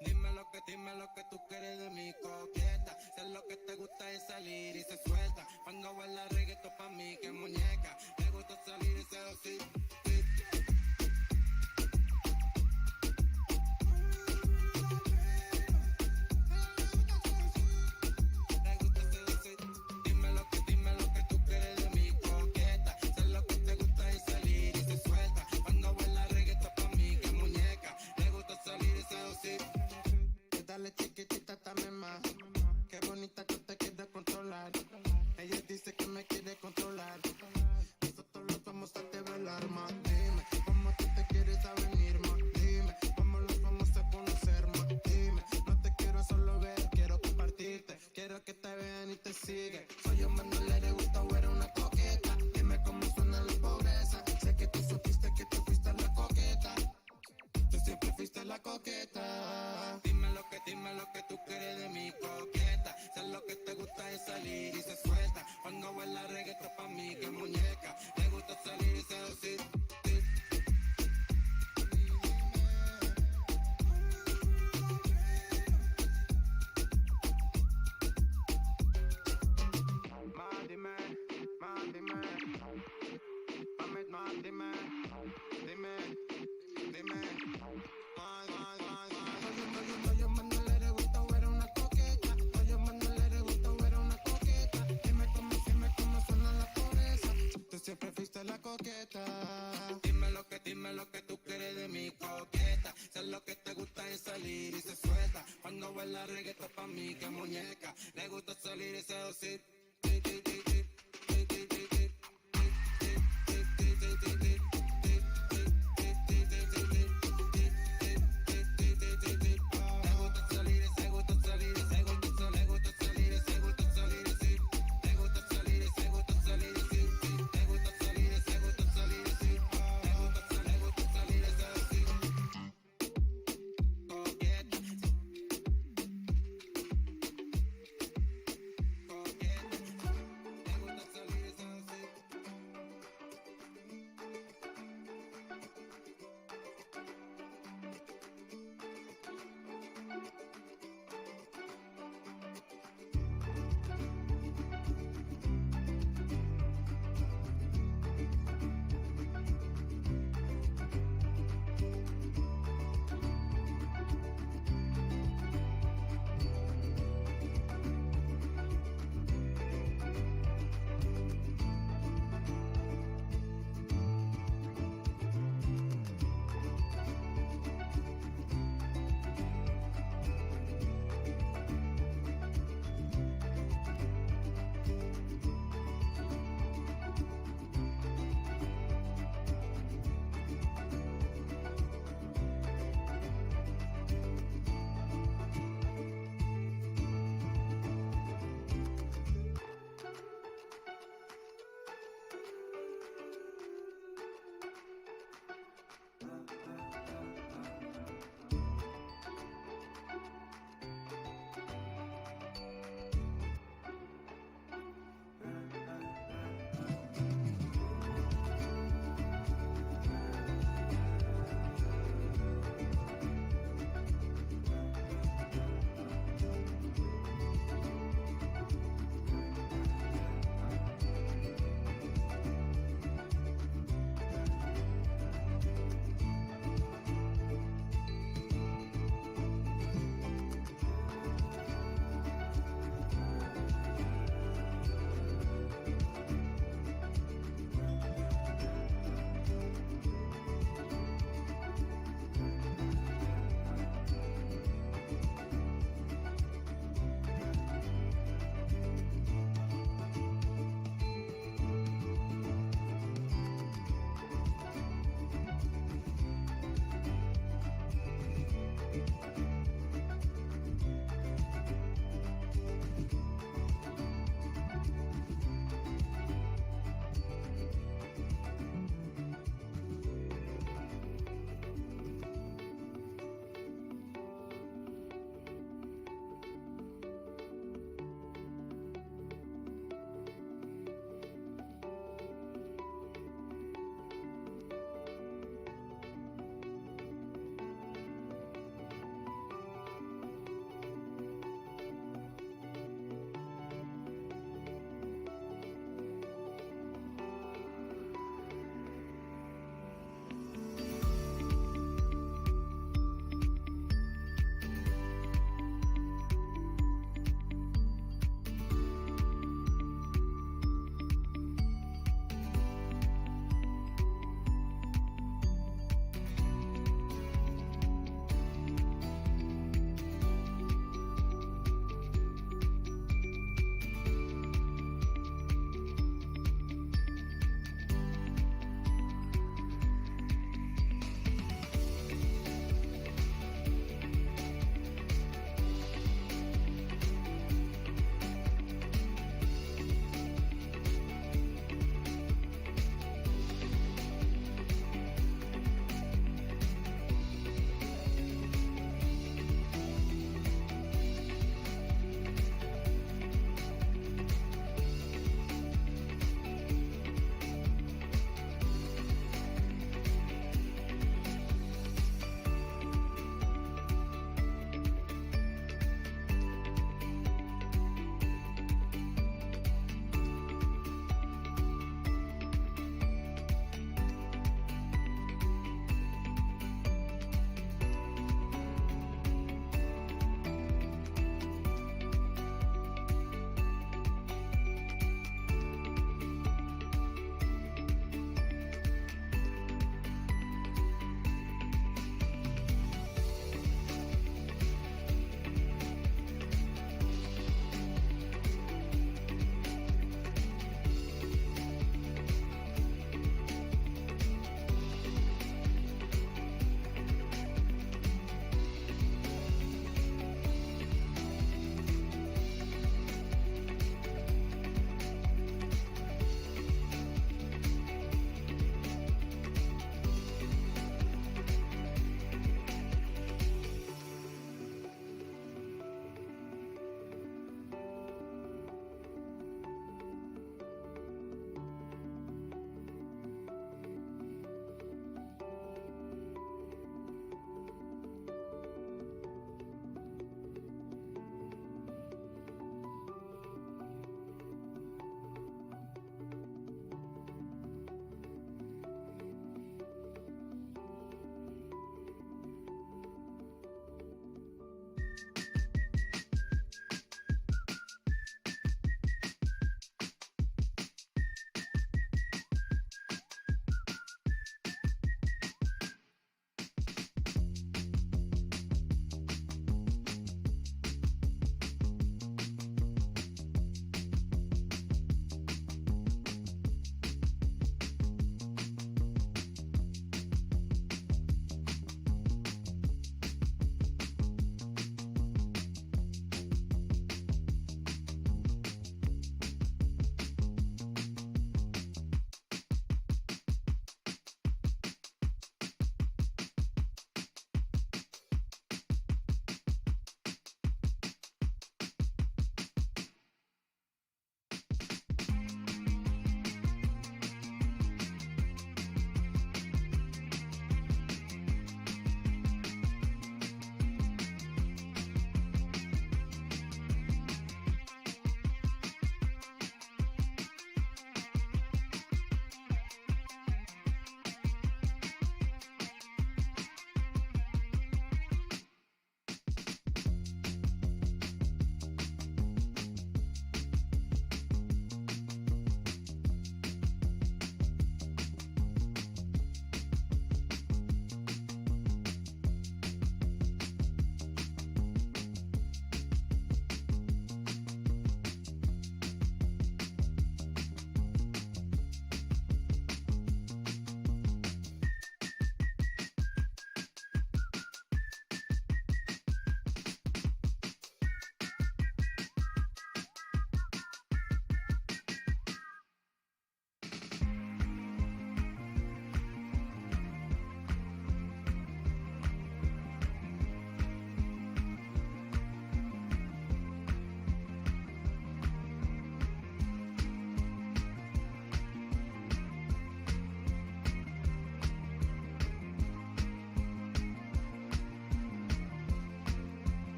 Dime lo que tú quieres de mi coqueta. Sé lo que te gusta es salir y se suelta. Cuando baila reggaetón pa' mí que muñeca. Me gusta salir y seducir. Me gusta seducir. Dime lo que tú quieres de mi coqueta. Sé lo que te gusta es salir y se suelta. Cuando baila reggaetón pa' mí que muñeca. Me gusta salir y seducir. Dale chiquitita, dame más. Qué bonita tú te quieres controlar. Ella dice que me quiere controlar. Nosotros los vamos a develar más. Dime, ¿cómo tú te quieres a venir más? Dime, ¿cómo los vamos a conocer más? Dime, no te quiero solo ver, quiero compartirte. Quiero que te vean y te siguen. Soy un Manuel, le gusta o eres una coqueta. Dime cómo suena la pobreza. Sé que tú supiste que tú fuiste la coqueta. Tú siempre fuiste la coqueta. Dime lo que tú quieres de mi coqueta. Sé lo que te gusta es salir y se suelta. Cuando baila reggaetón pa' mí que muñeca. Le gusta salir y seducir. Más dime, más dime, dime. Oye, Manuel, le gusta o era una coqueta. Oye, Manuel, le gusta o era una coqueta. Dime cómo suena la pobreza. Tú siempre fuiste la coqueta. Dime lo que tú quieres de mi coqueta. Sé lo que te gusta es salir y se suelta. Cuando baila reggaetón pa' mí que muñeca. Le gusta salir y seducir. Coqueta.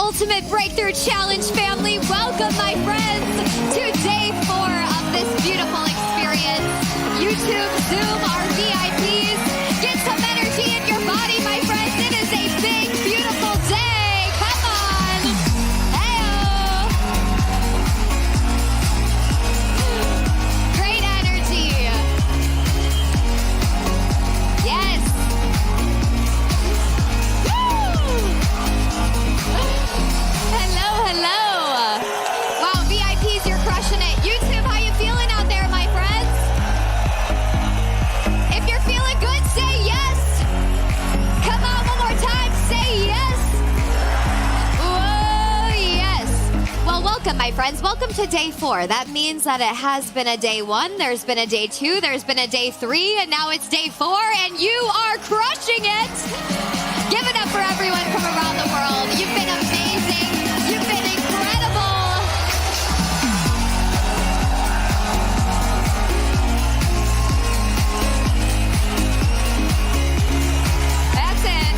Ultimate Breakthrough Challenge family. Welcome, my friends, to day 4 of this beautiful experience. YouTube, Zoom, our VIPs. Get some energy in your body, my friends. It is a big, beautiful day. Come on. Hey-oh. Great energy. Yes. Hello. Wow, VIPs, you're crushing it. YouTube, how you feeling out there, my friends? If you're feeling good, say yes. Come on, one more time, say yes. Whoa, yes. Well, welcome, my friends. Welcome to day 4. That means that it has been a day 1, there's been a day 2, there's been a day 3, and now it's day 4, and you are crushing it. Give it up for everyone from around the world. You've been amazing. You've been incredible. That's it.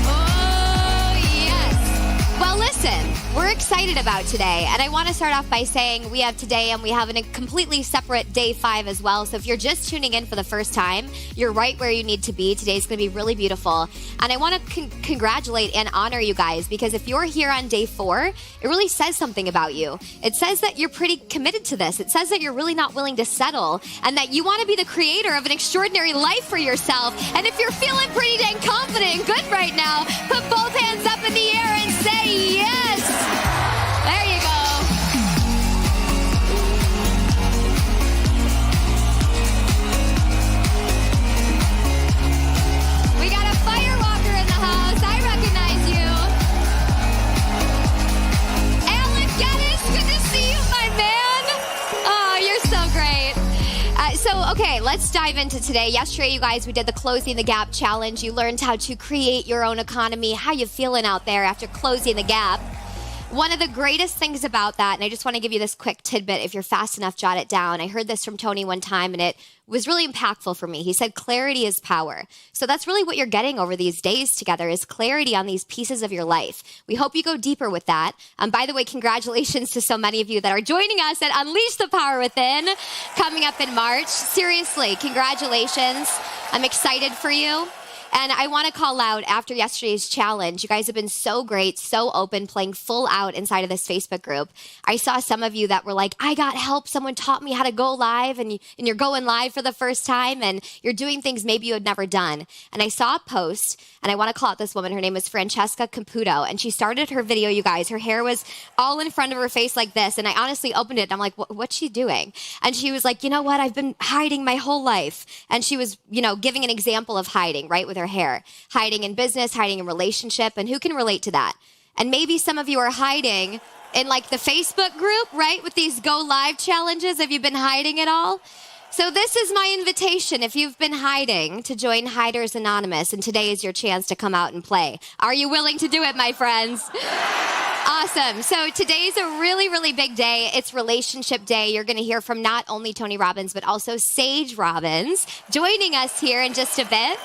Oh, yes. Well, listen, we're excited about today, and I want to start off by saying we have today and we have a completely separate day 5 as well. So if you're just tuning in for the first time, you're right where you need to be. Today's going to be really beautiful, and I want to congratulate and honor you guys, because if you're here on day 4, it really says something about you. It says that you're pretty committed to this. It says that you're really not willing to settle, and that you want to be the creator of an extraordinary life for yourself. And if you're feeling pretty dang confident and good right now, put both hands up in the air and say yes. There you go. We got a firewalker in the house. I recognize you. Alan Geddes, good to see you, my man. Oh, you're so great. Okay, let's dive into today. Yesterday, you guys, we did the Closing the Gap challenge. You learned how to create your own economy. How you feeling out there after closing the gap? One of the greatest things about that, and I just want to give you this quick tidbit, if you're fast enough, jot it down. I heard this from Tony one time, and it was really impactful for me. He said, clarity is power. So that's really what you're getting over these days together, is clarity on these pieces of your life. We hope you go deeper with that. By the way, congratulations to so many of you that are joining us at Unleash the Power Within, coming up in March. Seriously, congratulations. I'm excited for you. And I want to call out, after yesterday's challenge, you guys have been so great, so open, playing full out inside of this Facebook group. I saw some of you that were like, I got help. Someone taught me how to go live, and you're going live for the first time, and you're doing things maybe you had never done. And I saw a post, and I want to call out this woman. Her name was Francesca Caputo, and she started her video, you guys. Her hair was all in front of her face like this, and I honestly opened it, and I'm like, what's she doing? And she was like, you know what? I've been hiding my whole life. And she was, giving an example of hiding, right, with her hair. Hiding in business, hiding in relationship, and who can relate to that? And maybe some of you are hiding in like the Facebook group, right, with these go live challenges. Have you been hiding at all? So this is my invitation, if you've been hiding, to join Hiders Anonymous, and today is your chance to come out and play. Are you willing to do it, my friends? Awesome. So today's a really, really big day. It's Relationship Day. You're going to hear from not only Tony Robbins, but also Sage Robbins joining us here in just a bit.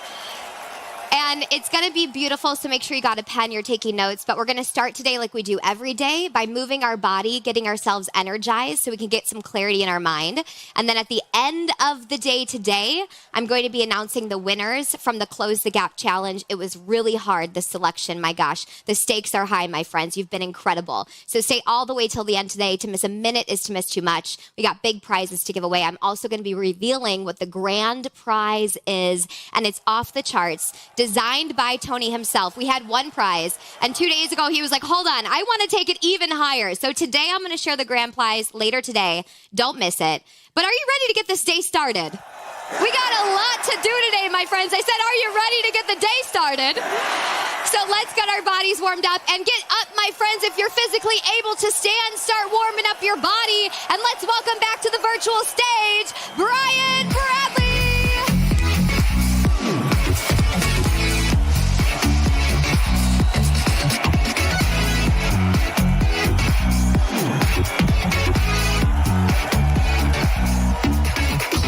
And it's going to be beautiful, so make sure you got a pen, you're taking notes. But we're going to start today like we do every day by moving our body, getting ourselves energized so we can get some clarity in our mind. And then at the end of the day today, I'm going to be announcing the winners from the Close the Gap Challenge. It was really hard, the selection. My gosh, the stakes are high, my friends. You've been incredible. So stay all the way till the end today. To miss a minute is to miss too much. We got big prizes to give away. I'm also going to be revealing what the grand prize is, and it's off the charts. Designed by Tony himself. We had one prize, and 2 days ago he was like, hold on, I want to take it even higher. So today I'm going to share the grand prize later today. Don't miss it. But are you ready to get this day started? We got a lot to do today, my friends. I said, are you ready to get the day started? So let's get our bodies warmed up, and get up, my friends. If you're physically able to stand, start warming up your body, and let's welcome back to the virtual stage, Brian Bradley.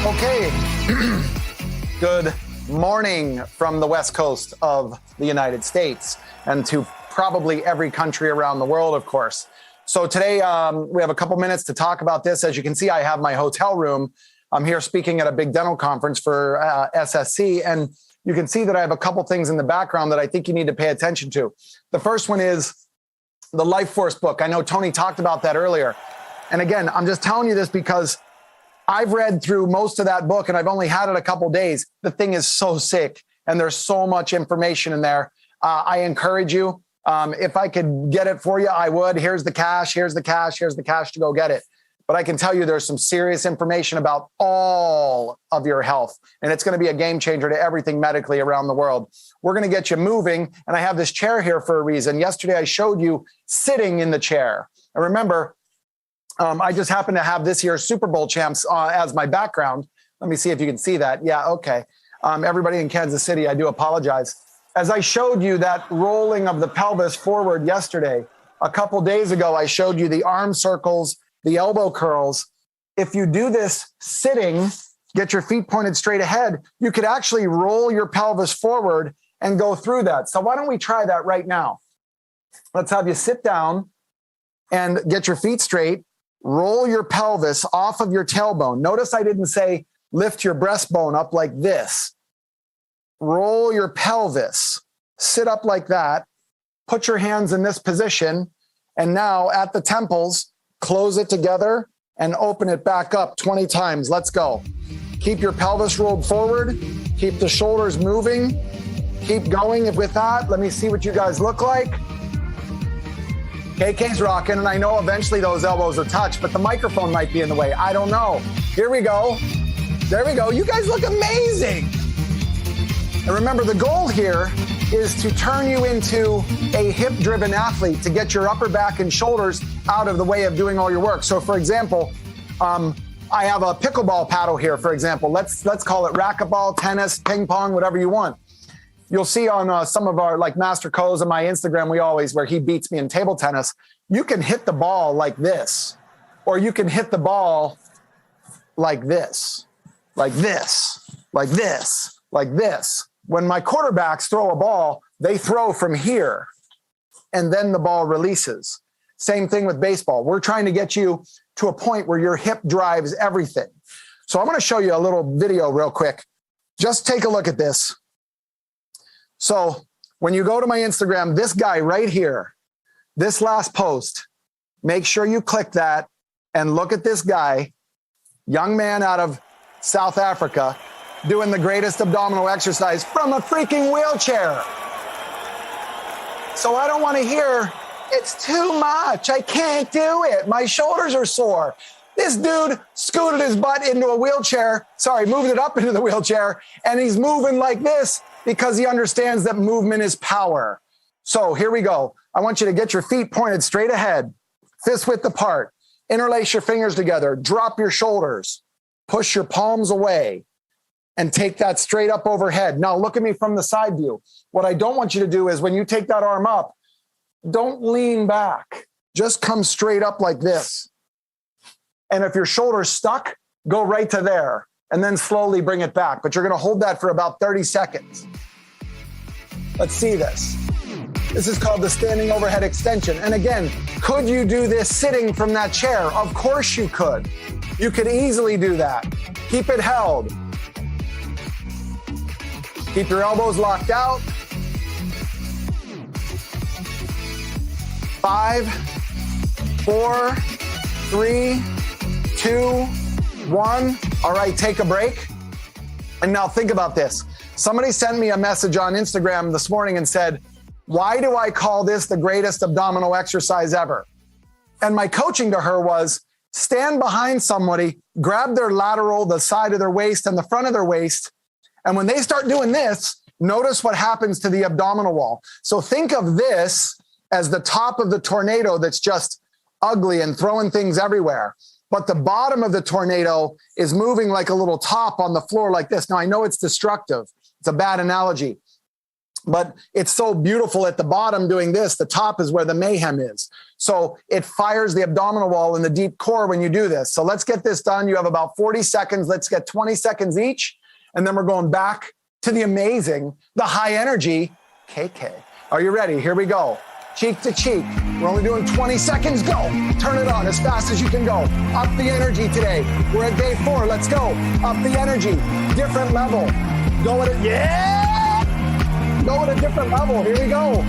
Okay. Good morning from the West Coast of the United States and to probably every country around the world, of course. So today we have a couple minutes to talk about this. As you can see, I have my hotel room. I'm here speaking at a big dental conference for SSC, and you can see that I have a couple things in the background that I think you need to pay attention to. The first one is the Life Force book. I know Tony talked about that earlier. And again, I'm just telling you this because I've read through most of that book and I've only had it a couple days. The thing is so sick and there's so much information in there. I encourage you. If I could get it for you, I would. Here's the cash, here's the cash, here's the cash to go get it. But I can tell you there's some serious information about all of your health. And it's going to be a game changer to everything medically around the world. We're going to get you moving. And I have this chair here for a reason. Yesterday, I showed you sitting in the chair. And remember, I just happen to have this year's Super Bowl champs as my background. Let me see if you can see that. Yeah, okay. Everybody in Kansas City, I do apologize. As I showed you that rolling of the pelvis forward yesterday, a couple days ago, I showed you the arm circles, the elbow curls. If you do this sitting, get your feet pointed straight ahead, you could actually roll your pelvis forward and go through that. So why don't we try that right now? Let's have you sit down and get your feet straight. Roll your pelvis off of your tailbone. Notice I didn't say lift your breastbone up like this. Roll your pelvis. Sit up like that. Put your hands in this position. And now at the temples, close it together and open it back up 20 times. Let's go. Keep your pelvis rolled forward. Keep the shoulders moving. Keep going with that. Let me see what you guys look like. KK's rocking, and I know eventually those elbows will touch, but the microphone might be in the way. I don't know. Here we go. There we go. You guys look amazing. And remember, the goal here is to turn you into a hip-driven athlete to get your upper back and shoulders out of the way of doing all your work. So, for example, I have a pickleball paddle here, for example. Let's call it racquetball, tennis, ping pong, whatever you want. You'll see on some of our, like Master Co's on my Instagram, where he beats me in table tennis, you can hit the ball like this, or you can hit the ball like this, like this, like this, like this. When my quarterbacks throw a ball, they throw from here, and then the ball releases. Same thing with baseball. We're trying to get you to a point where your hip drives everything. So I'm going to show you a little video real quick. Just take a look at this. So when you go to my Instagram, this guy right here, this last post, make sure you click that and look at this guy, young man out of South Africa, doing the greatest abdominal exercise from a freaking wheelchair. So I don't want to hear, it's too much. I can't do it. My shoulders are sore. This dude scooted his butt into a wheelchair. Moved it up into the wheelchair. And he's moving like this because he understands that movement is power. So here we go. I want you to get your feet pointed straight ahead, fist width apart, interlace your fingers together, drop your shoulders, push your palms away, and take that straight up overhead. Now look at me from the side view. What I don't want you to do is when you take that arm up, don't lean back. Just come straight up like this. And if your shoulder's stuck, go right to there and then slowly bring it back. But you're going to hold that for about 30 seconds. Let's see this. This is called the standing overhead extension. And again, could you do this sitting from that chair? Of course you could. You could easily do that. Keep it held. Keep your elbows locked out. 5, 4, 3, 2, 1. All right, take a break. And now think about this. Somebody sent me a message on Instagram this morning and said, why do I call this the greatest abdominal exercise ever? And my coaching to her was stand behind somebody, grab their lateral, the side of their waist and the front of their waist. And when they start doing this, notice what happens to the abdominal wall. So think of this as the top of the tornado that's just ugly and throwing things everywhere. But the bottom of the tornado is moving like a little top on the floor like this. Now, I know it's destructive. It's a bad analogy. But it's so beautiful at the bottom doing this. The top is where the mayhem is. So it fires the abdominal wall in the deep core when you do this. So let's get this done. You have about 40 seconds. Let's get 20 seconds each. And then we're going back to the amazing, the high energy KK. Are you ready? Here we go. Cheek to cheek. We're only doing 20 seconds. Go. Turn it on as fast as you can go. Up the energy today. We're at day 4. Let's go. Up the energy. Different level. Go at it. Yeah! Go at a different level. Here we go.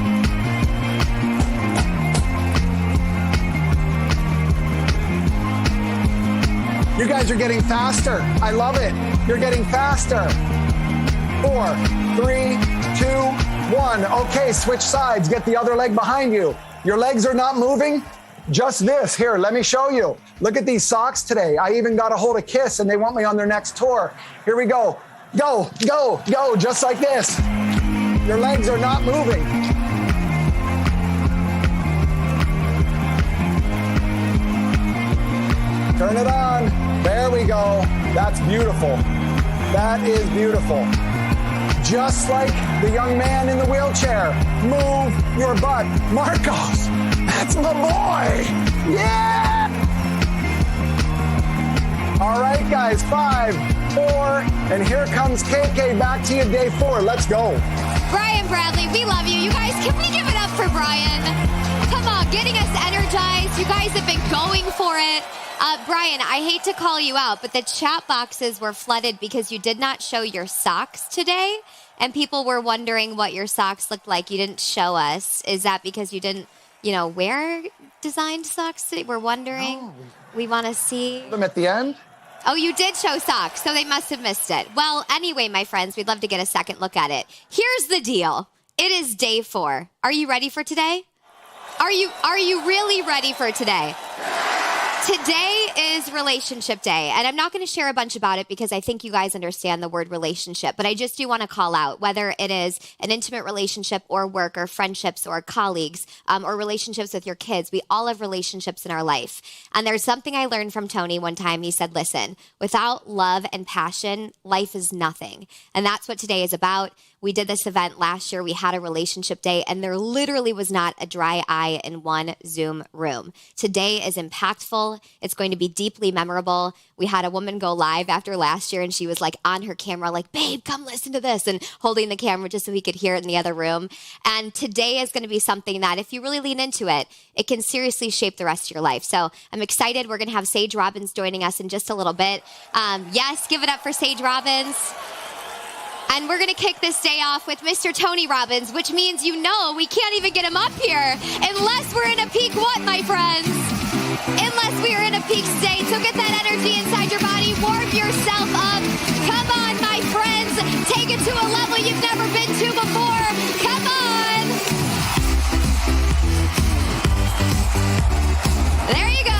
You guys are getting faster. I love it. You're getting faster. 4, 3, 2, 1. Okay, switch sides. Get the other leg behind you. Your legs are not moving. Just this. Here, let me show you. Look at these socks today. I even got a hold of Kiss, and they want me on their next tour. Here we go. Go, go, go, just like this. Your legs are not moving. Turn it on. There we go. That's beautiful. That is beautiful. Just like the young man in the wheelchair. Move your butt. Marcos, that's my boy. Yeah! All right, guys, 5, 4, and here comes KK back to you, day 4. Let's go. Brian Bradley, we love you. You guys, can we give it up for Brian? Come on, getting us energized. You guys have been going for it. Brian, I hate to call you out, but the chat boxes were flooded because you did not show your socks today, and people were wondering what your socks looked like. You didn't show us. Is that because you didn't, wear designed socks today? We're wondering. No. We want to see them at the end. Oh, you did show socks, so they must have missed it. Well, anyway, my friends, we'd love to get a second look at it. Here's the deal. It is day 4. Are you ready for today? Are you really ready for today? Today is relationship day, and I'm not going to share a bunch about it because I think you guys understand the word relationship, but I just do want to call out whether it is an intimate relationship or work or friendships or colleagues or relationships with your kids. We all have relationships in our life, and there's something I learned from Tony one time. He said, listen, without love and passion, life is nothing, and that's what today is about. We did this event last year. We had a relationship day, and there literally was not a dry eye in one Zoom room. Today is impactful. It's going to be deeply memorable. We had a woman go live after last year, and she was like on her camera, like, babe, come listen to this, and holding the camera just so we could hear it in the other room. And today is going to be something that if you really lean into it, it can seriously shape the rest of your life. So I'm excited. We're going to have Sage Robbins joining us in just a little bit. Yes, give it up for Sage Robbins. And we're going to kick this day off with Mr. Tony Robbins, which means we can't even get him up here unless we're in a peak what, my friends? Unless we are in a peak state. So get that energy inside your body. Warm yourself up. Come on, my friends. Take it to a level you've never been to before. Come on. There you go.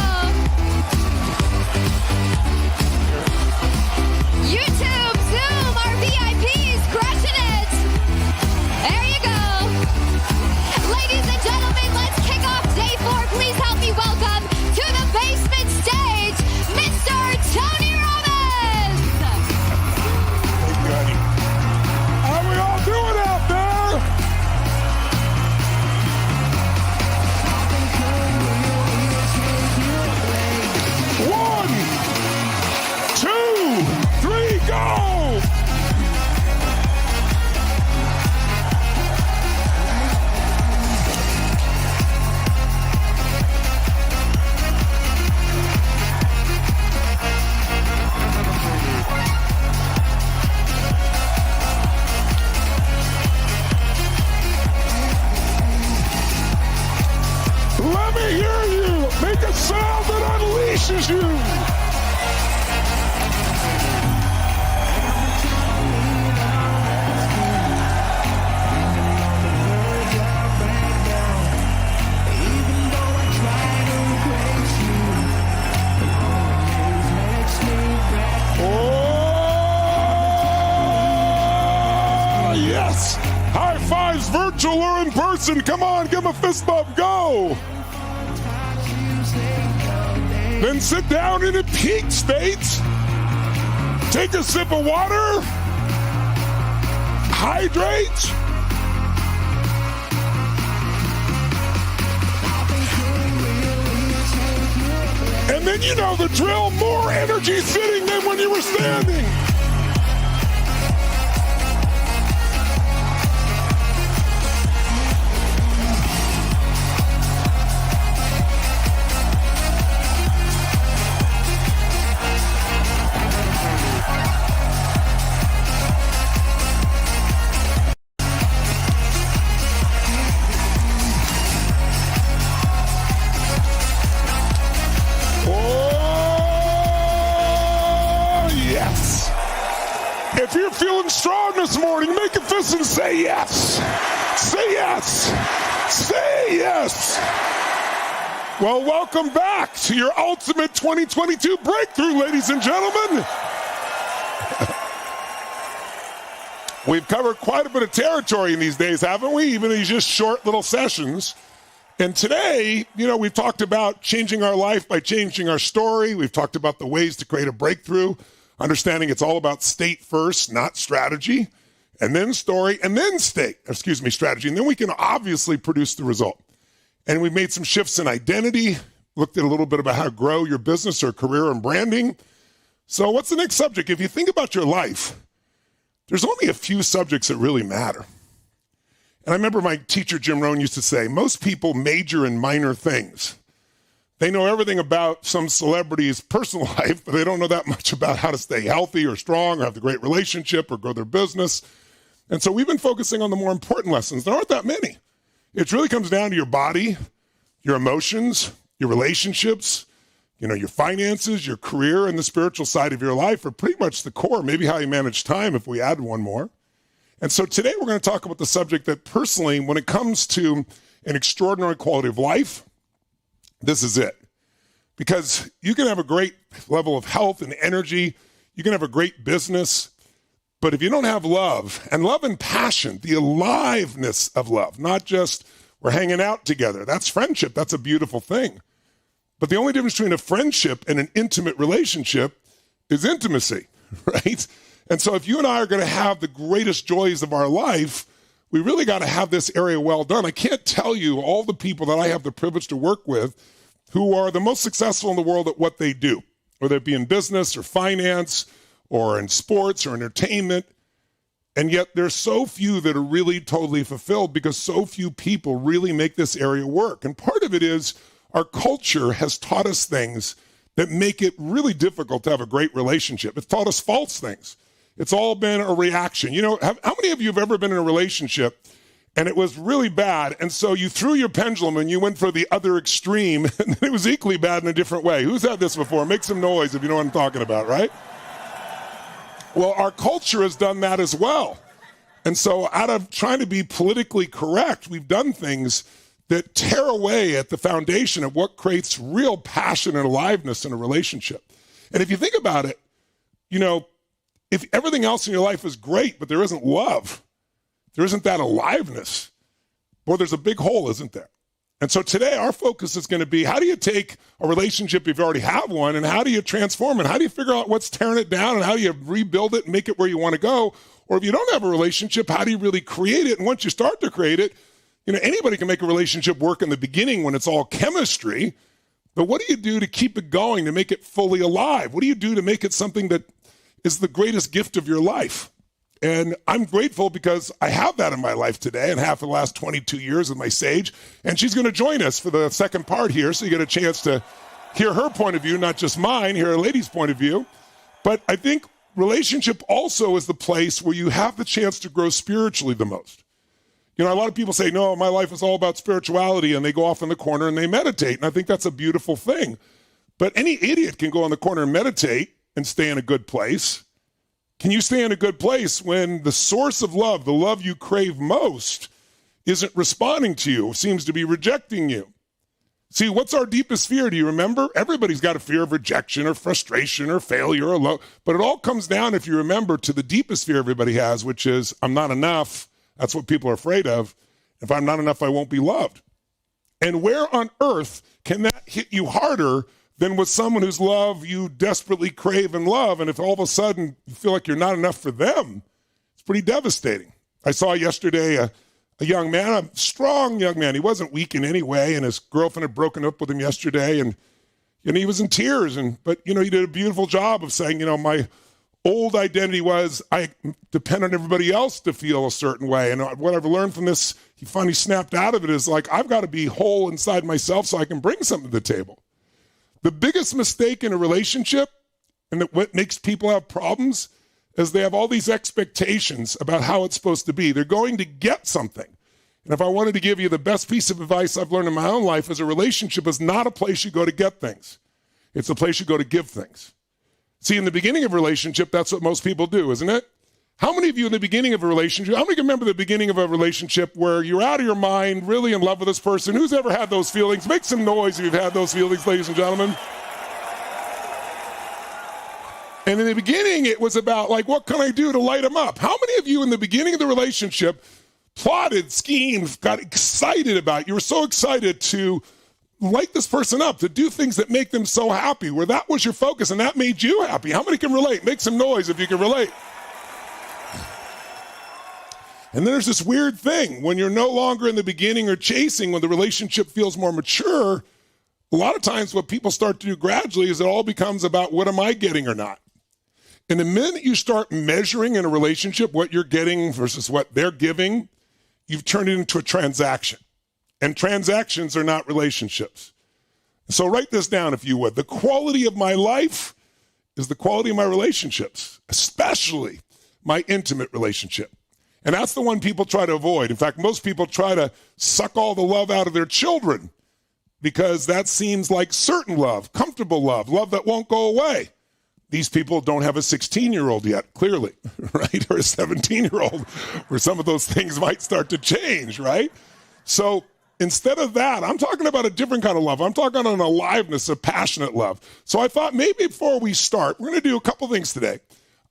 YouTube, Zoom, our VIPs, crushing it. There you go. Ladies and gentlemen, let's kick off day 4. Please help me welcome to the basement stage, Mr. Tony Robbins. How we all doing out there? One, 2, 3, go! Let me hear you! Make a sound that unleashes you! Oh, yes! High fives, virtual or in person. Come on, give him a fist bump. Go! Then sit down in a peak state. Take a sip of water. Hydrate. And then you know the drill, more energy sitting than when you were standing. If you're feeling strong this morning, make a fist and say yes. Say yes. Say yes. Well, welcome back to your ultimate 2022 breakthrough, ladies and gentlemen. We've covered quite a bit of territory in these days, haven't we? Even these just short little sessions. And today, we've talked about changing our life by changing our story. We've talked about the ways to create a breakthrough, understanding it's all about state first, not strategy, and then story, and then strategy. And then we can obviously produce the result. And we've made some shifts in identity, looked at a little bit about how to grow your business or career and branding. So what's the next subject? If you think about your life, there's only a few subjects that really matter. And I remember my teacher, Jim Rohn, used to say, most people major in minor things. They know everything about some celebrity's personal life, but they don't know that much about how to stay healthy or strong or have a great relationship or grow their business. And so we've been focusing on the more important lessons. There aren't that many. It really comes down to your body, your emotions, your relationships, your finances, your career, and the spiritual side of your life are pretty much the core, maybe how you manage time if we add one more. And so today we're going to talk about the subject that personally, when it comes to an extraordinary quality of life, this is it. Because you can have a great level of health and energy, you can have a great business, but if you don't have love and passion, the aliveness of love, not just we're hanging out together, that's friendship, that's a beautiful thing. But the only difference between a friendship and an intimate relationship is intimacy, right? And so if you and I are going to have the greatest joys of our life, we really got to have this area well done. I can't tell you all the people that I have the privilege to work with who are the most successful in the world at what they do, whether it be in business or finance or in sports or entertainment. And yet there's so few that are really totally fulfilled because so few people really make this area work. And part of it is our culture has taught us things that make it really difficult to have a great relationship. It's taught us false things. It's all been a reaction. How many of you have ever been in a relationship and it was really bad, and so you threw your pendulum and you went for the other extreme, and it was equally bad in a different way? Who's had this before? Make some noise if you know what I'm talking about, right? Well, our culture has done that as well. And so out of trying to be politically correct, we've done things that tear away at the foundation of what creates real passion and aliveness in a relationship. And if you think about it, if everything else in your life is great, but there isn't love, there isn't that aliveness, boy, there's a big hole, isn't there? And so today our focus is going to be, how do you take a relationship if you already have one, and how do you transform it? How do you figure out what's tearing it down, and how do you rebuild it and make it where you want to go? Or if you don't have a relationship, how do you really create it? And once you start to create it, anybody can make a relationship work in the beginning when it's all chemistry, but what do you do to keep it going, to make it fully alive? What do you do to make it something that is the greatest gift of your life? And I'm grateful because I have that in my life today and have for the last 22 years with my sage. And she's going to join us for the second part here, so you get a chance to hear her point of view, not just mine, hear a lady's point of view. But I think relationship also is the place where you have the chance to grow spiritually the most. A lot of people say, no, my life is all about spirituality, and they go off in the corner and they meditate. And I think that's a beautiful thing. But any idiot can go in the corner and meditate and stay in a good place. Can you stay in a good place when the source of love, the love you crave most, isn't responding to you, seems to be rejecting you? See, what's our deepest fear? Do you remember? Everybody's got a fear of rejection or frustration or failure or love. But it all comes down, if you remember, to the deepest fear everybody has, which is, I'm not enough. That's what people are afraid of. If I'm not enough, I won't be loved. And where on earth can that hit you harder than with someone whose love you desperately crave and love? And if all of a sudden you feel like you're not enough for them, it's pretty devastating. I saw yesterday a young man, a strong young man. He wasn't weak in any way, and his girlfriend had broken up with him yesterday, and he was in tears. But he did a beautiful job of saying, my old identity was I depend on everybody else to feel a certain way. And what I've learned from this, he finally snapped out of it, is like, I've got to be whole inside myself so I can bring something to the table. The biggest mistake in a relationship, and what makes people have problems, is they have all these expectations about how it's supposed to be. They're going to get something. And if I wanted to give you the best piece of advice I've learned in my own life, is a relationship is not a place you go to get things. It's a place you go to give things. See, in the beginning of a relationship, that's what most people do, isn't it? How many of you in the beginning of a relationship, how many can remember the beginning of a relationship where you're out of your mind, really in love with this person? Who's ever had those feelings? Make some noise if you've had those feelings, ladies and gentlemen. And in the beginning, it was about, like, what can I do to light them up? How many of you in the beginning of the relationship plotted, schemed, got excited about it? You were so excited to light this person up, to do things that make them so happy, where that was your focus and that made you happy. How many can relate? Make some noise if you can relate. And then there's this weird thing. When you're no longer in the beginning or chasing, when the relationship feels more mature, a lot of times what people start to do gradually is it all becomes about what am I getting or not. And the minute you start measuring in a relationship what you're getting versus what they're giving, you've turned it into a transaction. And transactions are not relationships. So write this down if you would. The quality of my life is the quality of my relationships, especially my intimate relationship. And that's the one people try to avoid. In fact, most people try to suck all the love out of their children because that seems like certain love, comfortable love that won't go away. These people don't have a 16-year-old yet, clearly, right? Or a 17-year-old, where some of those things might start to change, right? So instead of that, I'm talking about a different kind of love. I'm talking on an aliveness, a passionate love. So I thought maybe before we start, we're going to do a couple things today.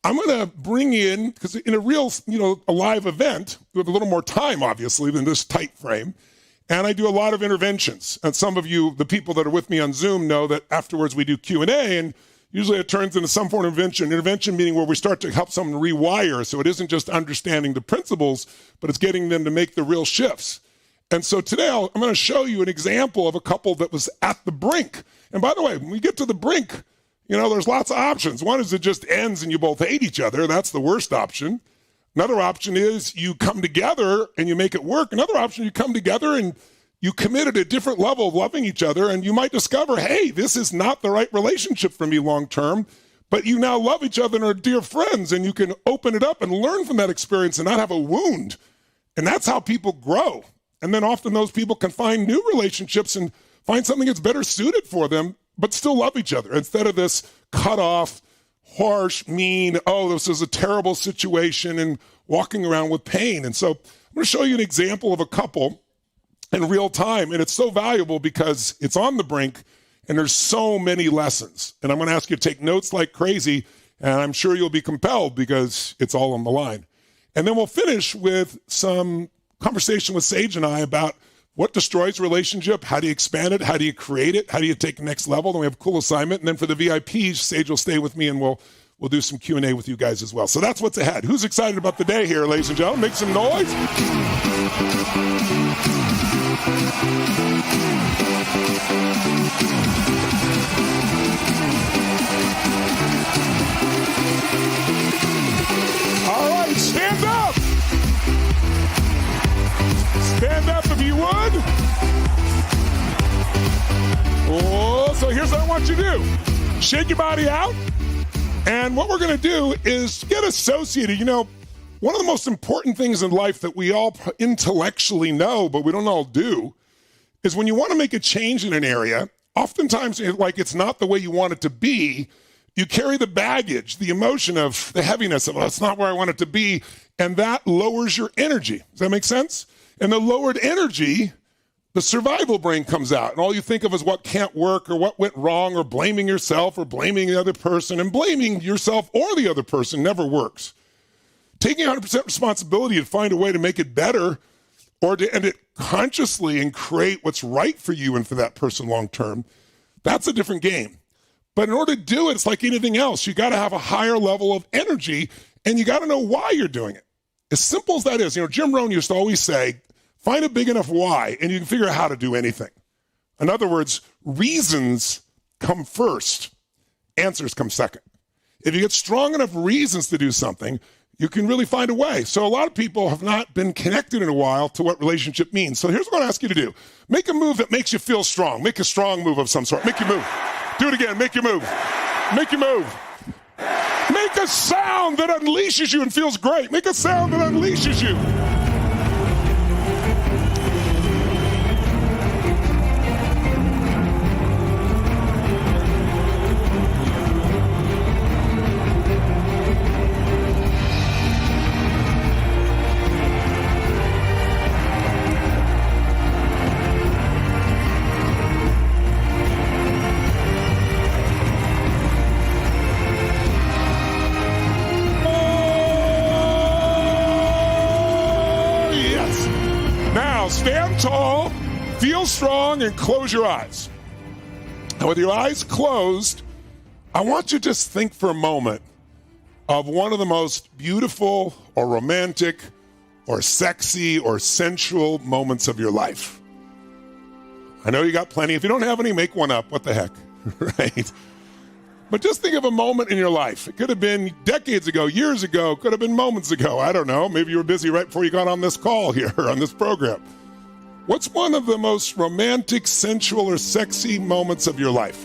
I'm going to bring in, because in a real, a live event, we have a little more time, obviously, than this tight frame. And I do a lot of interventions. And some of you, the people that are with me on Zoom, know that afterwards we do Q&A, and usually it turns into some form of intervention. Intervention meaning where we start to help someone rewire. So it isn't just understanding the principles, but it's getting them to make the real shifts. And so today I'm going to show you an example of a couple that was at the brink. And by the way, when we get to the brink, there's lots of options. One is it just ends and you both hate each other. That's the worst option. Another option is you come together and you make it work. Another option, you come together and you commit at a different level of loving each other, and you might discover, hey, this is not the right relationship for me long term, but you now love each other and are dear friends, and you can open it up and learn from that experience and not have a wound. And that's how people grow. And then often those people can find new relationships and find something that's better suited for them, but still love each other instead of this cut off, harsh, mean, this is a terrible situation, and walking around with pain. And so I'm going to show you an example of a couple in real time. And it's so valuable because it's on the brink and there's so many lessons. And I'm going to ask you to take notes like crazy, and I'm sure you'll be compelled because it's all on the line. And then we'll finish with some conversation with Sage and I about what destroys a relationship, how do you expand it, how do you create it, how do you take the next level. Then we have a cool assignment. And then for the VIPs, Sage will stay with me and we'll do some Q&A with you guys as well. So that's what's ahead. Who's excited about the day here, ladies and gentlemen? Make some noise. All right, stand up. Stand up if you would. So here's what I want you to do. Shake your body out. And what we're going to do is get associated. One of the most important things in life that we all intellectually know, but we don't all do, is when you want to make a change in an area, oftentimes it's not the way you want it to be, you carry the baggage, the emotion of the heaviness of, it's not where I want it to be, and that lowers your energy. Does that make sense? And the lowered energy, the survival brain comes out, and all you think of is what can't work or what went wrong or blaming yourself or blaming the other person, and blaming yourself or the other person never works. Taking 100% responsibility to find a way to make it better or to end it consciously and create what's right for you and for that person long term, that's a different game. But in order to do it, it's like anything else. You got to have a higher level of energy, and you got to know why you're doing it. As simple as that is. Jim Rohn used to always say, find a big enough why, and you can figure out how to do anything. In other words, reasons come first, answers come second. If you get strong enough reasons to do something, you can really find a way. So a lot of people have not been connected in a while to what relationship means. So here's what I'm going to ask you to do. Make a move that makes you feel strong. Make a strong move of some sort. Make your move. Do it again. Make your move. Make your move. Make a sound that unleashes you and feels great. Make a sound that unleashes you. stand tall, feel strong, and close your eyes. And with your eyes closed, I want you to just think for a moment of one of the most beautiful or romantic or sexy or sensual moments of your life. I know you got plenty. If you don't have any, make one up. What the heck, right? But just think of a moment in your life. It could have been decades ago, years ago, could have been moments ago. I don't know. Maybe you were busy right before you got on this call here, on this program. What's one of the most romantic, sensual, or sexy moments of your life?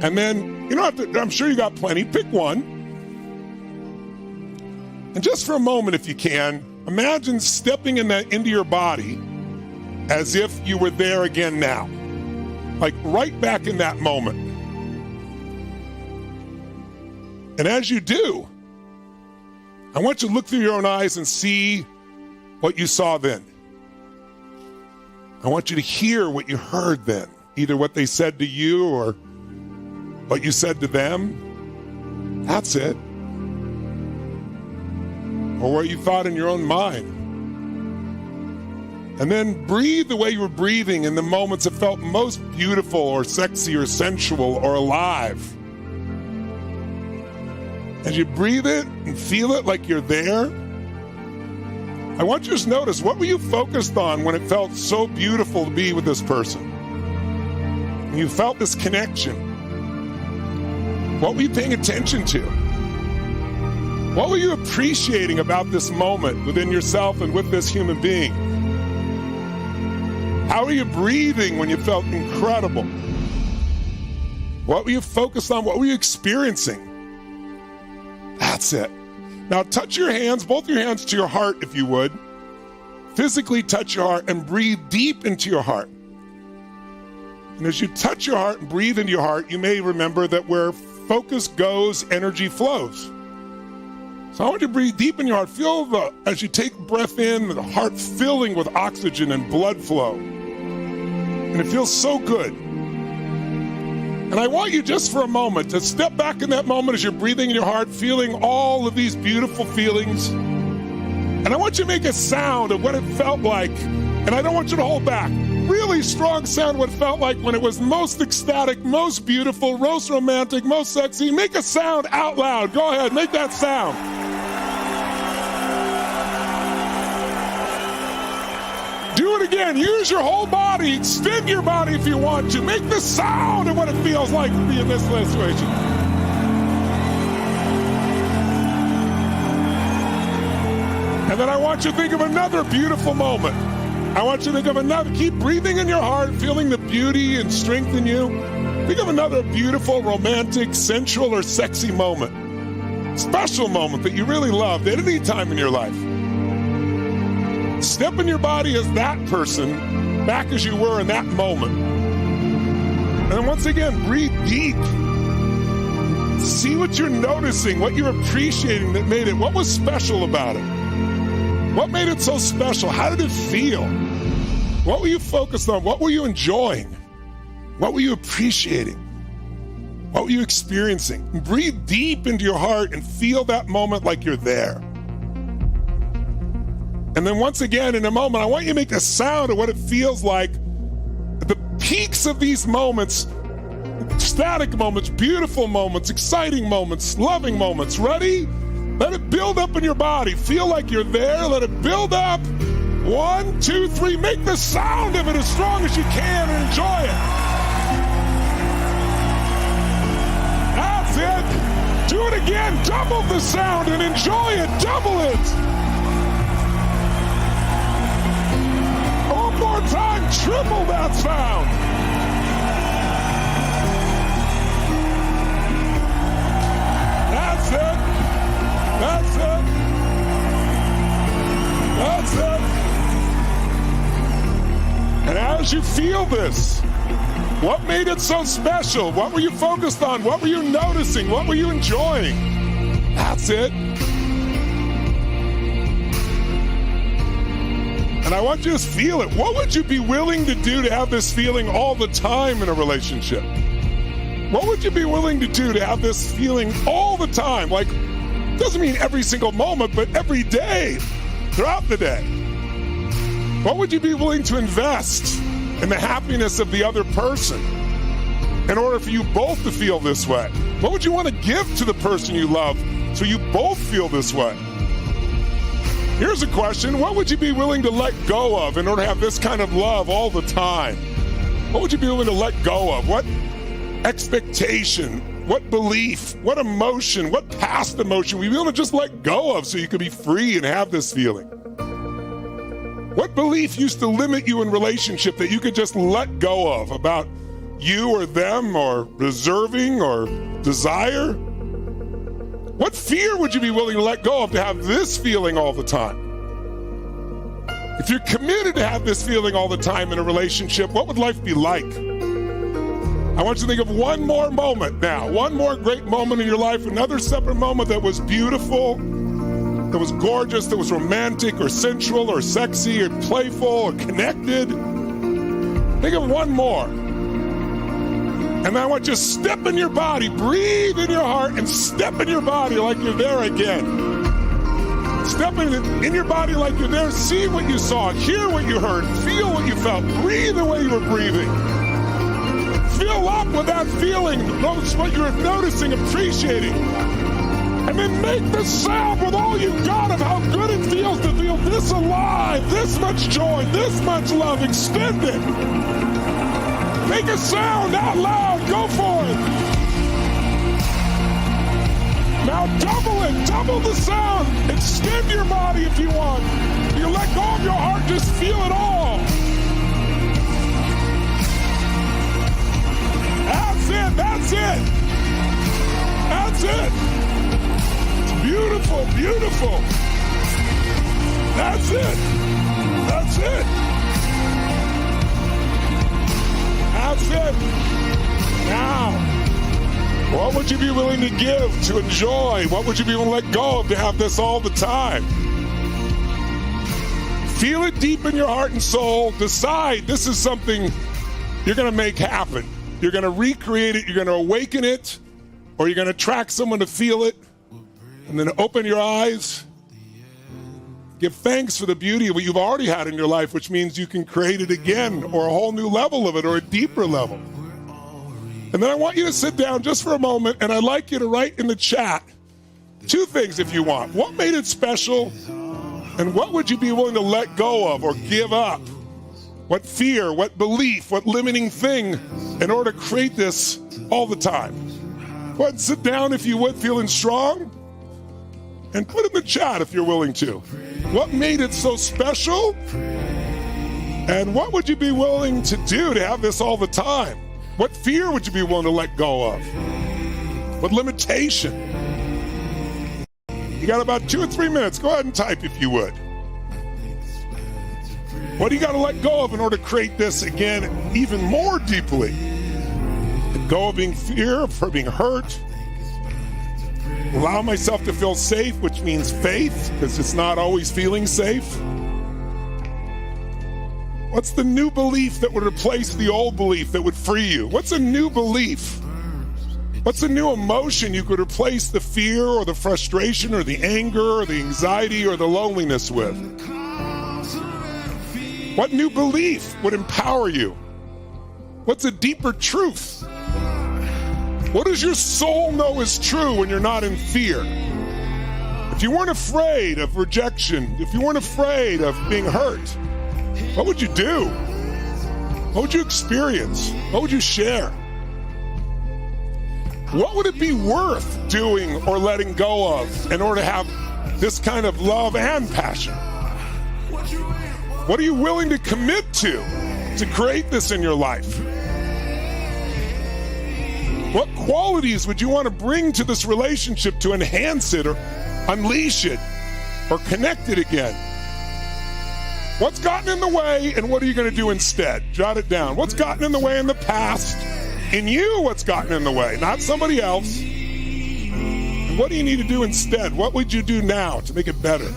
And then, you don't have to, I'm sure you got plenty. Pick one. And just for a moment, if you can, imagine stepping into your body as if you were there again now. Like right back in that moment. And as you do, I want you to look through your own eyes and see what you saw then. I want you to hear what you heard then, either what they said to you or what you said to them. That's it. Or what you thought in your own mind. And then breathe the way you were breathing in the moments that felt most beautiful or sexy or sensual or alive. As you breathe it and feel it like you're there, I want you to just notice, what were you focused on when it felt so beautiful to be with this person? When you felt this connection, what were you paying attention to? What were you appreciating about this moment within yourself and with this human being? How were you breathing when you felt incredible? What were you focused on? What were you experiencing? That's it. Now touch your hands, both your hands, to your heart, if you would. Physically touch your heart and breathe deep into your heart. And as you touch your heart and breathe into your heart, you may remember that where focus goes, energy flows. So I want you to breathe deep in your heart. Feel as you take breath in, the heart filling with oxygen and blood flow. And it feels so good. And I want you just for a moment to step back in that moment as you're breathing in your heart, feeling all of these beautiful feelings. And I want you to make a sound of what it felt like. And I don't want you to hold back. Really strong sound what it felt like when it was most ecstatic, most beautiful, most romantic, most sexy. Make a sound out loud. Go ahead, make that sound. Do it again. Use your whole body. Extend your body if you want to. Make the sound of what it feels like to be in this situation. And then I want you to think of another beautiful moment. I want you to think of another. Keep breathing in your heart, feeling the beauty and strength in you. Think of another beautiful, romantic, sensual, or sexy moment. Special moment that you really loved at any time in your life. Step in your body as that person, back as you were in that moment. And then once again, breathe deep. See what you're noticing, what you're appreciating that made it. What was special about it? What made it so special? How did it feel? What were you focused on? What were you enjoying? What were you appreciating? What were you experiencing? Breathe deep into your heart and feel that moment like you're there. And then once again, in a moment, I want you to make a sound of what it feels like at the peaks of these moments, ecstatic moments, beautiful moments, exciting moments, loving moments. Ready? Let it build up in your body. Feel like you're there. Let it build up. 1, 2, 3. Make the sound of it as strong as you can and enjoy it. That's it. Do it again. Double the sound and enjoy it. Double it. One more time, triple that sound. That's it. That's it. That's it. And as you feel this, what made it so special? What were you focused on? What were you noticing? What were you enjoying? That's it. And I want you to just feel it. What would you be willing to do to have this feeling all the time in a relationship? What would you be willing to do to have this feeling all the time? Like, doesn't mean every single moment, but every day, throughout the day. What would you be willing to invest in the happiness of the other person in order for you both to feel this way? What would you want to give to the person you love so you both feel this way? Here's a question. What would you be willing to let go of in order to have this kind of love all the time? What would you be willing to let go of? What expectation, what belief, what emotion, what past emotion would you be willing to just let go of so you could be free and have this feeling? What belief used to limit you in relationship that you could just let go of about you or them or deserving or desire? What fear would you be willing to let go of to have this feeling all the time? If you're committed to have this feeling all the time in a relationship, what would life be like? I want you to think of one more moment now, one more great moment in your life, another separate moment that was beautiful, that was gorgeous, that was romantic or sensual or sexy or playful or connected. Think of one more. And I want you to step in your body, breathe in your heart, and step in your body like you're there again. Step in your body like you're there. See what you saw, hear what you heard, feel what you felt, breathe the way you were breathing. Fill up with that feeling, notice what you're noticing, appreciating. And then make the sound with all you got of how good it feels to feel this alive, this much joy, this much love. Extend it. Make a sound out loud. Go for it. Now double it. Double the sound. Extend your body if you want. You let go of your heart. Just feel it all. That's it. That's it. That's it. It's beautiful. Beautiful. That's it. That's it. That's it. Now, what would you be willing to give, to enjoy? What would you be willing to let go of to have this all the time? Feel it deep in your heart and soul. Decide this is something you're going to make happen. You're going to recreate it. You're going to awaken it. Or you're going to attract someone to feel it. And then open your eyes. Give thanks for the beauty of what you've already had in your life, which means you can create it again, or a whole new level of it, or a deeper level. And then I want you to sit down just for a moment, and I'd like you to write in the chat 2 things if you want. What made it special, and what would you be willing to let go of or give up? What fear, what belief, what limiting thing in order to create this all the time? Go ahead and sit down if you would, feeling strong. And put in the chat if you're willing to. What made it so special? And what would you be willing to do to have this all the time? What fear would you be willing to let go of? What limitation? You got about 2 or 3 minutes. Go ahead and type if you would. What do you got to let go of in order to create this again even more deeply? Let go of being fear, for being hurt. Allow myself to feel safe, which means faith, because it's not always feeling safe. What's the new belief that would replace the old belief that would free you? What's a new belief? What's a new emotion you could replace the fear or the frustration or the anger or the anxiety or the loneliness with? What new belief would empower you? What's a deeper truth? What does your soul know is true when you're not in fear? If you weren't afraid of rejection, if you weren't afraid of being hurt, what would you do? What would you experience? What would you share? What would it be worth doing or letting go of in order to have this kind of love and passion? What are you willing to commit to create this in your life? What qualities would you want to bring to this relationship to enhance it or unleash it or connect it again? What's gotten in the way and what are you going to do instead? Jot it down. What's gotten in the way in the past? In you, what's gotten in the way, not somebody else. And what do you need to do instead? What would you do now to make it better?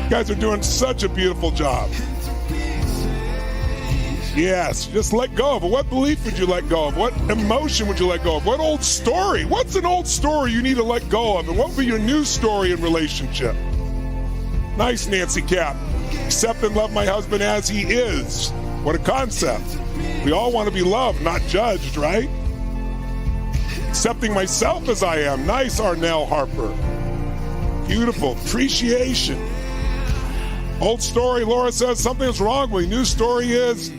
You guys are doing such a beautiful job. Yes, just let go of it. What belief would you let go of? What emotion would you let go of? What old story? What's an old story you need to let go of? And what would be your new story in relationship? Nice, Nancy Cap. Accept and love my husband as he is. What a concept. We all want to be loved, not judged, right? Accepting myself as I am. Nice, Arnell Harper. Beautiful. Appreciation. Old story, Laura says, something's wrong with me. New story is,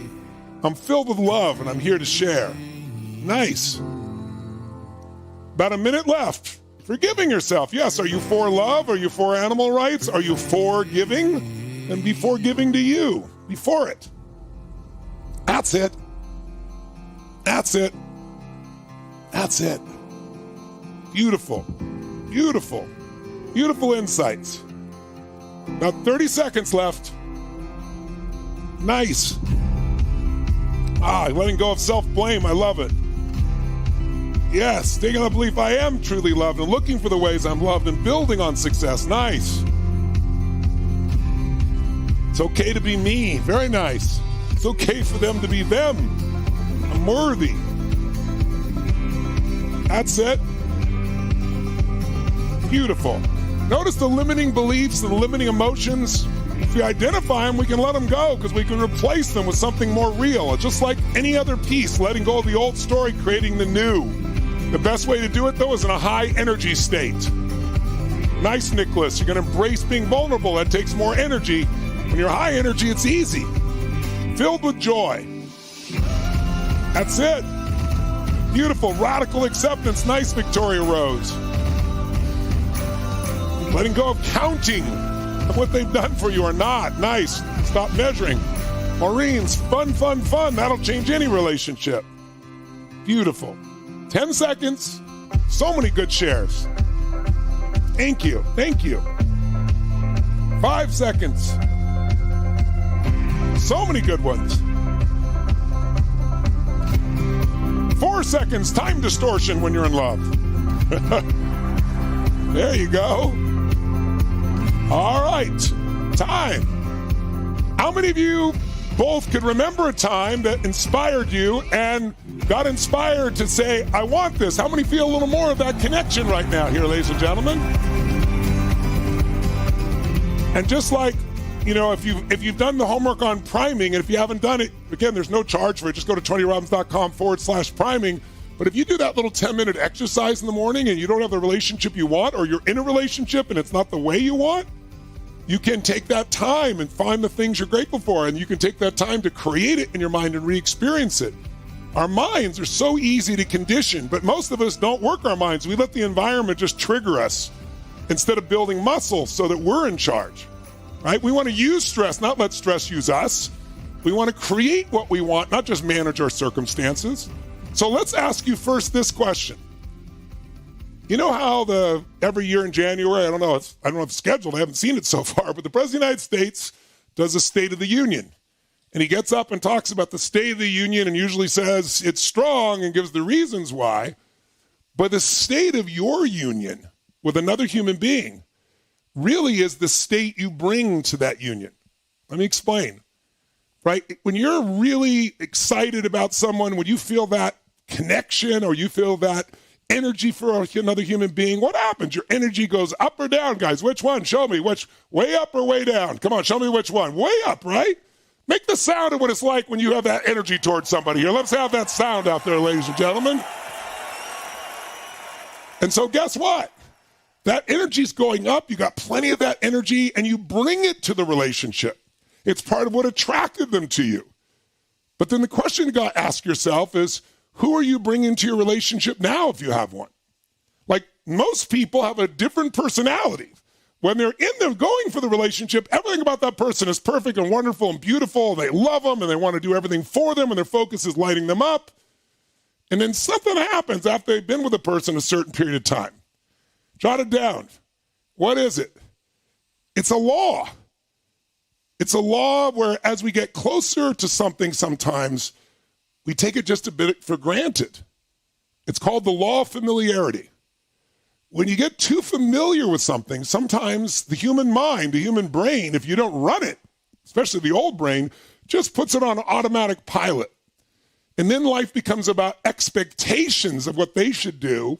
I'm filled with love and I'm here to share. Nice. About a minute left. Forgiving yourself. Yes, are you for love? Are you for animal rights? Are you for giving? And be forgiving to you. Be for it. That's it. That's it. That's it. Beautiful. Beautiful. Beautiful insights. About 30 seconds left. Nice. Letting go of self-blame. I love it. Yes, taking on the belief I am truly loved and looking for the ways I'm loved and building on success. Nice. It's okay to be me. Very nice. It's okay for them to be them. I'm worthy. That's it. Beautiful. Notice the limiting beliefs and the limiting emotions. If we identify them, we can let them go because we can replace them with something more real. It's just like any other piece, letting go of the old story, creating the new. The best way to do it, though, is in a high energy state. Nice, Nicholas. You're going to embrace being vulnerable. That takes more energy. When you're high energy, it's easy. Filled with joy. That's it. Beautiful. Radical acceptance. Nice, Victoria Rose. Letting go of counting what they've done for you or not. Nice. Stop measuring. Maureen's fun, fun, fun. That'll change any relationship. Beautiful. 10 seconds. So many good shares. Thank you. Thank you. 5 seconds. So many good ones. 4 seconds. Time distortion when you're in love. There you go. All right. Time. How many of you both could remember a time that inspired you and got inspired to say, I want this? How many feel a little more of that connection right now here, ladies and gentlemen? And just like, if you've done the homework on priming, and if you haven't done it, again, there's no charge for it. Just go to TonyRobbins.com/priming. But if you do that little 10-minute exercise in the morning and you don't have the relationship you want, or you're in a relationship and it's not the way you want, you can take that time and find the things you're grateful for, and you can take that time to create it in your mind and re-experience it. Our minds are so easy to condition, but most of us don't work our minds. We let the environment just trigger us instead of building muscle so that we're in charge. Right? We want to use stress, not let stress use us. We want to create what we want, not just manage our circumstances. So let's ask you first this question. You know how every year in January, I don't know if it's scheduled, I haven't seen it so far, but the President of the United States does a State of the Union. And he gets up and talks about the State of the Union and usually says it's strong and gives the reasons why. But the state of your union with another human being really is the state you bring to that union. Let me explain. Right? When you're really excited about someone, when you feel that connection or you feel that energy for another human being, what happens? Your energy goes up or down, guys. Which one? Show me. Which, way up or way down? Come on, show me which one. Way up, right? Make the sound of what it's like when you have that energy towards somebody here. Let's have that sound out there, ladies and gentlemen. And so guess what? That energy's going up. You got plenty of that energy, and you bring it to the relationship. It's part of what attracted them to you. But then the question you got to ask yourself is, who are you bringing to your relationship now if you have one? Like, most people have a different personality. When they're in them going for the relationship, everything about that person is perfect and wonderful and beautiful. And they love them and they want to do everything for them, and their focus is lighting them up. And then something happens after they've been with a person a certain period of time. Jot it down. What is it? It's a law. It's a law where as we get closer to something sometimes, we take it just a bit for granted. It's called the law of familiarity. When you get too familiar with something, sometimes the human mind, the human brain, if you don't run it, especially the old brain, just puts it on automatic pilot. And then life becomes about expectations of what they should do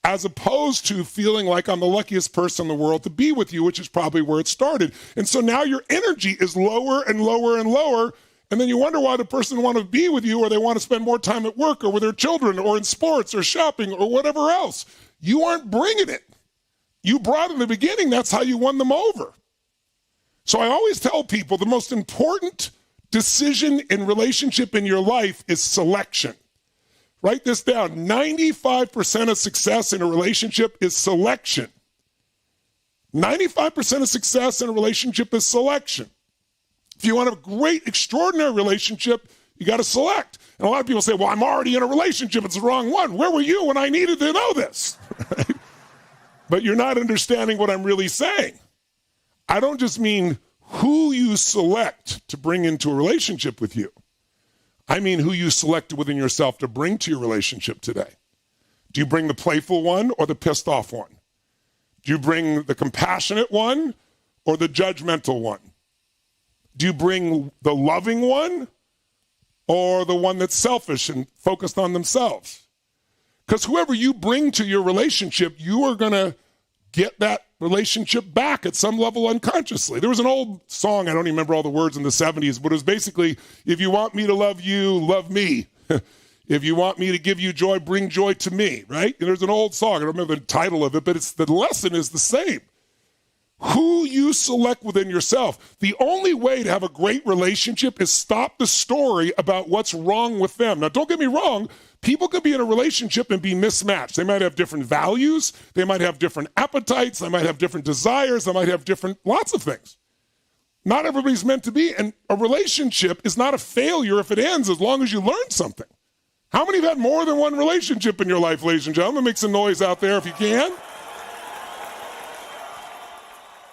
as opposed to feeling like I'm the luckiest person in the world to be with you, which is probably where it started. And so now your energy is lower and lower and lower, and then you wonder why the person wants to be with you, or they want to spend more time at work or with their children or in sports or shopping or whatever else. You aren't bringing it. You brought in the beginning. That's how you won them over. So I always tell people the most important decision in relationship in your life is selection. Write this down. 95% of success in a relationship is selection. 95% of success in a relationship is selection. If you want a great, extraordinary relationship, you got to select. And a lot of people say, well, I'm already in a relationship. It's the wrong one. Where were you when I needed to know this? But you're not understanding what I'm really saying. I don't just mean who you select to bring into a relationship with you. I mean who you selected within yourself to bring to your relationship today. Do you bring the playful one or the pissed off one? Do you bring the compassionate one or the judgmental one? Do you bring the loving one or the one that's selfish and focused on themselves? Because whoever you bring to your relationship, you are going to get that relationship back at some level unconsciously. There was an old song, I don't even remember all the words, in the 70s, but it was basically, if you want me to love you, love me. If you want me to give you joy, bring joy to me, right? And there's an old song, I don't remember the title of it, but the lesson is the same. Who you select within yourself. The only way to have a great relationship is stop the story about what's wrong with them. Now, don't get me wrong. People could be in a relationship and be mismatched. They might have different values. They might have different appetites. They might have different desires. They might have lots of things. Not everybody's meant to be. And a relationship is not a failure if it ends, as long as you learn something. How many have had more than one relationship in your life, ladies and gentlemen? Make some noise out there if you can.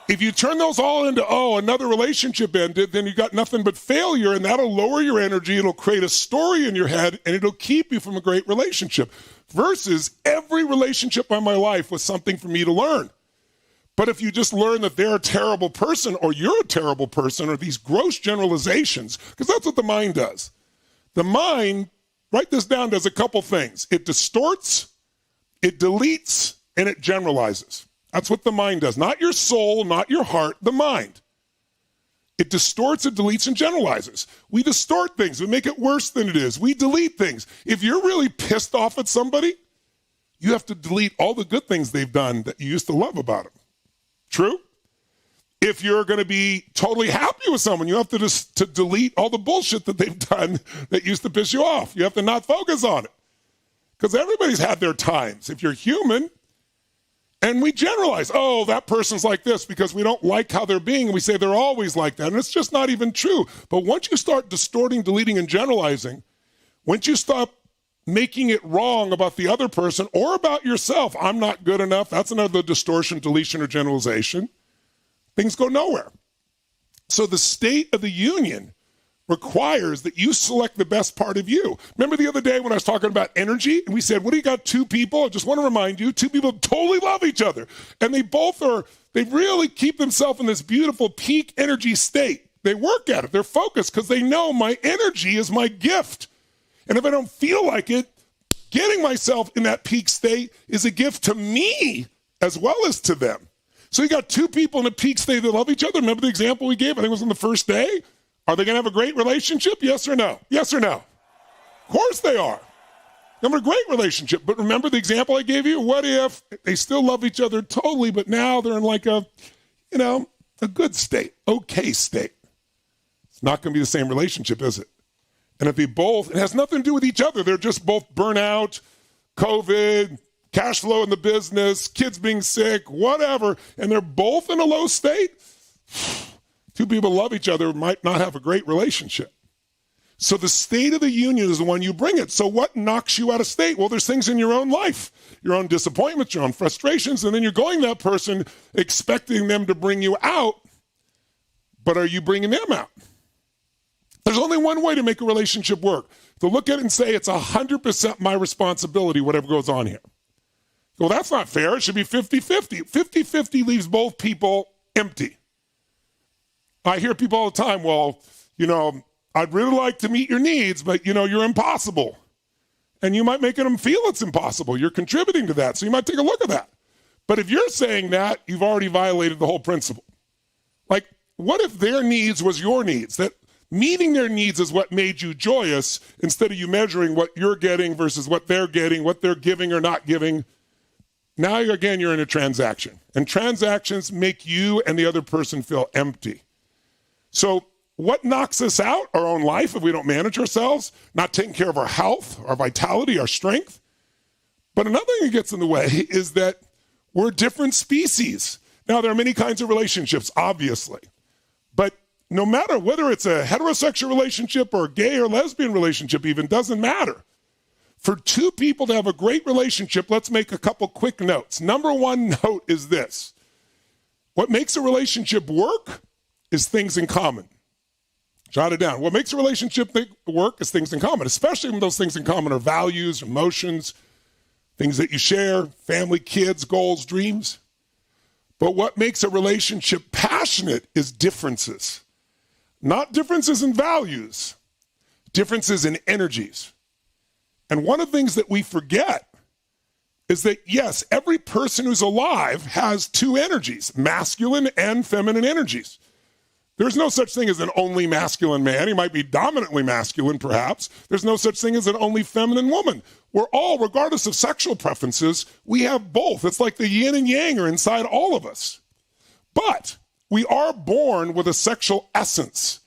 If you turn those all into, another relationship ended, then you got nothing but failure, and that'll lower your energy. It'll create a story in your head, and it'll keep you from a great relationship. Versus every relationship in my life was something for me to learn. But if you just learn that they're a terrible person or you're a terrible person, or these gross generalizations, because that's what the mind does. The mind, write this down, does a couple things. It distorts, it deletes, and it generalizes. That's what the mind does. Not your soul, not your heart, the mind. It distorts, it deletes, and generalizes. We distort things. We make it worse than it is. We delete things. If you're really pissed off at somebody, you have to delete all the good things they've done that you used to love about them. True? If you're going to be totally happy with someone, you have to delete all the bullshit that they've done that used to piss you off. You have to not focus on it. Because everybody's had their times. If you're human, and we generalize, that person's like this because we don't like how they're being, and we say they're always like that, and it's just not even true. But once you start distorting, deleting, and generalizing, once you stop making it wrong about the other person or about yourself, I'm not good enough, that's another distortion, deletion, or generalization, things go nowhere. So the state of the union requires that you select the best part of you. Remember the other day when I was talking about energy, and we said, what do you got? Two people? I just want to remind you, two people totally love each other. And they really keep themselves in this beautiful peak energy state. They work at it. They're focused because they know my energy is my gift. And if I don't feel like it, getting myself in that peak state is a gift to me as well as to them. So you got two people in a peak state that love each other. Remember the example we gave? I think it was on the first day. Are they going to have a great relationship? Yes or no? Yes or no? Of course they are. They have a great relationship. But remember the example I gave you? What if they still love each other totally, but now they're in like a good state, okay state? It's not going to be the same relationship, is it? And if it has nothing to do with each other. They're just both burnout, COVID, cash flow in the business, kids being sick, whatever, and they're both in a low state. Two people love each other might not have a great relationship. So the state of the union is the one you bring it. So what knocks you out of state? Well, there's things in your own life, your own disappointments, your own frustrations, and then you're going to that person expecting them to bring you out, but are you bringing them out? There's only one way to make a relationship work, to look at it and say it's 100% my responsibility, whatever goes on here. Well, that's not fair. It should be 50-50. 50-50 leaves both people empty. I hear people all the time, well, I'd really like to meet your needs, but, you're impossible. And you might make them feel it's impossible. You're contributing to that, so you might take a look at that. But if you're saying that, you've already violated the whole principle. Like, what if their needs was your needs? That meeting their needs is what made you joyous instead of you measuring what you're getting versus what they're getting, what they're giving or not giving. Now, again, you're in a transaction. And transactions make you and the other person feel empty. So what knocks us out? Our own life if we don't manage ourselves, not taking care of our health, our vitality, our strength. But another thing that gets in the way is that we're different species. Now, there are many kinds of relationships, obviously. But no matter whether it's a heterosexual relationship or a gay or lesbian relationship even, doesn't matter. For two people to have a great relationship, let's make a couple quick notes. Number one note is this. What makes a relationship work is things in common. Jot it down. What makes a relationship work is things in common, especially when those things in common are values, emotions, things that you share, family, kids, goals, dreams. But what makes a relationship passionate is differences. Not differences in values, differences in energies. And one of the things that we forget is that, yes, every person who's alive has two energies, masculine and feminine energies. There's no such thing as an only masculine man. He might be dominantly masculine, perhaps. There's no such thing as an only feminine woman. We're all, regardless of sexual preferences, we have both. It's like the yin and yang are inside all of us. But we are born with a sexual essence.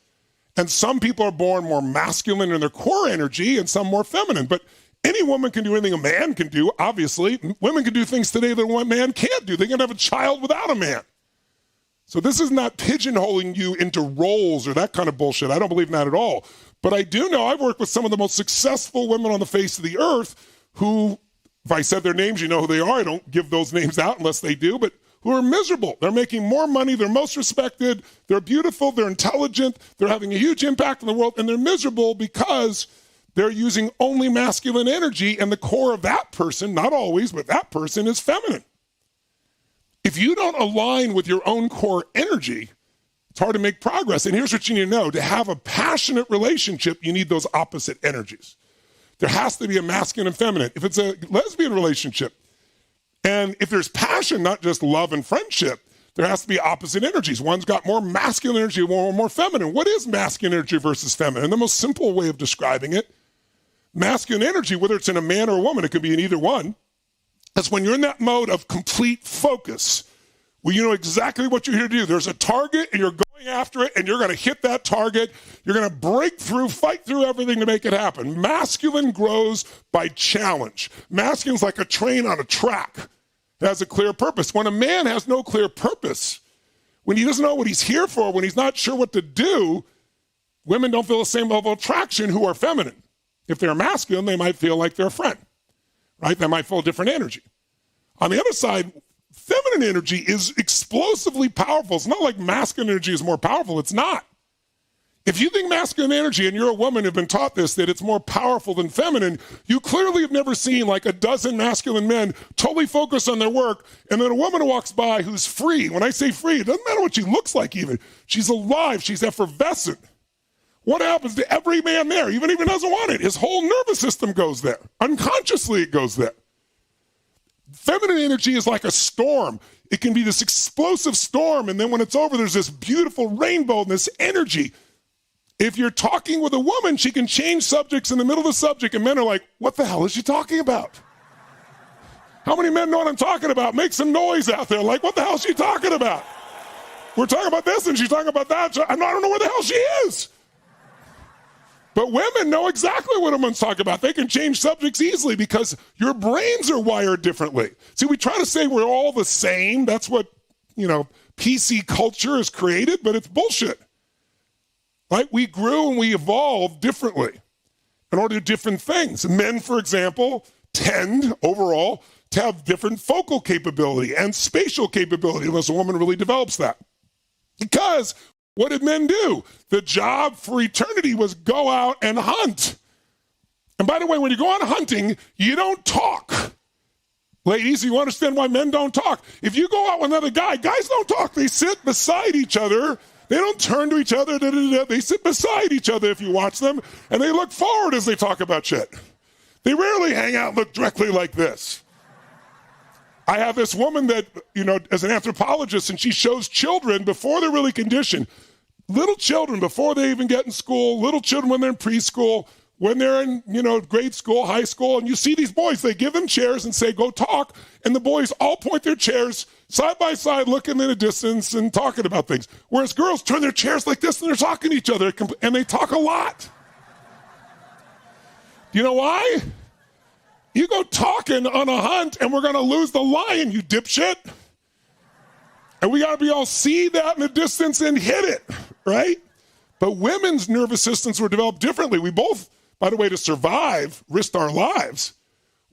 And some people are born more masculine in their core energy and some more feminine. But any woman can do anything a man can do, obviously. Women can do things today that a man can't do. They can have a child without a man. So this is not pigeonholing you into roles or that kind of bullshit. I don't believe in that at all. But I do know I've worked with some of the most successful women on the face of the earth who, if I said their names, you know who they are. I don't give those names out unless they do, but who are miserable. They're making more money. They're most respected. They're beautiful. They're intelligent. They're having a huge impact on the world. And they're miserable because they're using only masculine energy. And the core of that person, not always, but that person is feminine. If you don't align with your own core energy, it's hard to make progress. And here's what you need to know. To have a passionate relationship, you need those opposite energies. There has to be a masculine and feminine. If it's a lesbian relationship, and if there's passion, not just love and friendship, there has to be opposite energies. One's got more masculine energy, one more feminine. What is masculine energy versus feminine? The most simple way of describing it, masculine energy, whether it's in a man or a woman, it could be in either one. That's when you're in that mode of complete focus, where you know exactly what you're here to do. There's a target, and you're going after it, and you're going to hit that target. You're going to break through, fight through everything to make it happen. Masculine grows by challenge. Masculine's like a train on a track. It has a clear purpose. When a man has no clear purpose, when he doesn't know what he's here for, when he's not sure what to do, women don't feel the same level of attraction who are feminine. If they're masculine, they might feel like they're a friend, right? They might feel a different energy. On the other side, feminine energy is explosively powerful. It's not like masculine energy is more powerful. It's not. If you think masculine energy, and you're a woman who've been taught this, that it's more powerful than feminine, you clearly have never seen like a dozen masculine men totally focused on their work, and then a woman who walks by who's free. When I say free, it doesn't matter what she looks like even. She's alive. She's effervescent. What happens to every man there, even if he doesn't want it? His whole nervous system goes there. Unconsciously, it goes there. Feminine energy is like a storm. It can be this explosive storm, and then when it's over, there's this beautiful rainbow and this energy. If you're talking with a woman, she can change subjects in the middle of the subject, and men are like, what the hell is she talking about? How many men know what I'm talking about? Make some noise out there, like, what the hell is she talking about? We're talking about this, and she's talking about that. I don't know where the hell she is. But women know exactly what a woman's talking about. They can change subjects easily because your brains are wired differently. See, we try to say we're all the same. That's what, PC culture has created, but it's bullshit. Right? We grew and we evolved differently in order to do different things. Men, for example, tend overall to have different focal capability and spatial capability unless a woman really develops that. Because what did men do? The job for eternity was go out and hunt. And by the way, when you go out hunting, you don't talk. Ladies, you understand why men don't talk? If you go out with another guy, guys don't talk. They sit beside each other. They don't turn to each other. They sit beside each other if you watch them, and they look forward as they talk about shit. They rarely hang out and look directly like this. I have this woman that, as an anthropologist, and she shows children before they're really conditioned, little children before they even get in school, little children when they're in preschool, when they're in, grade school, high school, and you see these boys, they give them chairs and say, go talk, and the boys all point their chairs side by side, looking in the distance and talking about things. Whereas girls turn their chairs like this and they're talking to each other, and they talk a lot. Do you know why? You go talking on a hunt and we're going to lose the lion, you dipshit. And we got to be all see that in the distance and hit it, right? But women's nervous systems were developed differently. We both, by the way, to survive, risked our lives.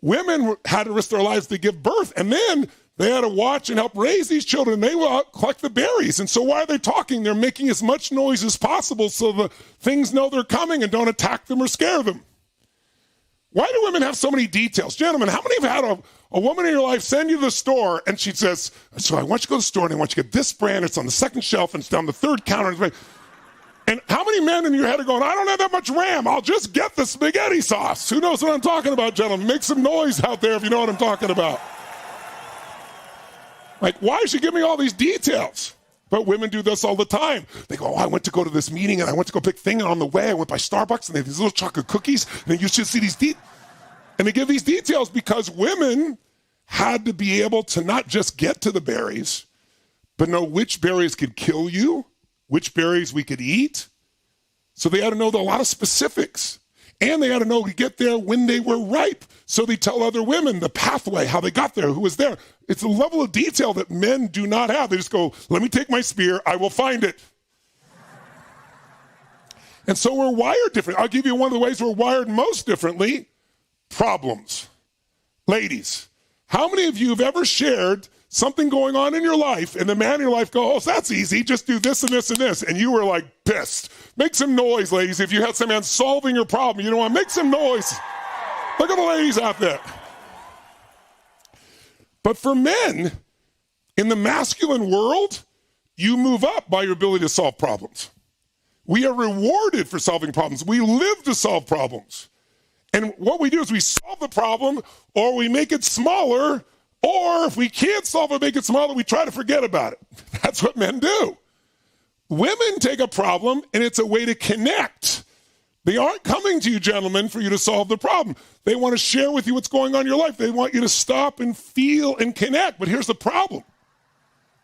Women had to risk their lives to give birth, and then they had to watch and help raise these children. They will collect the berries. And so why are they talking? They're making as much noise as possible so the things know they're coming and don't attack them or scare them. Why do women have so many details? Gentlemen, how many have had a woman in your life send you to the store and she says, so I want you to go to the store and I want you to get this brand. It's on the second shelf and it's down the third counter. And how many men in your head are going, I don't have that much RAM. I'll just get the spaghetti sauce. Who knows what I'm talking about, gentlemen? Make some noise out there if you know what I'm talking about. Like, why is she giving me all these details? But women do this all the time. They go, I went to go to this meeting and I went to go pick thing, and on the way I went by Starbucks and they have these little chocolate cookies, and then you should see these and they give these details because women had to be able to not just get to the berries, but know which berries could kill you, which berries we could eat. So they had to know a lot of specifics. And they had to know to get there when they were ripe. So they tell other women the pathway, how they got there, who was there. It's a level of detail that men do not have. They just go, let me take my spear, I will find it. And so we're wired different. I'll give you one of the ways we're wired most differently. Problems. Ladies, how many of you have ever shared something going on in your life and the man in your life go, oh, that's easy, just do this and this and this, and you were like pissed? Make some noise, ladies, if you had some man solving your problem. You know what? Make some noise. Look at the ladies out there. But for men, in the masculine world, you move up by your ability to solve problems. We are rewarded for solving problems. We live to solve problems. And what we do is we solve the problem, or we make it smaller, or if we can't solve it, make it smaller, we try to forget about it. That's what men do. Women take a problem, and it's a way to connect. They aren't coming to you, gentlemen, for you to solve the problem. They want to share with you what's going on in your life. They want you to stop and feel and connect. But here's the problem.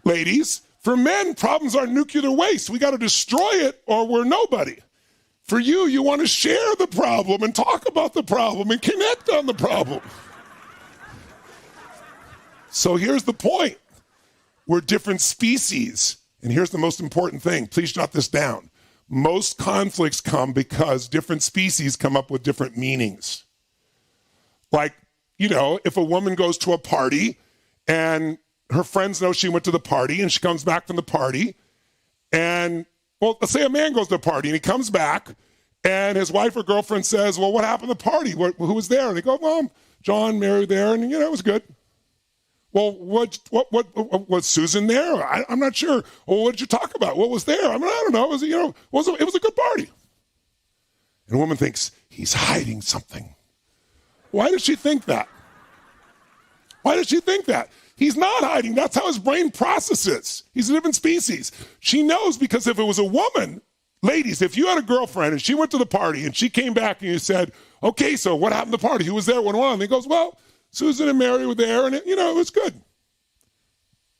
Ladies, for men, problems are nuclear waste. We got to destroy it, or we're nobody. For you, you want to share the problem and talk about the problem and connect on the problem. So here's the point. We're different species. And here's the most important thing. Please jot this down. Most conflicts come because different species come up with different meanings. Like, if a woman goes to a party and her friends know she went to the party and she comes back from the party, and, well, let's say a man goes to a party and he comes back and his wife or girlfriend says, well, what happened at the party? Who was there? And they go, well, John, Mary there, and, it was good. Well, what was Susan there? I'm not sure. Well, what did you talk about? What was there? I don't know. It was a good party. And a woman thinks, he's hiding something. Why does she think that? Why does she think that? He's not hiding. That's how his brain processes. He's a different species. She knows, because if it was a woman, ladies, if you had a girlfriend and she went to the party and she came back and you said, okay, so what happened at the party? Who was there? What went on? And he goes, well, Susan and Mary were there, and it was good.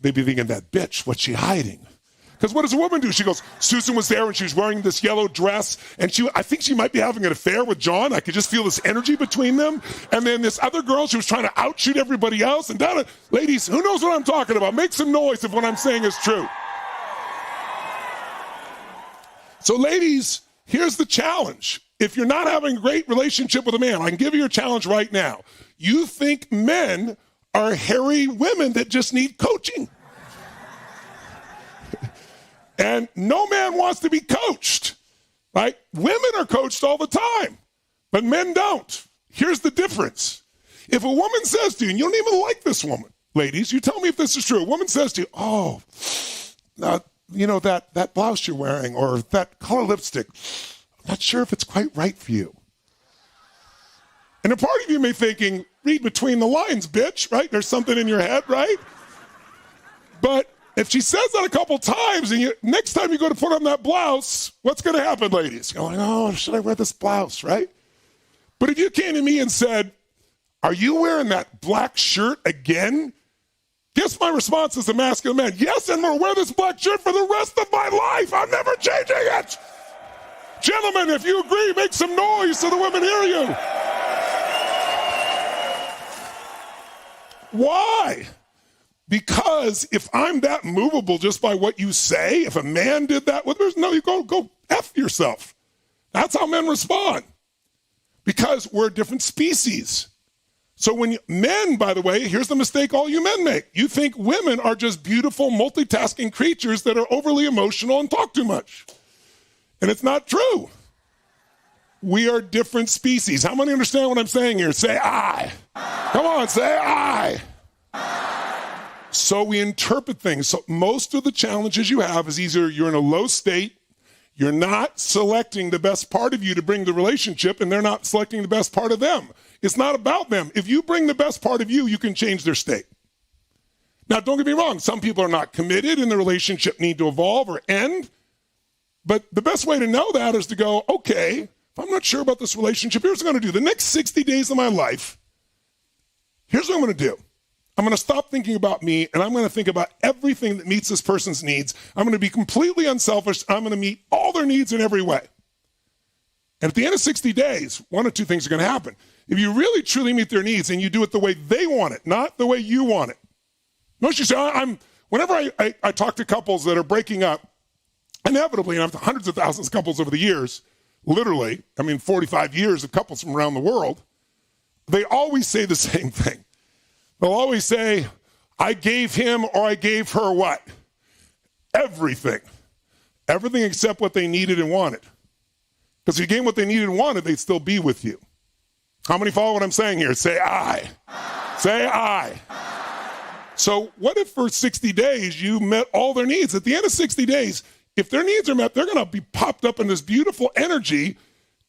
They'd be thinking, that bitch, what's she hiding? Because what does a woman do? She goes, Susan was there, and she was wearing this yellow dress, and I think she might be having an affair with John. I could just feel this energy between them. And then this other girl, she was trying to outshoot everybody else. And ladies, who knows what I'm talking about? Make some noise if what I'm saying is true. So ladies, here's the challenge. If you're not having a great relationship with a man, I can give you a challenge right now. You think men are hairy women that just need coaching. And no man wants to be coached, right? Women are coached all the time, but men don't. Here's the difference. If a woman says to you, and you don't even like this woman, ladies, you tell me if this is true. A woman says to you, that blouse you're wearing or that color lipstick, I'm not sure if it's quite right for you. And a part of you may be thinking, read between the lines, bitch, right? There's something in your head, right? But if she says that a couple times, and next time you go to put on that blouse, what's going to happen, ladies? You're like, oh, should I wear this blouse, right? But if you came to me and said, are you wearing that black shirt again? Guess my response as a masculine man, yes, and I'm going to wear this black shirt for the rest of my life. I'm never changing it. Gentlemen, if you agree, make some noise so the women hear you. Why? Because if I'm that movable just by what you say, if a man did that with her, no, you go F yourself. That's how men respond. Because we're a different species. So when men, by the way, here's the mistake all you men make. You think women are just beautiful, multitasking creatures that are overly emotional and talk too much. And it's not true. We are different species. How many understand what I'm saying here? Say I. Come on, say I. So we interpret things. So most of the challenges you have is either you're in a low state, you're not selecting the best part of you to bring the relationship, and they're not selecting the best part of them. It's not about them. If you bring the best part of you, you can change their state. Now, don't get me wrong. Some people are not committed and the relationship need to evolve or end. But the best way to know that is to go, okay, if I'm not sure about this relationship, here's what I'm going to do. The next 60 days of my life, here's what I'm going to do. I'm going to stop thinking about me, and I'm going to think about everything that meets this person's needs. I'm going to be completely unselfish. I'm going to meet all their needs in every way. And at the end of 60 days, one or two things are going to happen. If you really, truly meet their needs and you do it the way they want it, not the way you want it. Notice you say, whenever I talk to couples that are breaking up, inevitably, and I've had hundreds of thousands of couples over the years, literally, 45 years of couples from around the world, they always say the same thing. They'll always say, I gave him or I gave her what? Everything. Everything except what they needed and wanted. Because if you gave them what they needed and wanted, they'd still be with you. How many follow what I'm saying here? Say I. Say I. So what if for 60 days you met all their needs? At the end of 60 days, if their needs are met, they're going to be popped up in this beautiful energy,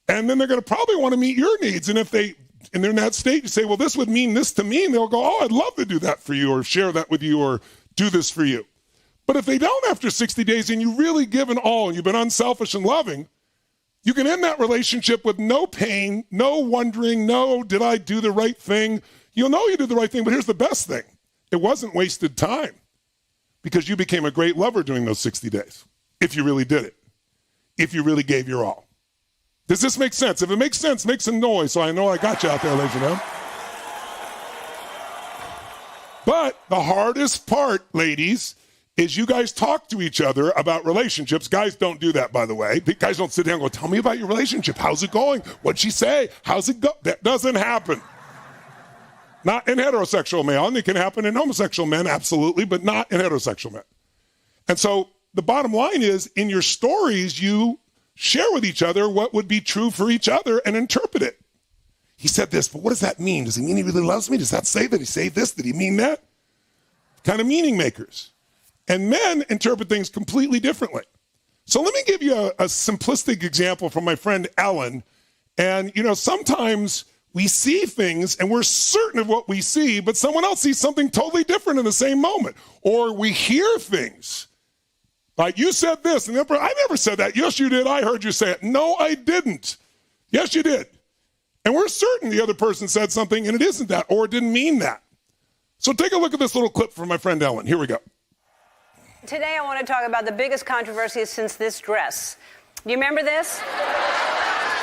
and then they're going to probably want to meet your needs. And if they're in that state, you say, well, this would mean this to me, and they'll go, oh, I'd love to do that for you or share that with you or do this for you. But if they don't after 60 days and you really give an all and you've been unselfish and loving, you can end that relationship with no pain, no wondering, no, did I do the right thing? You'll know you did the right thing, but here's the best thing. It wasn't wasted time because you became a great lover during those 60 days, if you really did it, if you really gave your all. Does this make sense? If it makes sense, make some noise so I know I got you out there, ladies and gentlemen. But the hardest part, ladies, is you guys talk to each other about relationships. Guys don't do that, by the way. Guys don't sit down and go, tell me about your relationship. How's it going? What'd she say? How's it go? That doesn't happen. Not in heterosexual male. And it can happen in homosexual men, absolutely, but not in heterosexual men. And so the bottom line is, in your stories, you share with each other what would be true for each other and interpret it. He said this, but what does that mean? Does he mean he really loves me? Does that say that he said this? Did he mean that? Kind of meaning makers. And men interpret things completely differently. So let me give you a simplistic example from my friend Ellen. And, sometimes we see things and we're certain of what we see, but someone else sees something totally different in the same moment. Or we hear things. Like, you said this, and I never said that. Yes, you did. I heard you say it. No, I didn't. Yes, you did. And we're certain the other person said something, and it isn't that, or it didn't mean that. So take a look at this little clip from my friend Ellen. Here we go. Today I want to talk about the biggest controversy since this dress. You remember this?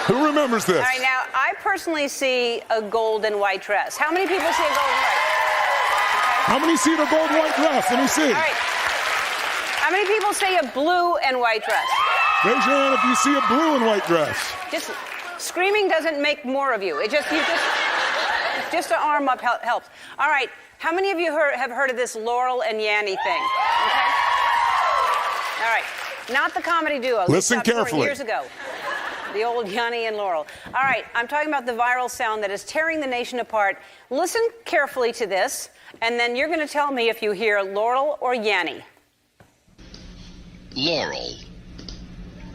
Who remembers this? All right, now, I personally see a gold and white dress. How many people see a gold and white? Okay. How many see the gold and white dress? Let me see. All right. How many people say a blue and white dress? Raise your hand if you see a blue and white dress. Just screaming doesn't make more of you. Just an arm up helps. All right. How many of you have heard of this Laurel and Yanny thing? Okay. All right. Not the comedy duo. Listen carefully. Years ago. The old Yanny and Laurel. All right. I'm talking about the viral sound that is tearing the nation apart. Listen carefully to this, and then you're going to tell me if you hear Laurel or Yanny. Laurel,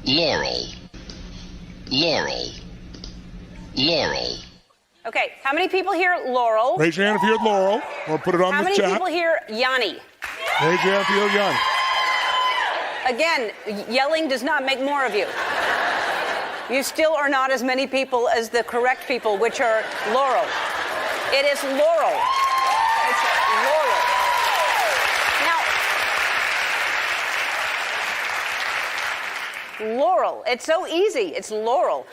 Laurel, Laurel, Laurel. Okay, how many people hear Laurel? Raise your hand if you heard Laurel, or put it on How the many chat. people hear Yanni? Raise your hand if you heard Yanni. Again, yelling does not make more of you. You still are not as many people as the correct people, which are Laurel. It is Laurel. It's Laurel. Now, Laurel. It's so easy. It's Laurel.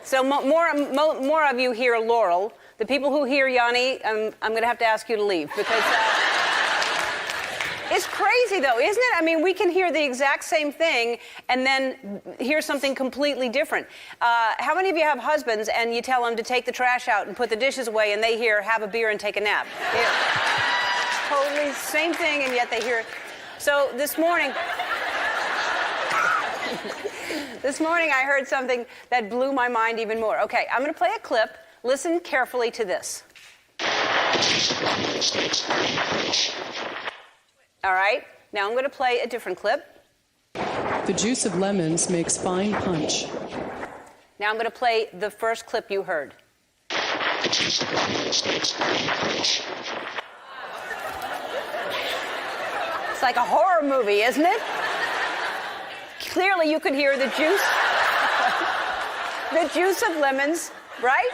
So more of you hear Laurel. The people who hear Yanni, I'm going to have to ask you to leave because it's crazy, though, isn't it? I mean, we can hear the exact same thing and then hear something completely different. How many of you have husbands and you tell them to take the trash out and put the dishes away and they hear, have a beer and take a nap? Totally same thing, and yet they hear it. So this morning I heard something that blew my mind even more. Okay, I'm going to play a clip. Listen carefully to this. All right, now I'm going to play a different clip. The juice of lemons makes fine punch. Now I'm going to play the first clip you heard. It's like a horror movie, isn't it? Clearly you could hear the juice. The juice of lemons, right?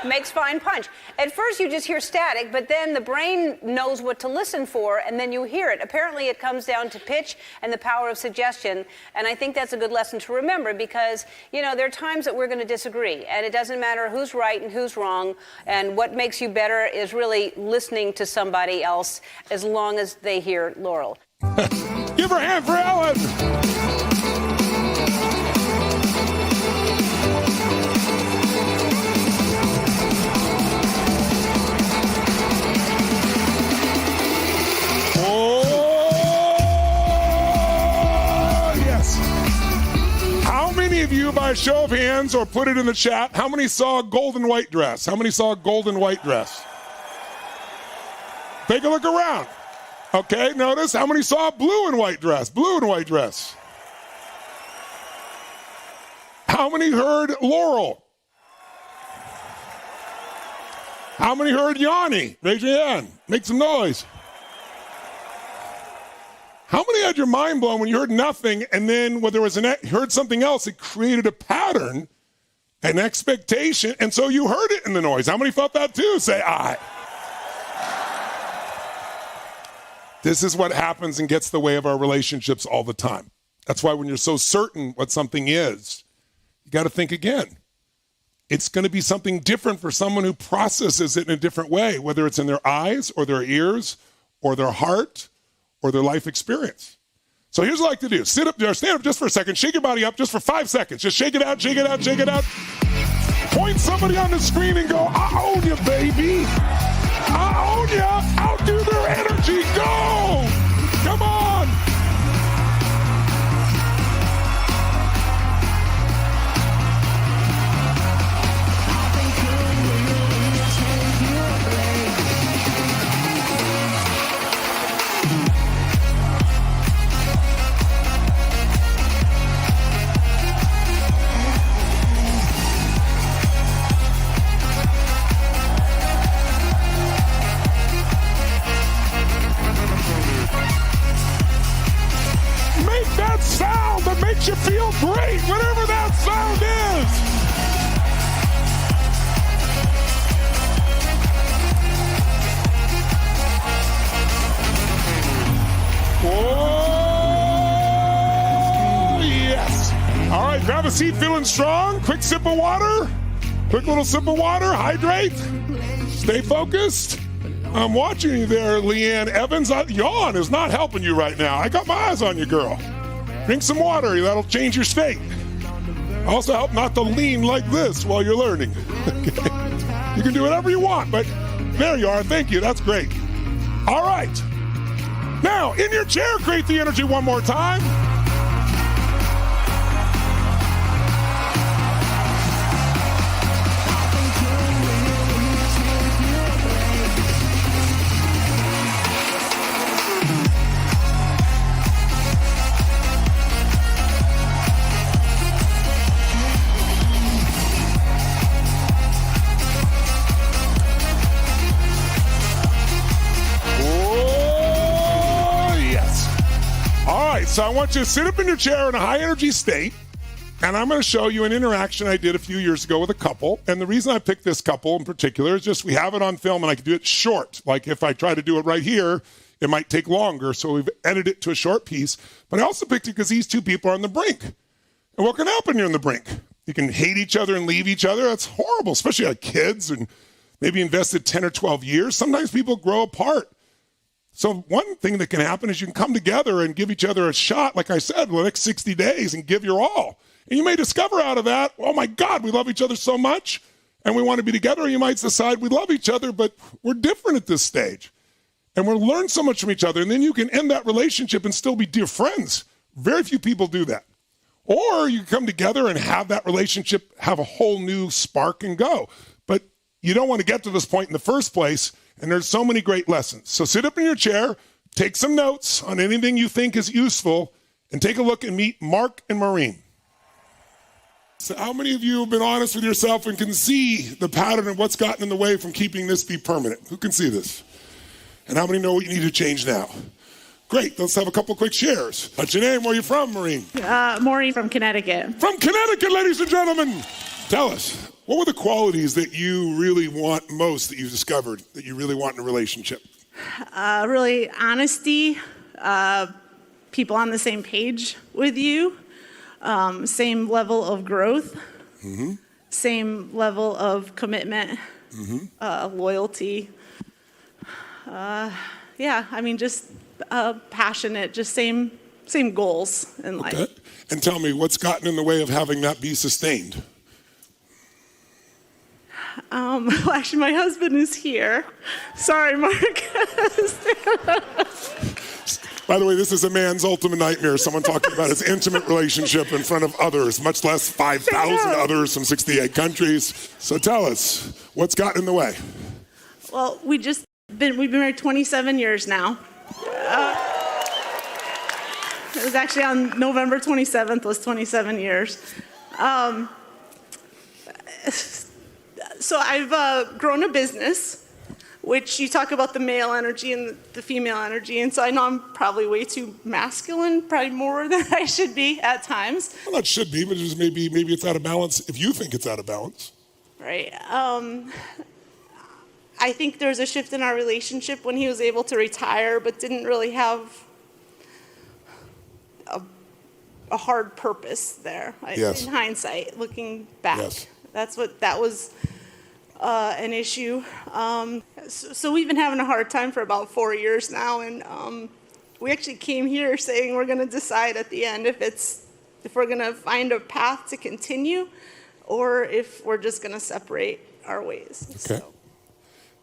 Makes fine punch. At first you just hear static, but then the brain knows what to listen for, and then you hear it. Apparently it comes down to pitch and the power of suggestion, and I think that's a good lesson to remember because, you know, there are times that we're going to disagree, and it doesn't matter who's right and who's wrong, and what makes you better is really listening to somebody else as long as they hear Laurel. Give her a hand for Ellen. Of you, by a show of hands, or put it in the chat, how many saw a gold and white dress? How many saw a gold and white dress? Take a look around. Okay, notice how many saw a blue and white dress? Blue and white dress. How many heard Laurel? How many heard Yanni? Raise your hand. Make some noise. How many had your mind blown when you heard nothing, and then when there was you heard something else, it created a pattern, an expectation, and so you heard it in the noise? How many felt that too? Say aye. This is what happens and gets in the way of our relationships all the time. That's why when you're so certain what something is, you got to think again. It's going to be something different for someone who processes it in a different way, whether it's in their eyes or their ears or their heart or their life experience. So here's what I like to do. Sit up there, stand up just for a second, shake your body up just for 5 seconds. Just shake it out, shake it out, shake it out. Point somebody on the screen and go, I own you, baby. I own you. Outdo their energy. Go. Come on. Sound that makes you feel great, whatever that sound is. Oh, yes. All right, grab a seat, feeling strong. Quick sip of water. Quick little sip of water. Hydrate. Stay focused. I'm watching you there, Leanne Evans. Yawn is not helping you right now. I got my eyes on you, girl. Drink some water. That'll change your state. Also help not to lean like this while you're learning. Okay. You can do whatever you want, but there you are. Thank you. That's great. All right. Now, in your chair, create the energy one more time. So I want you to sit up in your chair in a high energy state, and I'm going to show you an interaction I did a few years ago with a couple. And the reason I picked this couple in particular is just we have it on film and I can do it short. Like if I try to do it right here, it might take longer. So we've edited it to a short piece. But I also picked it because these two people are on the brink. And what can happen when you're on the brink? You can hate each other and leave each other. That's horrible, especially like kids and maybe invested 10 or 12 years. Sometimes people grow apart. So one thing that can happen is you can come together and give each other a shot, like I said, for the next 60 days and give your all. And you may discover out of that, oh my God, we love each other so much and we want to be together. Or you might decide we love each other, but we're different at this stage. And we'll learn so much from each other. And then you can end that relationship and still be dear friends. Very few people do that. Or you come together and have that relationship have a whole new spark and go. But you don't want to get to this point in the first place. And there's so many great lessons. So sit up in your chair, take some notes on anything you think is useful, and take a look and meet Mark and Maureen. So how many of you have been honest with yourself and can see the pattern of what's gotten in the way from keeping this be permanent? Who can see this? And how many know what you need to change now? Great, let's have a couple quick shares. What's your name? Where are you from, Maureen? Maureen from Connecticut. From Connecticut, ladies and gentlemen. Tell us, what were the qualities that you really want most that you discovered that you really want in a relationship? Really honesty, people on the same page with you, same level of growth, same level of commitment, loyalty. Just passionate, just same goals in life. Okay. And tell me, what's gotten in the way of having that be sustained? Actually, my husband is here. Sorry, Mark. By the way, this is a man's ultimate nightmare, someone talking about his intimate relationship in front of others, much less 5,000 others from 68 countries. So tell us, what's gotten in the way? Well, we've been married 27 years now. It was actually on November 27th was 27 years. So I've grown a business, which you talk about the male energy and the female energy, and so I know I'm probably way too masculine, probably more than I should be at times. Well, that should be, but just maybe it's out of balance if you think it's out of balance. Right. I think there was a shift in our relationship when he was able to retire, but didn't really have a hard purpose there. Yes. In hindsight, looking back, yes. That was an issue. So we've been having a hard time for about 4 years now, and we actually came here saying we're going to decide at the end if we're going to find a path to continue, or if we're just going to separate our ways. Okay.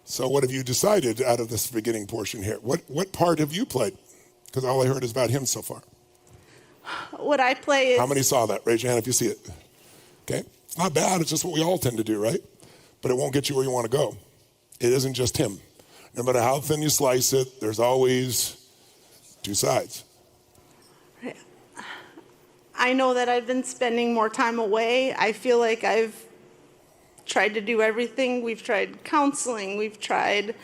So what have you decided out of this beginning portion here? What part have you played? Because all I heard is about him so far. What I play is... How many saw that? Raise your hand if you see it. Okay. It's not bad. It's just what we all tend to do, right? But it won't get you where you want to go. It isn't just him. No matter how thin you slice it, there's always two sides. I know that I've been spending more time away. I feel like I've tried to do everything. We've tried counseling. We've tried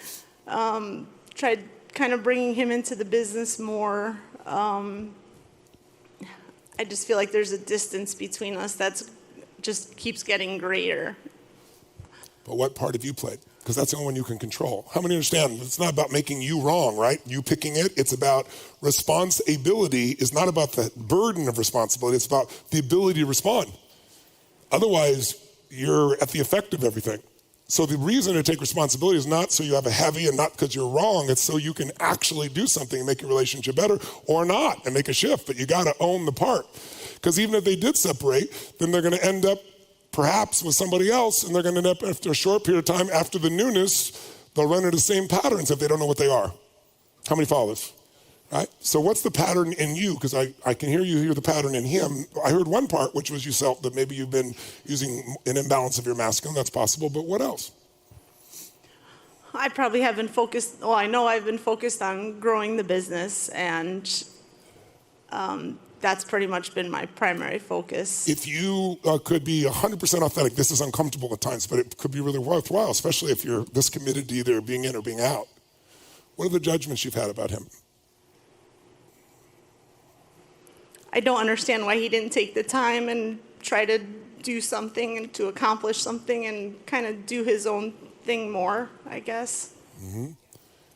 kind of bringing him into the business more. I just feel like there's a distance between us that's just keeps getting greater. But what part have you played? Because that's the only one you can control. How many understand? It's not about making you wrong, right? You picking it. It's about responsibility. Is not about the burden of responsibility. It's about the ability to respond. Otherwise, you're at the effect of everything. So the reason to take responsibility is not so you have a heavy and not because you're wrong. It's so you can actually do something and make your relationship better or not and make a shift. But you got to own the part. Because even if they did separate, then they're going to end up perhaps with somebody else, and they're going to end up after a short period of time, after the newness, they'll run into the same patterns if they don't know what they are. How many follow this? Right? So what's the pattern in you? Because I can hear the pattern in him. I heard one part, which was you felt that maybe you've been using an imbalance of your masculine. That's possible, but what else? I probably have been focused, well, I know I've been focused on growing the business, and that's pretty much been my primary focus. If you could be 100% authentic, this is uncomfortable at times, but it could be really worthwhile, especially if you're this committed to either being in or being out. What are the judgments you've had about him? I don't understand why he didn't take the time and try to do something and to accomplish something and kind of do his own thing more, I guess. Mm-hmm.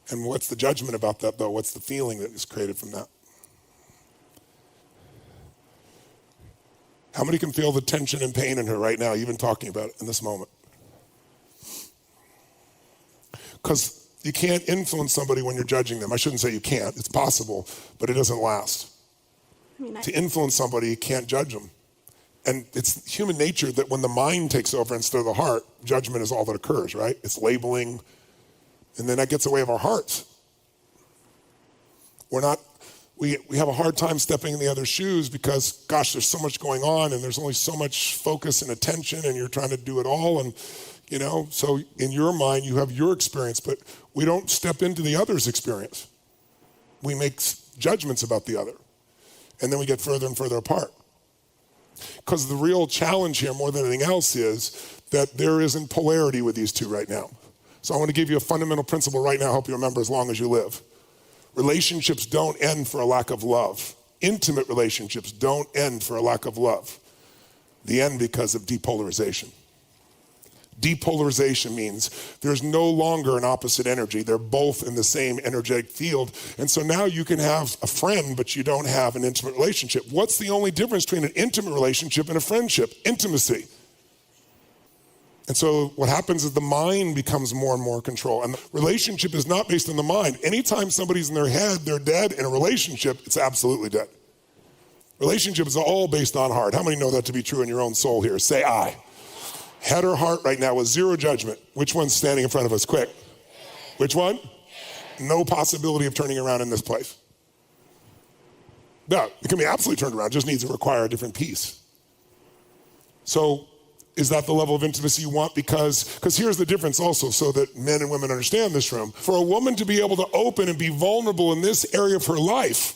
And what's the judgment about that, though? What's the feeling that is created from that? How many can feel the tension and pain in her right now, even talking about it in this moment? Because you can't influence somebody when you're judging them. I shouldn't say you can't. It's possible, but it doesn't last. To influence somebody, you can't judge them. And it's human nature that when the mind takes over instead of the heart, judgment is all that occurs, right? It's labeling, and then that gets away of our hearts. We have a hard time stepping in the other's shoes because, gosh, there's so much going on and there's only so much focus and attention and you're trying to do it all. And, so in your mind, you have your experience, but we don't step into the other's experience. We make judgments about the other. And then we get further and further apart. Because the real challenge here, more than anything else, is that there isn't polarity with these two right now. So I want to give you a fundamental principle right now, help you remember as long as you live. Relationships don't end for a lack of love. Intimate relationships don't end for a lack of love. They end because of depolarization. Depolarization means there's no longer an opposite energy. They're both in the same energetic field. And so now you can have a friend, but you don't have an intimate relationship. What's the only difference between an intimate relationship and a friendship? Intimacy. And so what happens is the mind becomes more and more control. And the relationship is not based on the mind. Anytime somebody's in their head, they're dead. In a relationship, it's absolutely dead. Relationship is all based on heart. How many know that to be true in your own soul here? Say I. Head or heart right now with zero judgment. Which one's standing in front of us? Quick. Which one? No possibility of turning around in this place. No, it can be absolutely turned around. It just needs to require a different piece. So is that the level of intimacy you want? Because here's the difference also, so that men and women understand this room. For a woman to be able to open and be vulnerable in this area of her life,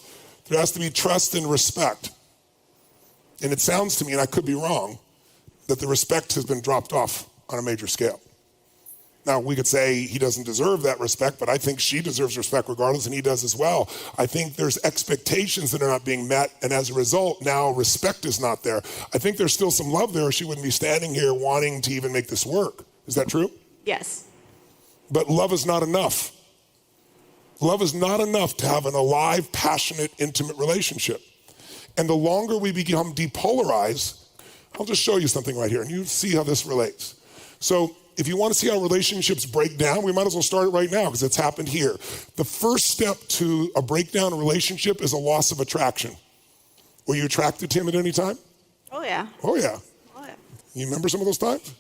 there has to be trust and respect. And it sounds to me, and I could be wrong, that the respect has been dropped off on a major scale. Now, we could say he doesn't deserve that respect, but I think she deserves respect regardless, and he does as well. I think there's expectations that are not being met, and as a result, now respect is not there. I think there's still some love there, or she wouldn't be standing here wanting to even make this work. Is that true? Yes. But love is not enough. Love is not enough to have an alive, passionate, intimate relationship. And the longer we become depolarized, I'll just show you something right here, and you see how this relates. So if you want to see how relationships break down, we might as well start it right now because it's happened here. The first step to a breakdown in a relationship is a loss of attraction. Were you attracted to him at any time? Oh, yeah. Oh, yeah. Oh, yeah. You remember some of those times?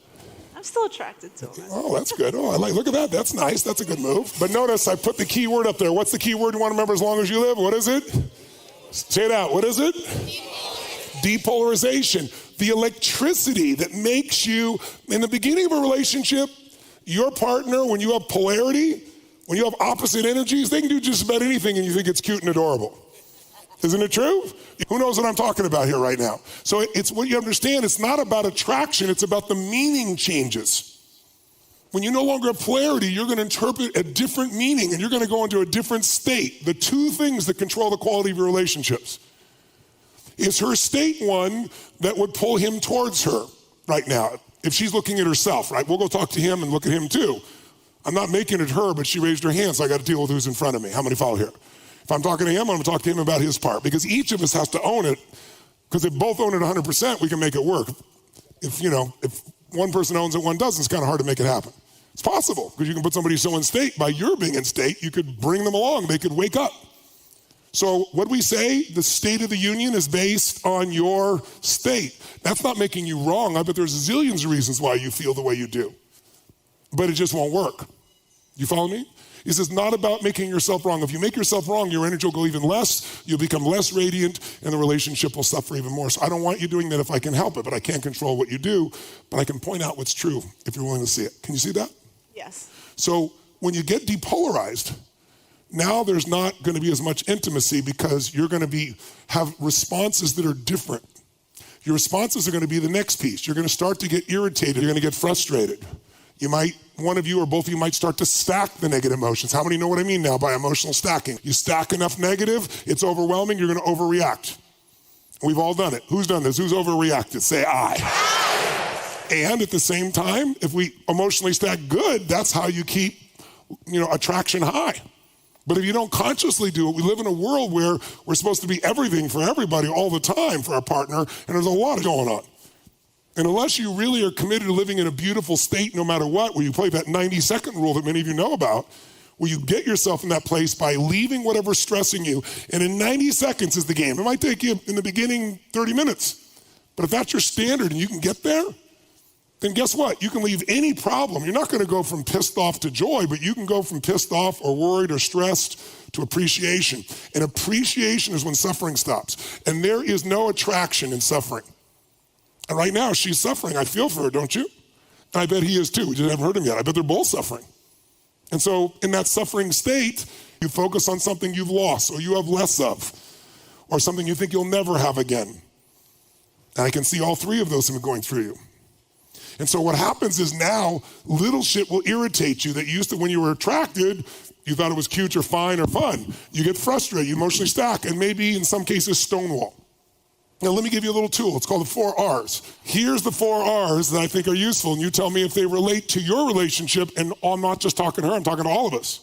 I'm still attracted to him. Oh, that's good. Oh, look at that. That's nice. That's a good move. But notice I put the key word up there. What's the key word you want to remember as long as you live? What is it? Say it out. What is it? Depolarization. The electricity that makes you, in the beginning of a relationship, your partner, when you have polarity, when you have opposite energies, they can do just about anything and you think it's cute and adorable. Isn't it true? Who knows what I'm talking about here right now? So it's what you understand, it's not about attraction, it's about the meaning changes. When you no longer have polarity, you're going to interpret a different meaning and you're going to go into a different state. The two things that control the quality of your relationships. Is her state one that would pull him towards her right now? If she's looking at herself, right? We'll go talk to him and look at him too. I'm not making it her, but she raised her hand, so I got to deal with who's in front of me. How many follow here? If I'm talking to him, I'm going to talk to him about his part because each of us has to own it. Because if both own it 100%, we can make it work. If one person owns it, one doesn't, it's kind of hard to make it happen. It's possible because you can put somebody so in state. By your being in state, you could bring them along. They could wake up. So what we say, the state of the union is based on your state. That's not making you wrong. I bet there's zillions of reasons why you feel the way you do. But it just won't work. You follow me? This is not about making yourself wrong. If you make yourself wrong, your energy will go even less, you'll become less radiant, and the relationship will suffer even more. So I don't want you doing that if I can help it, but I can't control what you do, but I can point out what's true if you're willing to see it. Can you see that? Yes. So when you get depolarized, now there's not going to be as much intimacy because you're going to have responses that are different. Your responses are going to be the next piece. You're going to start to get irritated. You're going to get frustrated. One of you or both of you might start to stack the negative emotions. How many know what I mean now by emotional stacking? You stack enough negative, it's overwhelming, you're going to overreact. We've all done it. Who's done this? Who's overreacted? Say I. And at the same time, if we emotionally stack good, that's how you keep, attraction high. But if you don't consciously do it, we live in a world where we're supposed to be everything for everybody all the time for our partner, and there's a lot going on. And unless you really are committed to living in a beautiful state no matter what, where you play that 90-second rule that many of you know about, where you get yourself in that place by leaving whatever's stressing you, and in 90 seconds is the game. It might take you, in the beginning, 30 minutes. But if that's your standard and you can get there, then guess what? You can leave any problem. You're not going to go from pissed off to joy, but you can go from pissed off or worried or stressed to appreciation. And appreciation is when suffering stops. And there is no attraction in suffering. And right now, she's suffering. I feel for her, don't you? And I bet he is too. We just haven't heard him yet. I bet they're both suffering. And so in that suffering state, you focus on something you've lost or you have less of, or something you think you'll never have again. And I can see all three of those have been going through you. And so what happens is now little shit will irritate you that used to, when you were attracted, you thought it was cute or fine or fun. You get frustrated, you emotionally stack, and maybe in some cases stonewall. Now let me give you a little tool. It's called the 4 R's. Here's the 4 R's that I think are useful, and you tell me if they relate to your relationship, and I'm not just talking to her, I'm talking to all of us.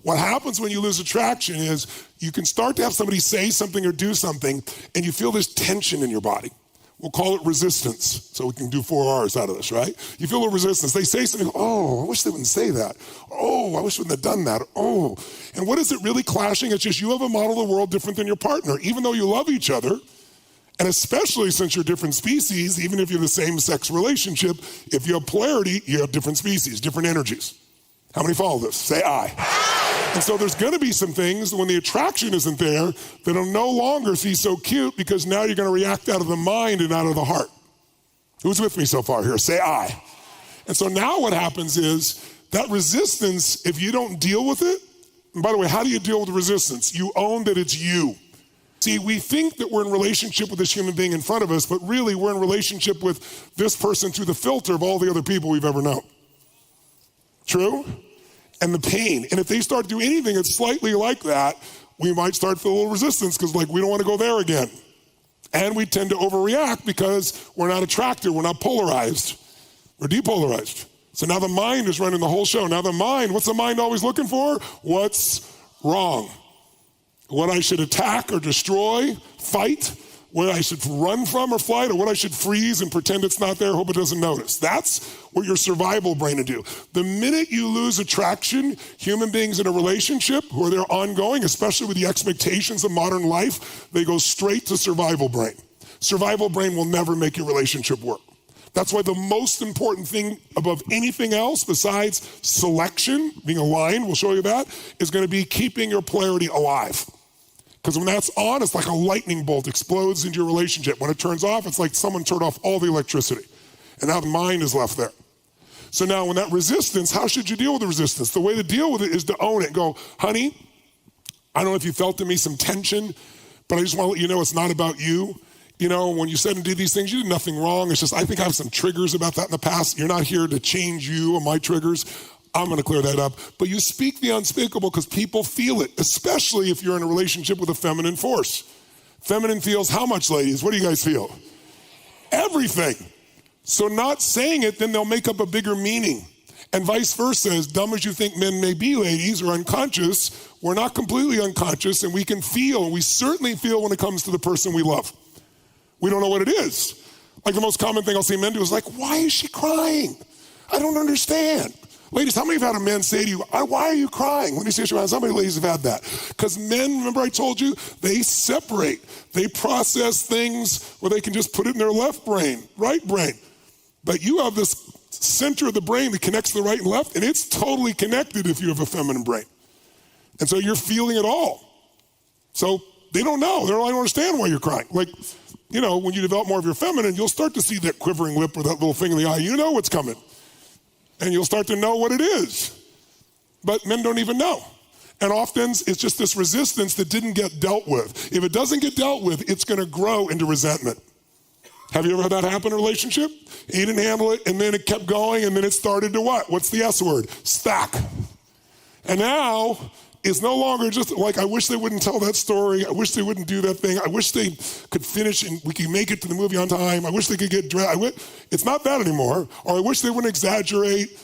What happens when you lose attraction is you can start to have somebody say something or do something, and you feel this tension in your body. We'll call it resistance, so we can do 4 R's out of this, right? You feel a resistance. They say something, oh, I wish they wouldn't say that. Oh, I wish they wouldn't have done that. Oh. And what is it really clashing? It's just you have a model of the world different than your partner, even though you love each other. And especially since you're different species, even if you're the same sex relationship, if you have polarity, you have different species, different energies. How many follow this? Say I. And so there's going to be some things when the attraction isn't there that'll no longer see so cute because now you're going to react out of the mind and out of the heart. Who's with me so far here? Say I. And so now what happens is that resistance, if you don't deal with it, and by the way, how do you deal with the resistance? You own that it's you. See, we think that we're in relationship with this human being in front of us, but really we're in relationship with this person through the filter of all the other people we've ever known. True? And the pain. And if they start doing anything that's slightly like that, we might start feeling a little resistance because we don't want to go there again. And we tend to overreact because we're not attracted, we're not polarized, we're depolarized. So now the mind is running the whole show. Now the mind, what's the mind always looking for? What's wrong? What I should attack or destroy, fight, what I should run from or flight, or what I should freeze and pretend it's not there, hope it doesn't notice. That's what your survival brain would do. The minute you lose attraction, human beings in a relationship who are there ongoing, especially with the expectations of modern life, they go straight to survival brain. Survival brain will never make your relationship work. That's why the most important thing above anything else besides selection, being aligned, we'll show you that, is going to be keeping your polarity alive. Because when that's on, it's like a lightning bolt explodes into your relationship. When it turns off, it's like someone turned off all the electricity. And now the mind is left there. So now when that resistance, how should you deal with the resistance? The way to deal with it is to own it and go, honey, I don't know if you felt in me some tension, but I just want to let you know it's not about you. You know, when you said and did these things, you did nothing wrong. It's just I think I have some triggers about that in the past. You're not here to change you or my triggers. I'm going to clear that up. But you speak the unspeakable because people feel it, especially if you're in a relationship with a feminine force. Feminine feels how much, ladies? What do you guys feel? Everything. So not saying it, then they'll make up a bigger meaning. And vice versa, as dumb as you think men may be, ladies, or unconscious, we're not completely unconscious, and we can feel, and we certainly feel when it comes to the person we love. We don't know what it is. Like the most common thing I'll see men do is like, why is she crying? I don't understand. Ladies, how many have had a man say to you, why are you crying? Let me see your hands. How many ladies have had that? Because men, remember I told you, they separate. They process things where they can just put it in their left brain, right brain. But you have this center of the brain that connects the right and left, and it's totally connected if you have a feminine brain. And so you're feeling it all. So they don't know. They don't understand why you're crying. Like, you know, when you develop more of your feminine, you'll start to see that quivering lip or that little thing in the eye. You know what's coming. And you'll start to know what it is. But men don't even know. And often it's just this resistance that didn't get dealt with. If it doesn't get dealt with, it's going to grow into resentment. Have you ever had that happen in a relationship? You didn't handle it, and then it kept going, and then it started to what? What's the S word? Stack. And now it's no longer just like, I wish they wouldn't tell that story. I wish they wouldn't do that thing. I wish they could finish and we could make it to the movie on time. I wish they could get dressed. It's not that anymore. Or I wish they wouldn't exaggerate.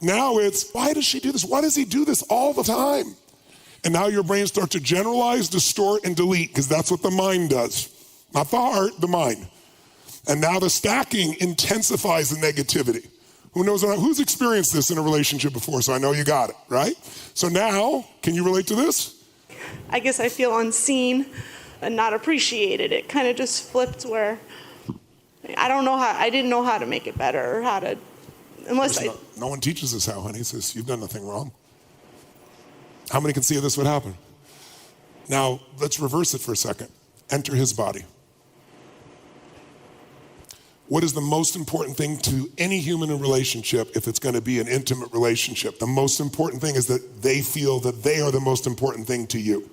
Now it's, why does she do this? Why does he do this all the time? And now your brain starts to generalize, distort, and delete, because that's what the mind does. Not the heart, the mind. And now the stacking intensifies the negativity. Who knows, who's experienced this in a relationship before? So I know you got it, right? So now, can you relate to this? I guess I feel unseen and not appreciated. It kind of just flipped where I didn't know how to make it better or how to, no one teaches us how, honey. It says, you've done nothing wrong. How many can see how this would happen? Now, let's reverse it for a second. Enter his body. What is the most important thing to any human in a relationship if it's going to be an intimate relationship? The most important thing is that they feel that they are the most important thing to you.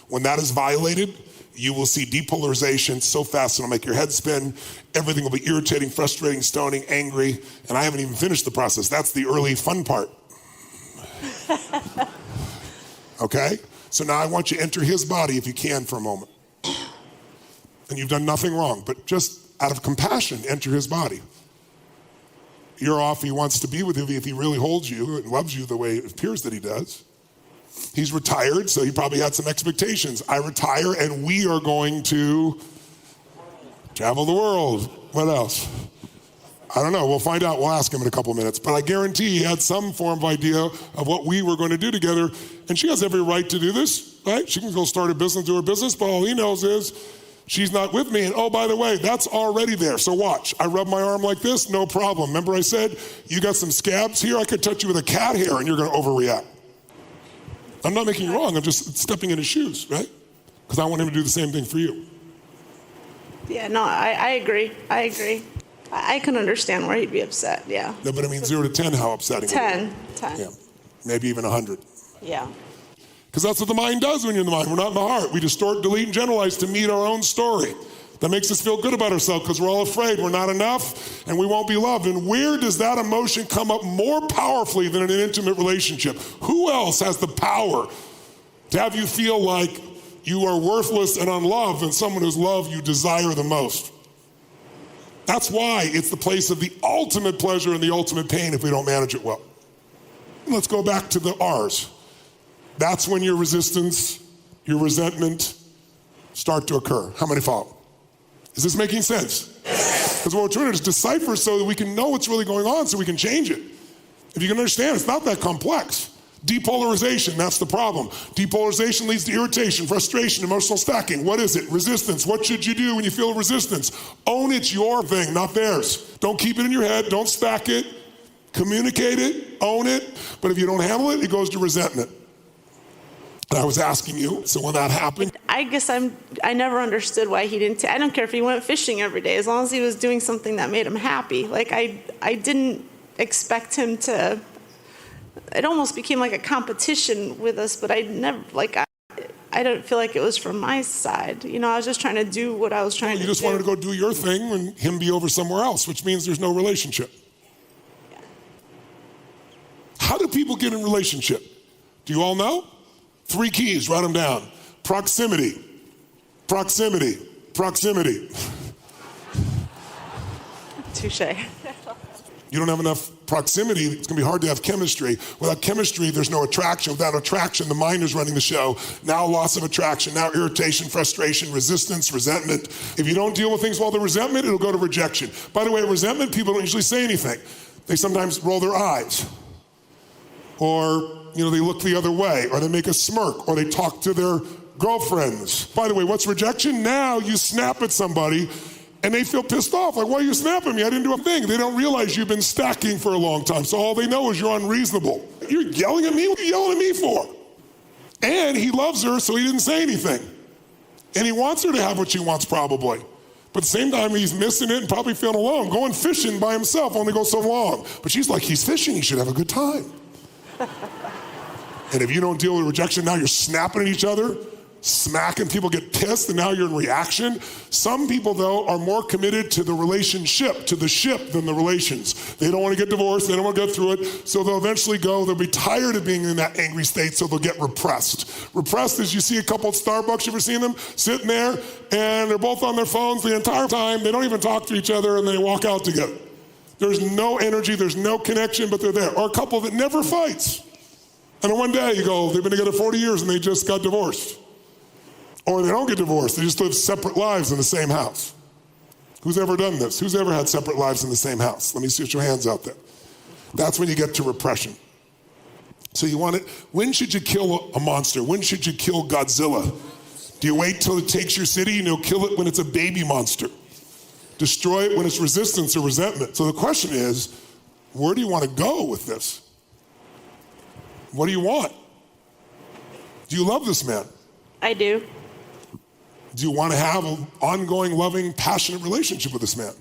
When that is violated, you will see depolarization so fast it'll make your head spin. Everything will be irritating, frustrating, stoning, angry. And I haven't even finished the process. That's the early fun part. Okay? So now I want you to enter his body if you can for a moment. And you've done nothing wrong, but just out of compassion, enter his body. You're off, he wants to be with you if he really holds you and loves you the way it appears that he does. He's retired, so he probably had some expectations. I retire and we are going to travel the world. What else? I don't know, we'll find out, we'll ask him in a couple minutes. But I guarantee he had some form of idea of what we were going to do together. And she has every right to do this, right? She can go start a business, do her business, but all he knows is she's not with me. And oh, by the way, that's already there. So watch, I rub my arm like this, no problem. Remember I said, you got some scabs here? I could touch you with a cat hair and you're going to overreact. I'm not making you wrong, I'm just stepping in his shoes, right? Because I want him to do the same thing for you. Yeah, no, I agree. I can understand where he'd be upset, yeah. No, but I mean 0 to 10, how upsetting? 10. Yeah, maybe even 100. Yeah. Because that's what the mind does when you're in the mind. We're not in the heart. We distort, delete, and generalize to meet our own story. That makes us feel good about ourselves because we're all afraid we're not enough and we won't be loved. And where does that emotion come up more powerfully than in an intimate relationship? Who else has the power to have you feel like you are worthless and unloved than someone whose love you desire the most? That's why it's the place of the ultimate pleasure and the ultimate pain if we don't manage it well. Let's go back to the R's. That's when your resistance, your resentment start to occur. How many follow? Is this making sense? Because what we're trying to do is decipher so that we can know what's really going on so we can change it. If you can understand, it's not that complex. Depolarization, that's the problem. Depolarization leads to irritation, frustration, emotional stacking. What is it? Resistance. What should you do when you feel resistance? Own it's your thing, not theirs. Don't keep it in your head. Don't stack it. Communicate it. Own it. But if you don't handle it, it goes to resentment. I was asking you, so when that happened. I guess I never understood why he didn't, I don't care if he went fishing every day, as long as he was doing something that made him happy. Like, I didn't expect him to, it almost became like a competition with us, but I never, like, I don't feel like it was from my side. You know, I was just trying to do what I was trying to do. You just wanted to go do your thing and him be over somewhere else, which means there's no relationship. Yeah. How do people get in relationship? Do you all know? 3 keys, write them down. Proximity, proximity, proximity. Touche. You don't have enough proximity, it's gonna be hard to have chemistry. Without chemistry, there's no attraction. Without attraction, the mind is running the show. Now loss of attraction, now irritation, frustration, resistance, resentment. If you don't deal with things while they're resentment, it'll go to rejection. By the way, resentment, people don't usually say anything. They sometimes roll their eyes. Or, you know, they look the other way, or they make a smirk, or they talk to their girlfriends. By the way, what's rejection? Now you snap at somebody and they feel pissed off. Like, why are you snapping at me? I didn't do a thing. They don't realize you've been stacking for a long time. So all they know is you're unreasonable. You're yelling at me? What are you yelling at me for? And he loves her, so he didn't say anything. And he wants her to have what she wants probably. But at the same time, he's missing it and probably feeling alone. Going fishing by himself only goes so long. But she's like, he's fishing, he should have a good time. And if you don't deal with rejection, now you're snapping at each other, smack and people get pissed and now you're in reaction. Some people, though, are more committed to the relationship, to the ship, than the relations. They don't want to get divorced. They don't want to go through it. So they'll eventually go. They'll be tired of being in that angry state, so they'll get repressed. Repressed is you see a couple at Starbucks, you ever seen them? Sitting there, and they're both on their phones the entire time. They don't even talk to each other, and they walk out together. There's no energy. There's no connection, but they're there. Or a couple that never fights. And then one day you go, they've been together 40 years, and they just got divorced. Or they don't get divorced, they just live separate lives in the same house. Who's ever done this? Who's ever had separate lives in the same house? Let me see your hands out there. That's when you get to repression. So you want it, when should you kill a monster? When should you kill Godzilla? Do you wait till it takes your city and you'll kill it when it's a baby monster? Destroy it when it's resistance or resentment. So the question is, where do you want to go with this? What do you want? Do you love this man? I do. Do you want to have an ongoing, loving, passionate relationship with this man?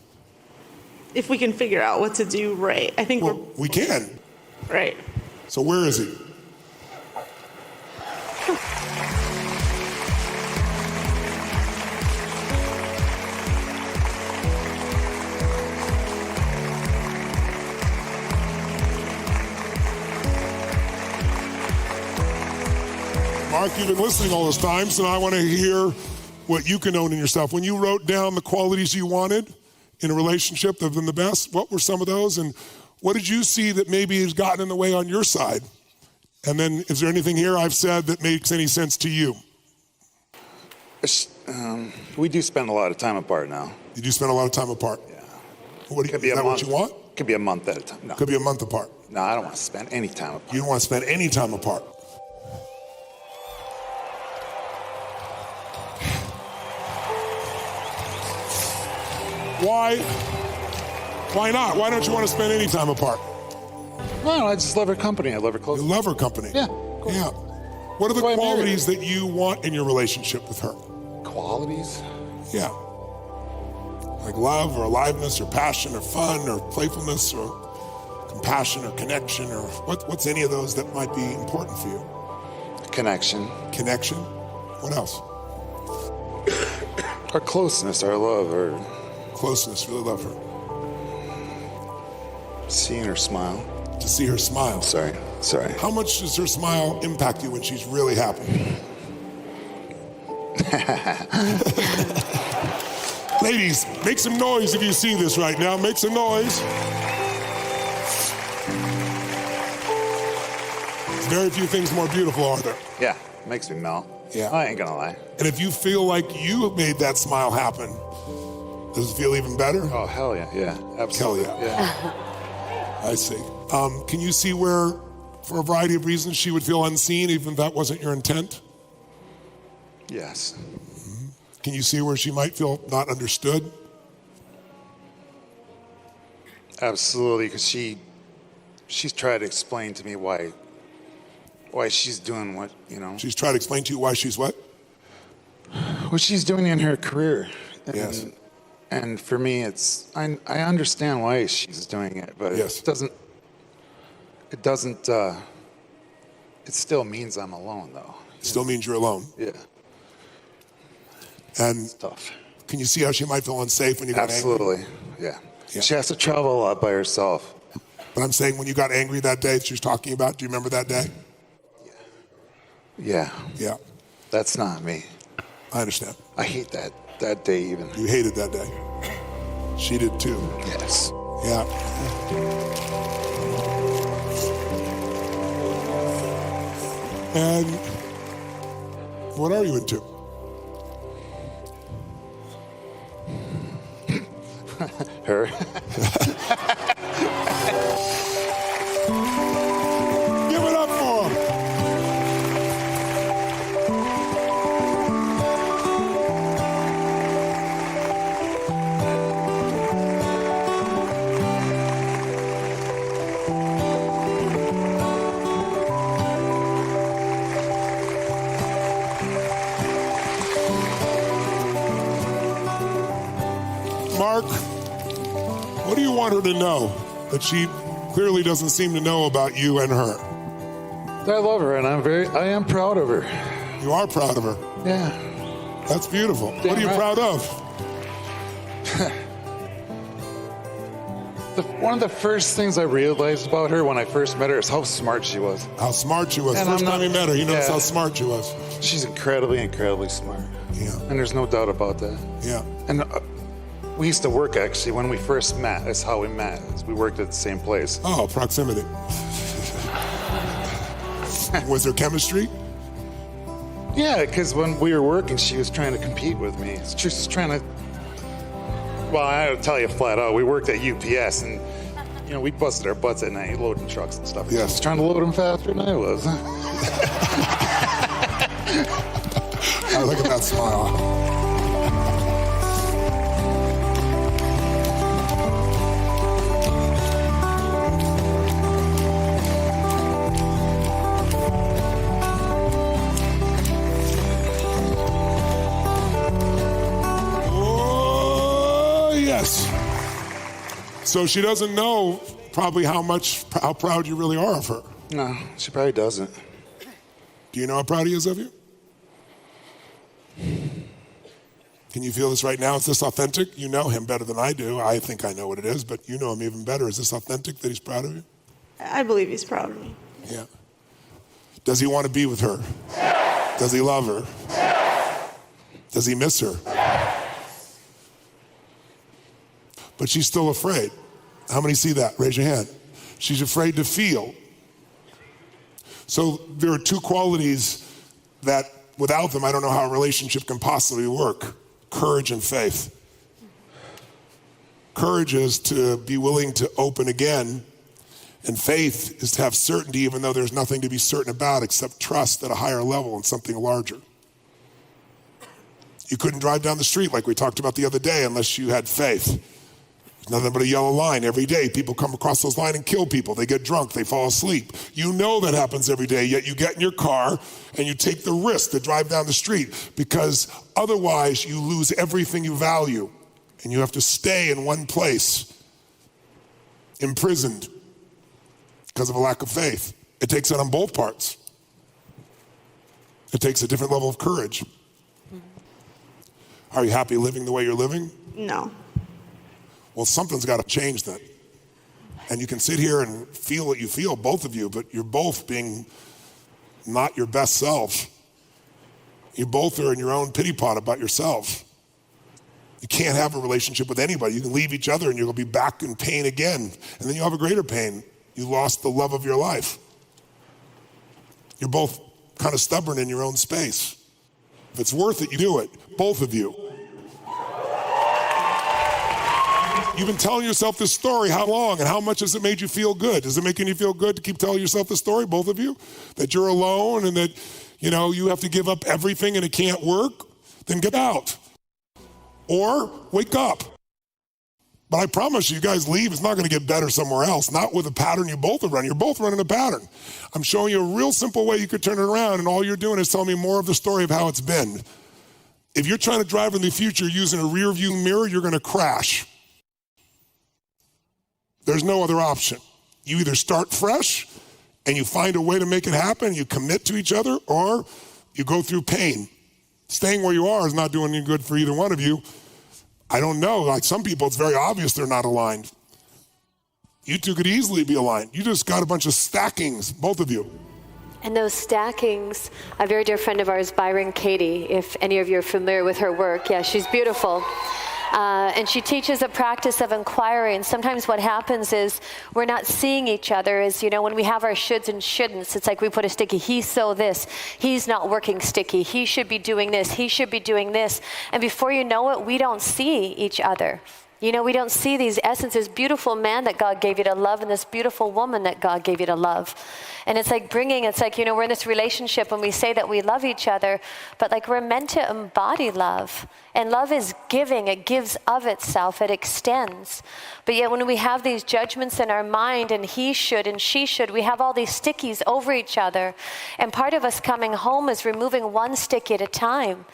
If we can figure out what to do right. I think we can. Right. So where is he? Mark, you've been listening all this time, so I want to hear what you can own in yourself. When you wrote down the qualities you wanted in a relationship that have been the best, what were some of those? And what did you see that maybe has gotten in the way on your side? And then is there anything here I've said that makes any sense to you? We do spend a lot of time apart now. You do spend a lot of time apart? Yeah. Is that what you want? Could be a month at a time. No. Could be a month apart. No, I don't want to spend any time apart. You don't want to spend any time apart. Why not? Why don't you want to spend any time apart? No, I just love her company. I love her clothes. You love her company? Yeah. Yeah. What are the qualities that you want in your relationship with her? Qualities? Yeah. Like love or aliveness or passion or fun or playfulness or compassion or connection or what's any of those that might be important for you? Connection. Connection? What else? Our closeness, our love, our closeness, really love her. Seeing her smile. To see her smile. Sorry. How much does her smile impact you when she's really happy? Ladies, make some noise if you see this right now. Make some noise. There's very few things more beautiful, are there? Yeah, makes me melt. Yeah. I ain't gonna lie. And if you feel like you made that smile happen, does it feel even better? Oh, hell yeah. Yeah, absolutely. Hell yeah. I see. Can you see where, for a variety of reasons, she would feel unseen, even if that wasn't your intent? Yes. Mm-hmm. Can you see where she might feel not understood? Absolutely, because she's tried to explain to me why she's doing what, you know. She's tried to explain to you why she's what? What she's doing in her career. Yes. And for me, I understand why she's doing it, but yes. It still means I'm alone, though. It still means you're alone. Yeah. And it's tough. Can you see how she might feel unsafe when you got angry? Absolutely, yeah. She has to travel a lot by herself. But I'm saying when you got angry that day that she was talking about, do you remember that day? Yeah. Yeah. That's not me. I understand. I hate that day even. You hated that day. She did too. Yes. Yeah. And what are you into? Her. Give it up for him. Mark, what do you want her to know that she clearly doesn't seem to know about you and her? I love her, and I am proud of her. You are proud of her. Yeah. That's beautiful. Damn What are you right. proud of? One of the first things I realized about her when I first met her is how smart she was. How smart she was. And First I'm time not- you met her, you noticed Yeah. how smart she was. She's incredibly, incredibly smart. Yeah. And there's no doubt about that. Yeah. And we used to work, actually, when we first met. That's how we met. We worked at the same place. Oh, proximity. Was there chemistry? Yeah, because when we were working, she was trying to compete with me. She was trying to... Well, I'll tell you flat out, we worked at UPS, and, you know, we busted our butts at night loading trucks and stuff. Yes. She was trying to load them faster than I was. Oh, look at that smile. Oh, yes. So she doesn't know probably how proud you really are of her. No, she probably doesn't. Do you know how proud he is of you? Can you feel this right now? Is this authentic? You know him better than I do. I think I know what it is, but you know him even better. Is this authentic that he's proud of you? I believe he's proud of me. Yeah. Does he want to be with her? Does he love her? Does he miss her? But she's still afraid. How many see that? Raise your hand. She's afraid to feel. So there are two qualities that without them, I don't know how a relationship can possibly work. Courage and faith. Courage is to be willing to open again, and faith is to have certainty even though there's nothing to be certain about except trust at a higher level in something larger. You couldn't drive down the street like we talked about the other day unless you had faith. There's nothing but a yellow line. Every day people come across those lines and kill people. They get drunk, they fall asleep. You know that happens every day, yet you get in your car and you take the risk to drive down the street because otherwise you lose everything you value and you have to stay in one place, imprisoned because of a lack of faith. It takes it on both parts. It takes a different level of courage. Are you happy living the way you're living? No. Well, something's got to change then. And you can sit here and feel what you feel, both of you, but you're both being not your best self. You both are in your own pity pot about yourself. You can't have a relationship with anybody. You can leave each other and you'll be back in pain again. And then you'll have a greater pain. You lost the love of your life. You're both kind of stubborn in your own space. If it's worth it, you do it. Both of you. You've been telling yourself this story how long and how much has it made you feel good? Is it making you feel good to keep telling yourself the story, both of you? That you're alone and that, you know, you have to give up everything and it can't work? Then get out. Or wake up. But I promise you guys leave, it's not going to get better somewhere else. Not with a pattern you both are running. You're both running a pattern. I'm showing you a real simple way you could turn it around and all you're doing is telling me more of the story of how it's been. If you're trying to drive in the future using a rear view mirror, you're going to crash. There's no other option. You either start fresh and you find a way to make it happen, you commit to each other, or you go through pain. Staying where you are is not doing any good for either one of you. I don't know, like some people, it's very obvious they're not aligned. You two could easily be aligned. You just got a bunch of stackings, both of you. And those stackings, a very dear friend of ours, Byron Katie, if any of you are familiar with her work, yeah, she's beautiful. And she teaches a practice of inquiry. And sometimes what happens is we're not seeing each other. As you know, when we have our shoulds and shouldn'ts, it's like we put a sticky, he's so this, he's not working sticky, he should be doing this, he should be doing this. And before you know it, we don't see each other. You know, we don't see these essences, beautiful man that God gave you to love and this beautiful woman that God gave you to love. And it's like you know, we're in this relationship and we say that we love each other, but like we're meant to embody love. And love is giving, it gives of itself, it extends. But yet when we have these judgments in our mind and he should and she should, we have all these stickies over each other. And part of us coming home is removing one sticky at a time.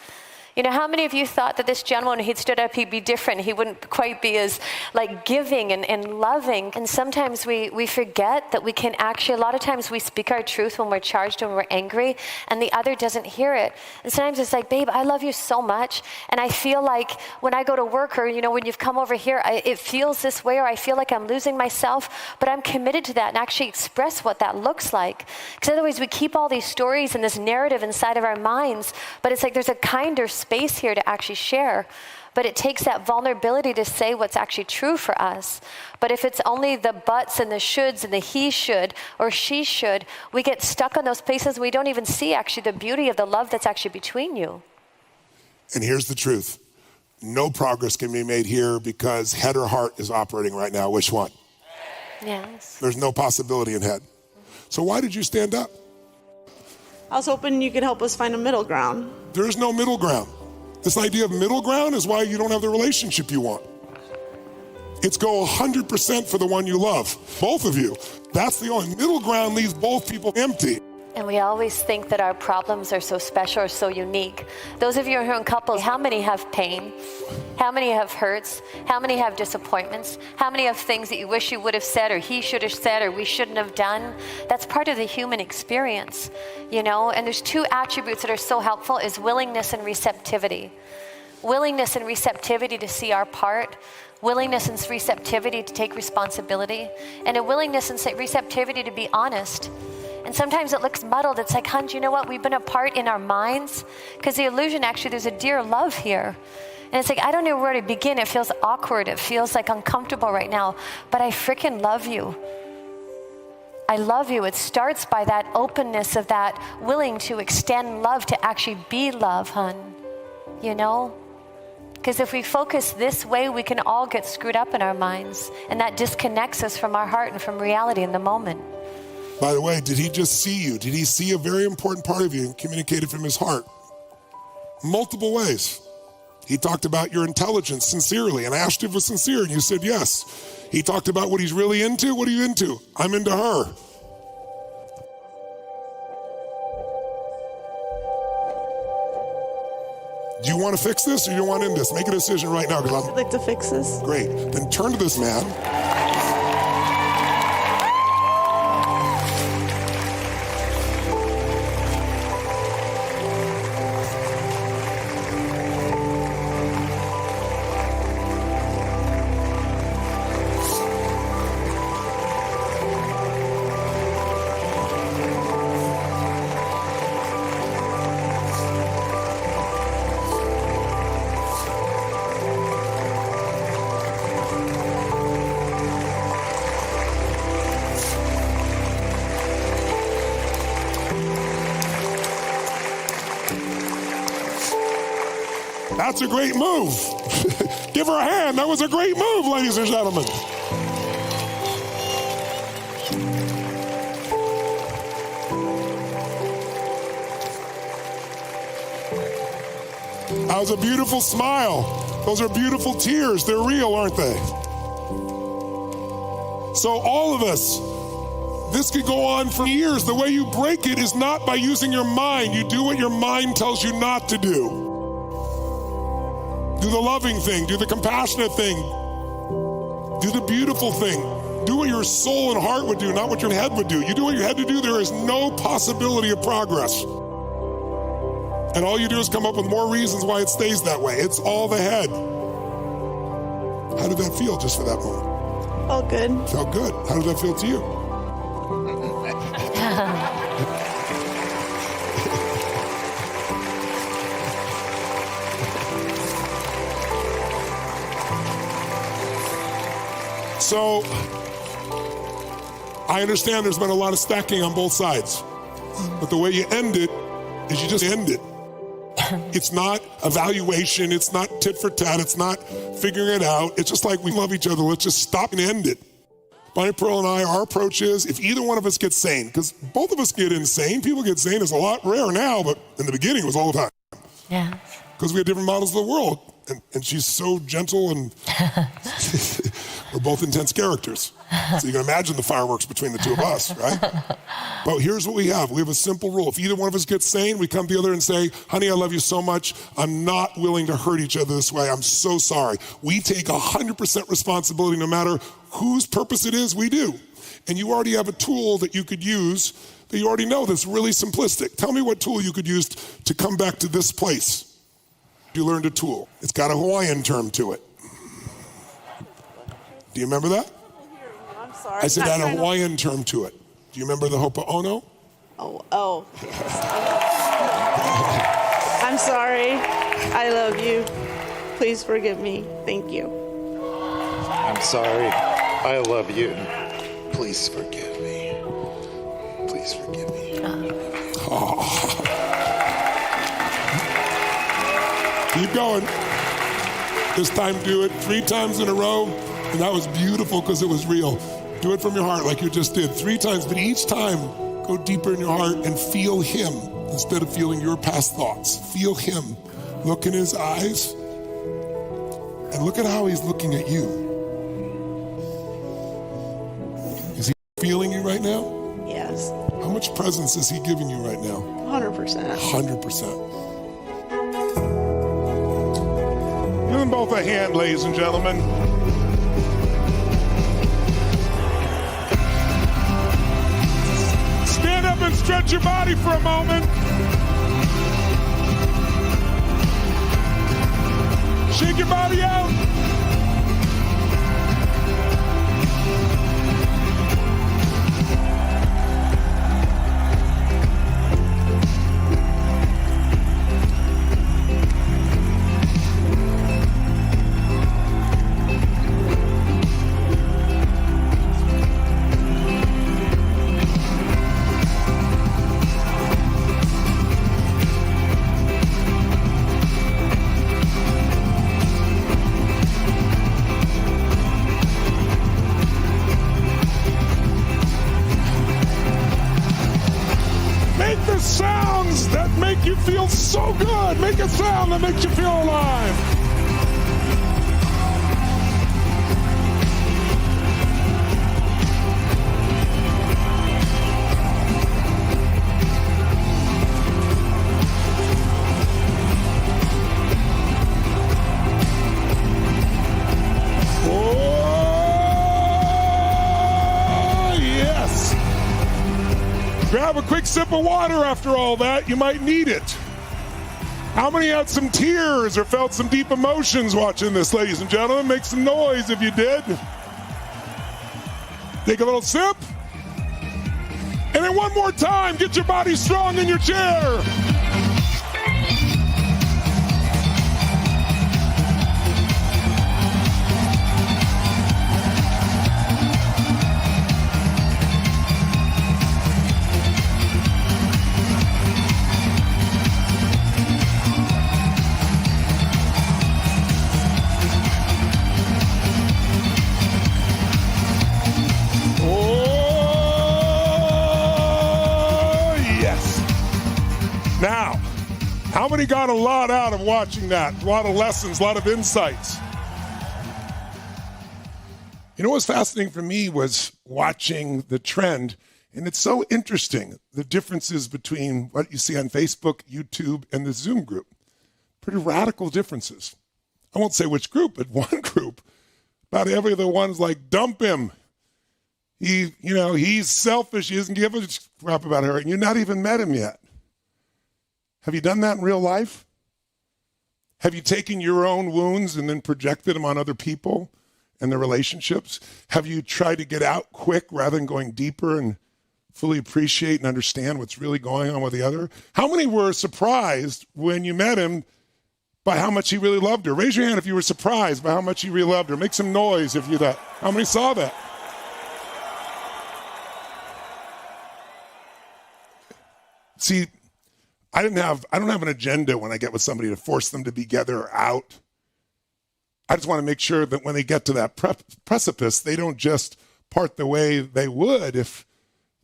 You know, how many of you thought that this gentleman, when he stood up, he'd be different? He wouldn't quite be as like giving and loving. And sometimes we forget that we can actually, a lot of times we speak our truth when we're charged and we're angry, and the other doesn't hear it. And sometimes it's like, babe, I love you so much. And I feel like when I go to work, or, you know, when you've come over here, it feels this way, or I feel like I'm losing myself, but I'm committed to that and actually express what that looks like. Because otherwise we keep all these stories and this narrative inside of our minds, but it's like there's a kinder space here to actually share. But it takes that vulnerability to say what's actually true for us. But if it's only the buts and the shoulds and the he should or she should, we get stuck on those places and we don't even see actually the beauty of the love that's actually between you. And here's the truth. No progress can be made here because head or heart is operating right now. Which one? Yes. There's no possibility in head. So why did you stand up? I was hoping you could help us find a middle ground. There's no middle ground. This idea of middle ground is why you don't have the relationship you want. It's go 100% for the one you love, both of you. That's the only middle ground, leaves both people empty. And we always think that our problems are so special or so unique. Those of you who are in couples, how many have pain? How many have hurts? How many have disappointments? How many have things that you wish you would have said, or he should have said, or we shouldn't have done? That's part of the human experience, you know? And there's two attributes that are so helpful is willingness and receptivity. Willingness and receptivity to see our part, willingness and receptivity to take responsibility, and a willingness and receptivity to be honest. And sometimes it looks muddled. It's like, hun, you know what? We've been apart in our minds. Because the illusion, actually, there's a dear love here. And it's like, I don't know where to begin. It feels awkward. It feels like uncomfortable right now. But I freaking love you. I love you. It starts by that openness of that willing to extend love, to actually be love, hun. You know? Because if we focus this way, we can all get screwed up in our minds. And that disconnects us from our heart and from reality in the moment. By the way, did he just see you? Did he see a very important part of you and communicate it from his heart? Multiple ways. He talked about your intelligence sincerely and asked if it was sincere, and you said yes. He talked about what he's really into. What are you into? I'm into her. Do you want to fix this or do you want to end this? Make a decision right now. I'd like to fix this. Great. Then turn to this man. That's a great move. Give her a hand. That was a great move, ladies and gentlemen. That was a beautiful smile. Those are beautiful tears. They're real, aren't they? So all of us, this could go on for years. The way you break it is not by using your mind. You do what your mind tells you not to do. Do the loving thing, do the compassionate thing, do the beautiful thing. Do what your soul and heart would do, not what your head would do. You do what your head would do, there is no possibility of progress. And all you do is come up with more reasons why it stays that way. It's all the head. How did that feel just for that moment? Felt good. Felt good. How did that feel to you? So, I understand there's been a lot of stacking on both sides. But the way you end it is you just end it. It's not evaluation. It's not tit for tat. It's not figuring it out. It's just like we love each other. Let's just stop and end it. Bonnie Pearl and I, our approach is if either one of us gets sane, because both of us get insane. People get sane. It's a lot rare now, but in the beginning it was all the time. Yeah. Because we had different models of the world. And she's so gentle and We're both intense characters. So you can imagine the fireworks between the two of us, right? But here's what we have. We have a simple rule. If either one of us gets sane, we come together and say, honey, I love you so much. I'm not willing to hurt each other this way. I'm so sorry. We take 100% responsibility no matter whose purpose it is, we do. And you already have a tool that you could use that you already know that's really simplistic. Tell me what tool you could use to come back to this place. You learned a tool. It's got a Hawaiian term to it. Do you remember that? I'm sorry. I said it had a Hawaiian term to it. Do you remember the hopo'ono? Oh, yes. I'm sorry. I love you. Please forgive me. Thank you. I'm sorry. I love you. Please forgive me. Please forgive me. Oh. Keep going. This time do it 3 times in a row. And that was beautiful because it was real. Do it from your heart like you just did 3 times. But each time, go deeper in your heart and feel him instead of feeling your past thoughts. Feel him. Look in his eyes. And look at how he's looking at you. Is he feeling you right now? Yes. How much presence is he giving you right now? 100%. 100%. Give them both a hand, ladies and gentlemen. Stand up and stretch your body for a moment. Shake your body out. Sounds that make you feel so good. Make a sound that makes you feel alive. Grab a quick sip of water after all that. You might need it. How many had some tears or felt some deep emotions watching this, ladies and gentlemen? Make some noise if you did. Take a little sip. And then one more time, get your body strong in your chair. Now, how many got a lot out of watching that? A lot of lessons, a lot of insights. You know what's fascinating for me was watching the trend, and it's so interesting, the differences between what you see on Facebook, YouTube, and the Zoom group. Pretty radical differences. I won't say which group, but one group, about every other one's like, dump him. He's selfish. He doesn't give a crap about her, and you've not even met him yet. Have you done that in real life? Have you taken your own wounds and then projected them on other people and their relationships? Have you tried to get out quick rather than going deeper and fully appreciate and understand what's really going on with the other? How many were surprised when you met him by how much he really loved her? Raise your hand if you were surprised by how much he really loved her. Make some noise if you did. How many saw that? See, I don't have an agenda when I get with somebody to force them to be together or out. I just want to make sure that when they get to that precipice, they don't just part the way they would if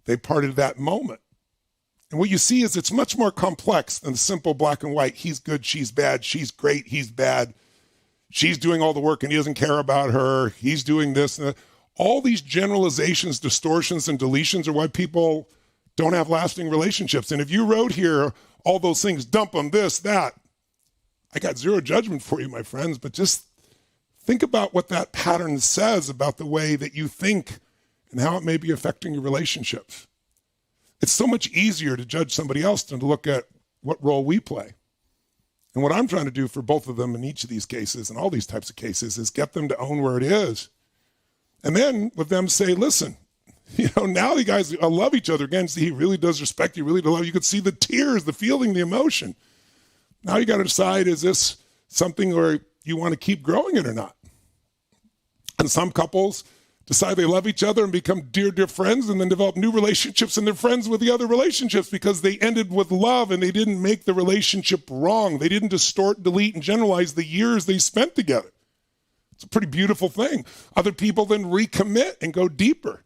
they parted that moment. And what you see is it's much more complex than simple black and white. He's good, she's bad, she's great, he's bad. she's doing all the work and he doesn't care about her. He's doing this and that. All these generalizations, distortions, and deletions are why people don't have lasting relationships. And if you wrote here all those things, dump them, this, that, I got zero judgment for you, my friends, but just think about what that pattern says about the way that you think and how it may be affecting your relationships. It's so much easier to judge somebody else than to look at what role we play. And what I'm trying to do for both of them in each of these cases and all these types of cases is get them to own where it is. And then with them say, listen, now you guys love each other again. See, he really does respect you, really does love you. You could see the tears, the feeling, the emotion. Now you got to decide, is this something where you want to keep growing it or not? And some couples decide they love each other and become dear, dear friends and then develop new relationships and they're friends with the other relationships because they ended with love and they didn't make the relationship wrong. They didn't distort, delete, and generalize the years they spent together. It's a pretty beautiful thing. Other people then recommit and go deeper.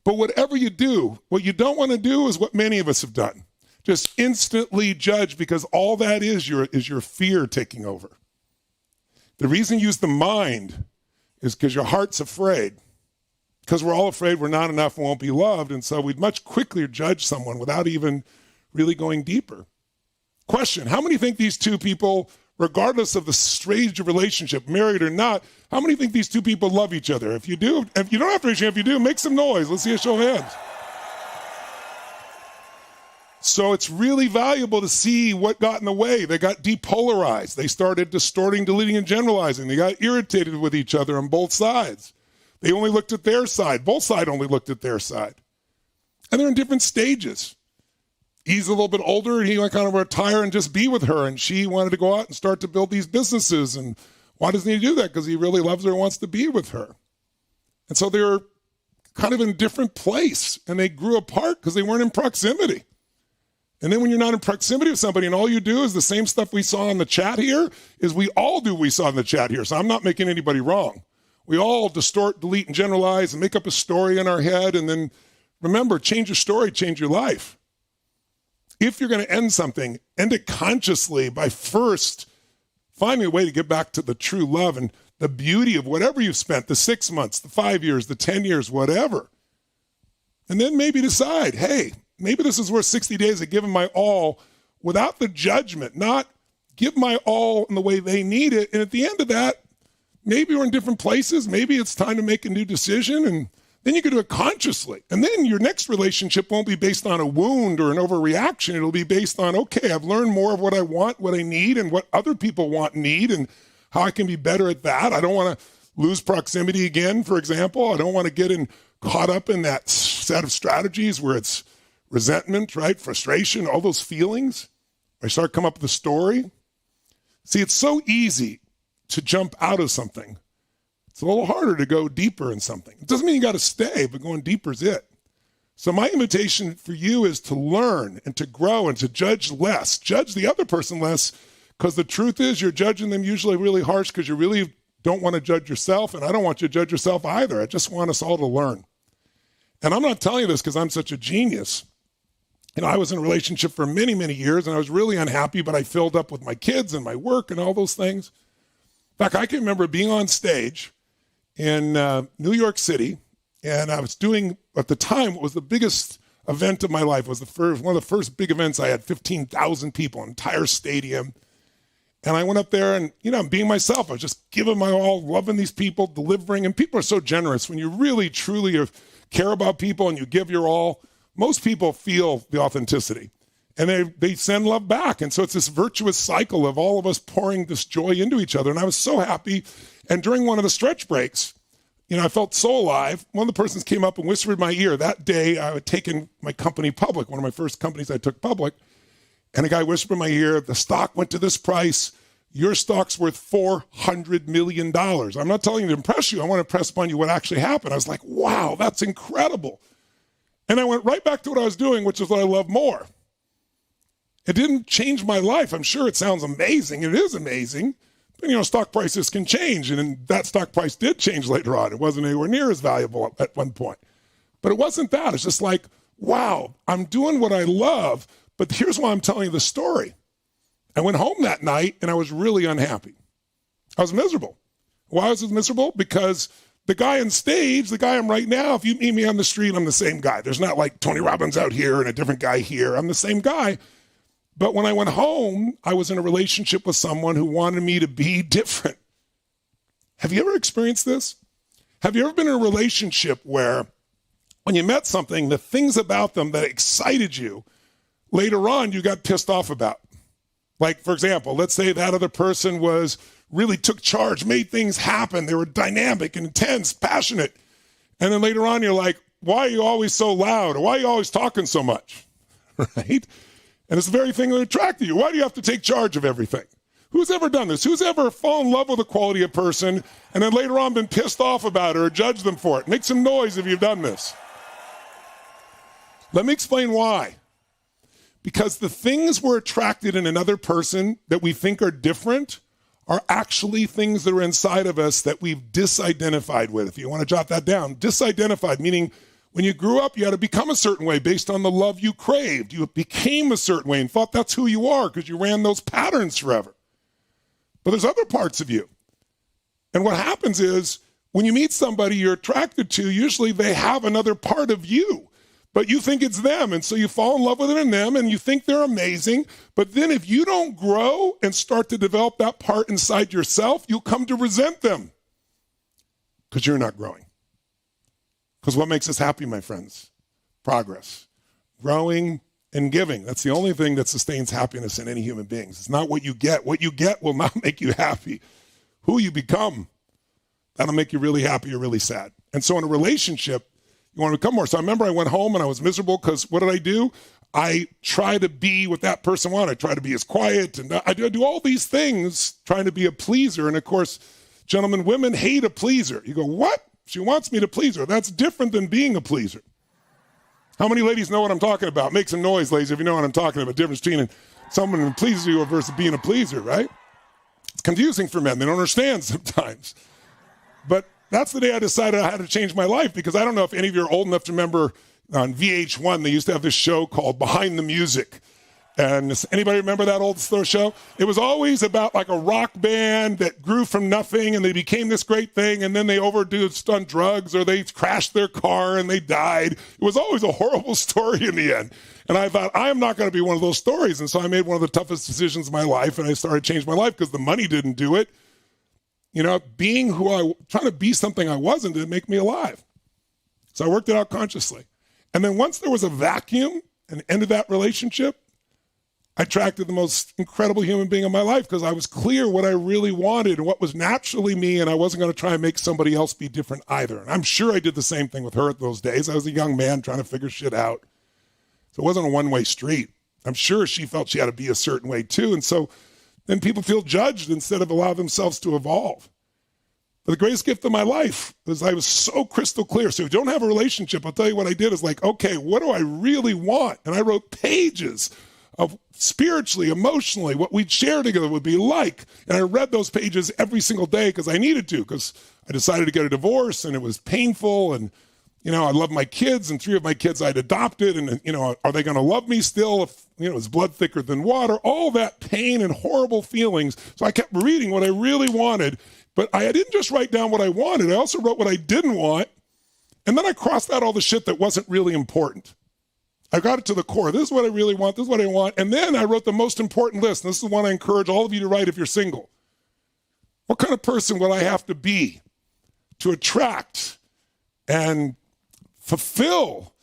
But whatever you do, what you don't want to do is what many of us have done. Just instantly judge because all that is your fear taking over. The reason you use the mind is because your heart's afraid. Because we're all afraid we're not enough and won't be loved. And so we'd much quicker judge someone without even really going deeper. Question, how many think these two people, regardless of the stage of relationship, married or not, how many think these two people love each other? If you do, if you don't have to raise your hand, if you do, make some noise. Let's see a show of hands. So it's really valuable to see what got in the way. They got depolarized. They started distorting, deleting, and generalizing. They got irritated with each other on both sides. They only looked at their side. Both sides only looked at their side. And they're in different stages. He's a little bit older, and he wanted to kind of retire and just be with her. And she wanted to go out and start to build these businesses. And why doesn't he do that? Because he really loves her and wants to be with her. And so they're kind of in a different place. And they grew apart because they weren't in proximity. And then when you're not in proximity with somebody and all you do is the same stuff we saw in the chat here, is we all do what we saw in the chat here. So I'm not making anybody wrong. We all distort, delete, and generalize and make up a story in our head. And then remember, change your story, change your life. If you're going to end something, end it consciously by first finding a way to get back to the true love and the beauty of whatever you've spent, the 6 months, the 5 years, the 10 years, whatever. And then maybe decide, hey, maybe this is worth 60 days of giving my all without the judgment, not give my all in the way they need it. And at the end of that, maybe we're in different places. Maybe it's time to make a new decision. And then you can do it consciously. And then your next relationship won't be based on a wound or an overreaction. It'll be based on, okay, I've learned more of what I want, what I need, and what other people want and need, and how I can be better at that. I don't want to lose proximity again, for example. I don't want to get caught up in that set of strategies where it's resentment, right? Frustration, all those feelings. I start coming up with a story. See, it's so easy to jump out of something. It's a little harder to go deeper in something. It doesn't mean you got to stay, but going deeper is it. So my invitation for you is to learn and to grow and to judge less. Judge the other person less, because the truth is you're judging them usually really harsh because you really don't want to judge yourself, and I don't want you to judge yourself either. I just want us all to learn. And I'm not telling you this because I'm such a genius. I was in a relationship for many, many years, and I was really unhappy, but I filled up with my kids and my work and all those things. In fact, I can remember being on stage in New York City, and I was doing, at the time, what was the biggest event of my life. It was one of the first big events. I had 15,000 people, an entire stadium. And I went up there and, I'm being myself. I was just giving my all, loving these people, delivering. And people are so generous. When you really, truly care about people and you give your all, most people feel the authenticity. And they send love back. And so it's this virtuous cycle of all of us pouring this joy into each other. And I was so happy. And during one of the stretch breaks, I felt so alive. One of the persons came up and whispered in my ear. That day, I had taken my company public, one of my first companies I took public. And a guy whispered in my ear, the stock went to this price. Your stock's worth $400 million. I'm not telling you to impress you. I want to impress upon you what actually happened. I was like, wow, that's incredible. And I went right back to what I was doing, which is what I love more. It didn't change my life. I'm sure it sounds amazing. It is amazing. But, stock prices can change. And that stock price did change later on. It wasn't anywhere near as valuable at one point. But it wasn't that. It's just like, wow, I'm doing what I love. But here's why I'm telling you the story. I went home that night and I was really unhappy. I was miserable. Why was it miserable? Because the guy on stage, the guy I'm right now, if you meet me on the street, I'm the same guy. There's not like Tony Robbins out here and a different guy here. I'm the same guy. But when I went home, I was in a relationship with someone who wanted me to be different. Have you ever experienced this? Have you ever been in a relationship where when you met something, the things about them that excited you, later on you got pissed off about? Like, for example, let's say that other person really took charge, made things happen. They were dynamic, intense, passionate. And then later on you're like, why are you always so loud? Or why are you always talking so much? Right? And it's the very thing that attracted you. Why do you have to take charge of everything? Who's ever done this? Who's ever fallen in love with a quality of person and then later on been pissed off about it or judged them for it? Make some noise if you've done this. Let me explain why. Because the things we're attracted in another person that we think are different are actually things that are inside of us that we've disidentified with. If you want to jot that down, disidentified, meaning when you grew up, you had to become a certain way based on the love you craved. You became a certain way and thought that's who you are because you ran those patterns forever. But there's other parts of you. And what happens is when you meet somebody you're attracted to, usually they have another part of you, but you think it's them. And so you fall in love with it in them and you think they're amazing. But then if you don't grow and start to develop that part inside yourself, you'll come to resent them because you're not growing. Because what makes us happy, my friends? Progress, growing, and giving. That's the only thing that sustains happiness in any human beings. It's not what you get. What you get will not make you happy. Who you become, that'll make you really happy or really sad. And so in a relationship, you want to become more. So I remember I went home and I was miserable because what did I do? I try to be what that person wanted. I try to be as quiet and I do all these things trying to be a pleaser. And of course, gentlemen, women hate a pleaser. You go, what? She wants me to please her. That's different than being a pleaser. How many ladies know what I'm talking about? Make some noise, ladies, if you know what I'm talking about. The difference between someone who pleases you versus being a pleaser, right? It's confusing for men. They don't understand sometimes. But that's the day I decided I had to change my life because I don't know if any of you are old enough to remember on VH1, they used to have this show called Behind the Music. And anybody remember that old show? It was always about like a rock band that grew from nothing and they became this great thing and then they overdosed on drugs or they crashed their car and they died. It was always a horrible story in the end. And I thought, I am not going to be one of those stories. And so I made one of the toughest decisions of my life and I started to change my life because the money didn't do it. You know, trying to be something I wasn't didn't make me alive. So I worked it out consciously. And then once there was a vacuum and ended that relationship, I attracted the most incredible human being in my life because I was clear what I really wanted and what was naturally me, and I wasn't going to try and make somebody else be different either. And I'm sure I did the same thing with her at those days. I was a young man trying to figure shit out. So it wasn't a one-way street. I'm sure she felt she had to be a certain way too. And so then people feel judged instead of allow themselves to evolve. But the greatest gift of my life was I was so crystal clear. So if you don't have a relationship, I'll tell you what I did is like, okay, what do I really want? And I wrote pages of spiritually, emotionally, what we'd share together would be like. And I read those pages every single day because I needed to, because I decided to get a divorce and it was painful. And, you know, I love my kids and 3 of my kids I'd adopted. And, you know, are they going to love me still if, you know, it's blood thicker than water? All that pain and horrible feelings. So I kept reading what I really wanted. But I didn't just write down what I wanted. I also wrote what I didn't want. And then I crossed out all the shit that wasn't really important. I got it to the core. This is what I really want. This is what I want. And then I wrote the most important list. And this is one I encourage all of you to write if you're single. What kind of person will I have to be to attract and fulfill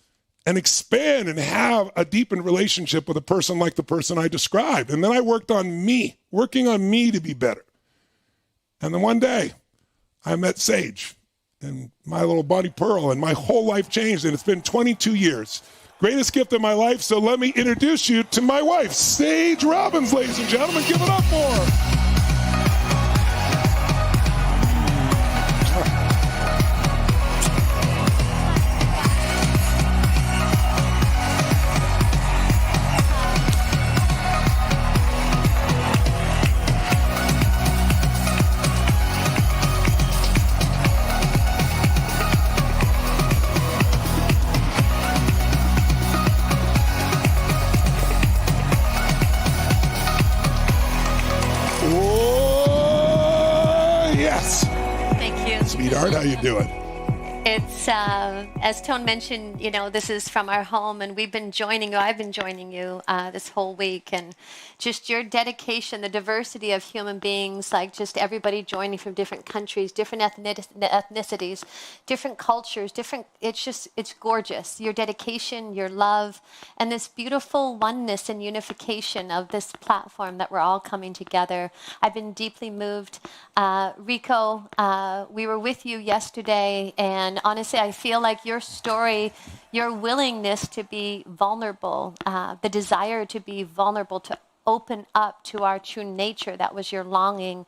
and expand and have a deepened relationship with a person like the person I described? And then I worked on me, working on me to be better. And then one day I met Sage and my little buddy Pearl, and my whole life changed. And it's been 22 years. Greatest gift of my life, so let me introduce you to my wife, Sage Robbins, ladies and gentlemen. Give it up for her. sweetheart. How you doing? It's, as Tone mentioned, this is from our home, and we've been joining you. I've been joining you this whole week, and just your dedication, the diversity of human beings, like just everybody joining from different countries, different ethnicities, different cultures, it's gorgeous. Your dedication, your love, and this beautiful oneness and unification of this platform that we're all coming together. I've been deeply moved. Rico, we were with you yesterday, and honestly, I feel like your story, your willingness to be vulnerable, the desire to be vulnerable, to open up to our true nature, that was your longing,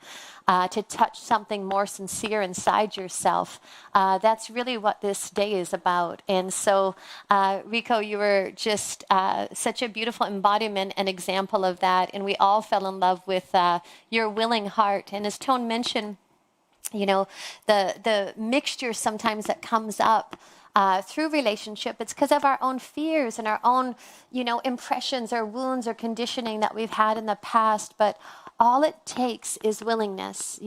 to touch something more sincere inside yourself. That's really what this day is about. And so, Rico, you were just such a beautiful embodiment and example of that. And we all fell in love with your willing heart. And as Tone mentioned, the mixture sometimes that comes up through relationship, it's because of our own fears and our own, impressions or wounds or conditioning that we've had in the past. But all it takes is willingness.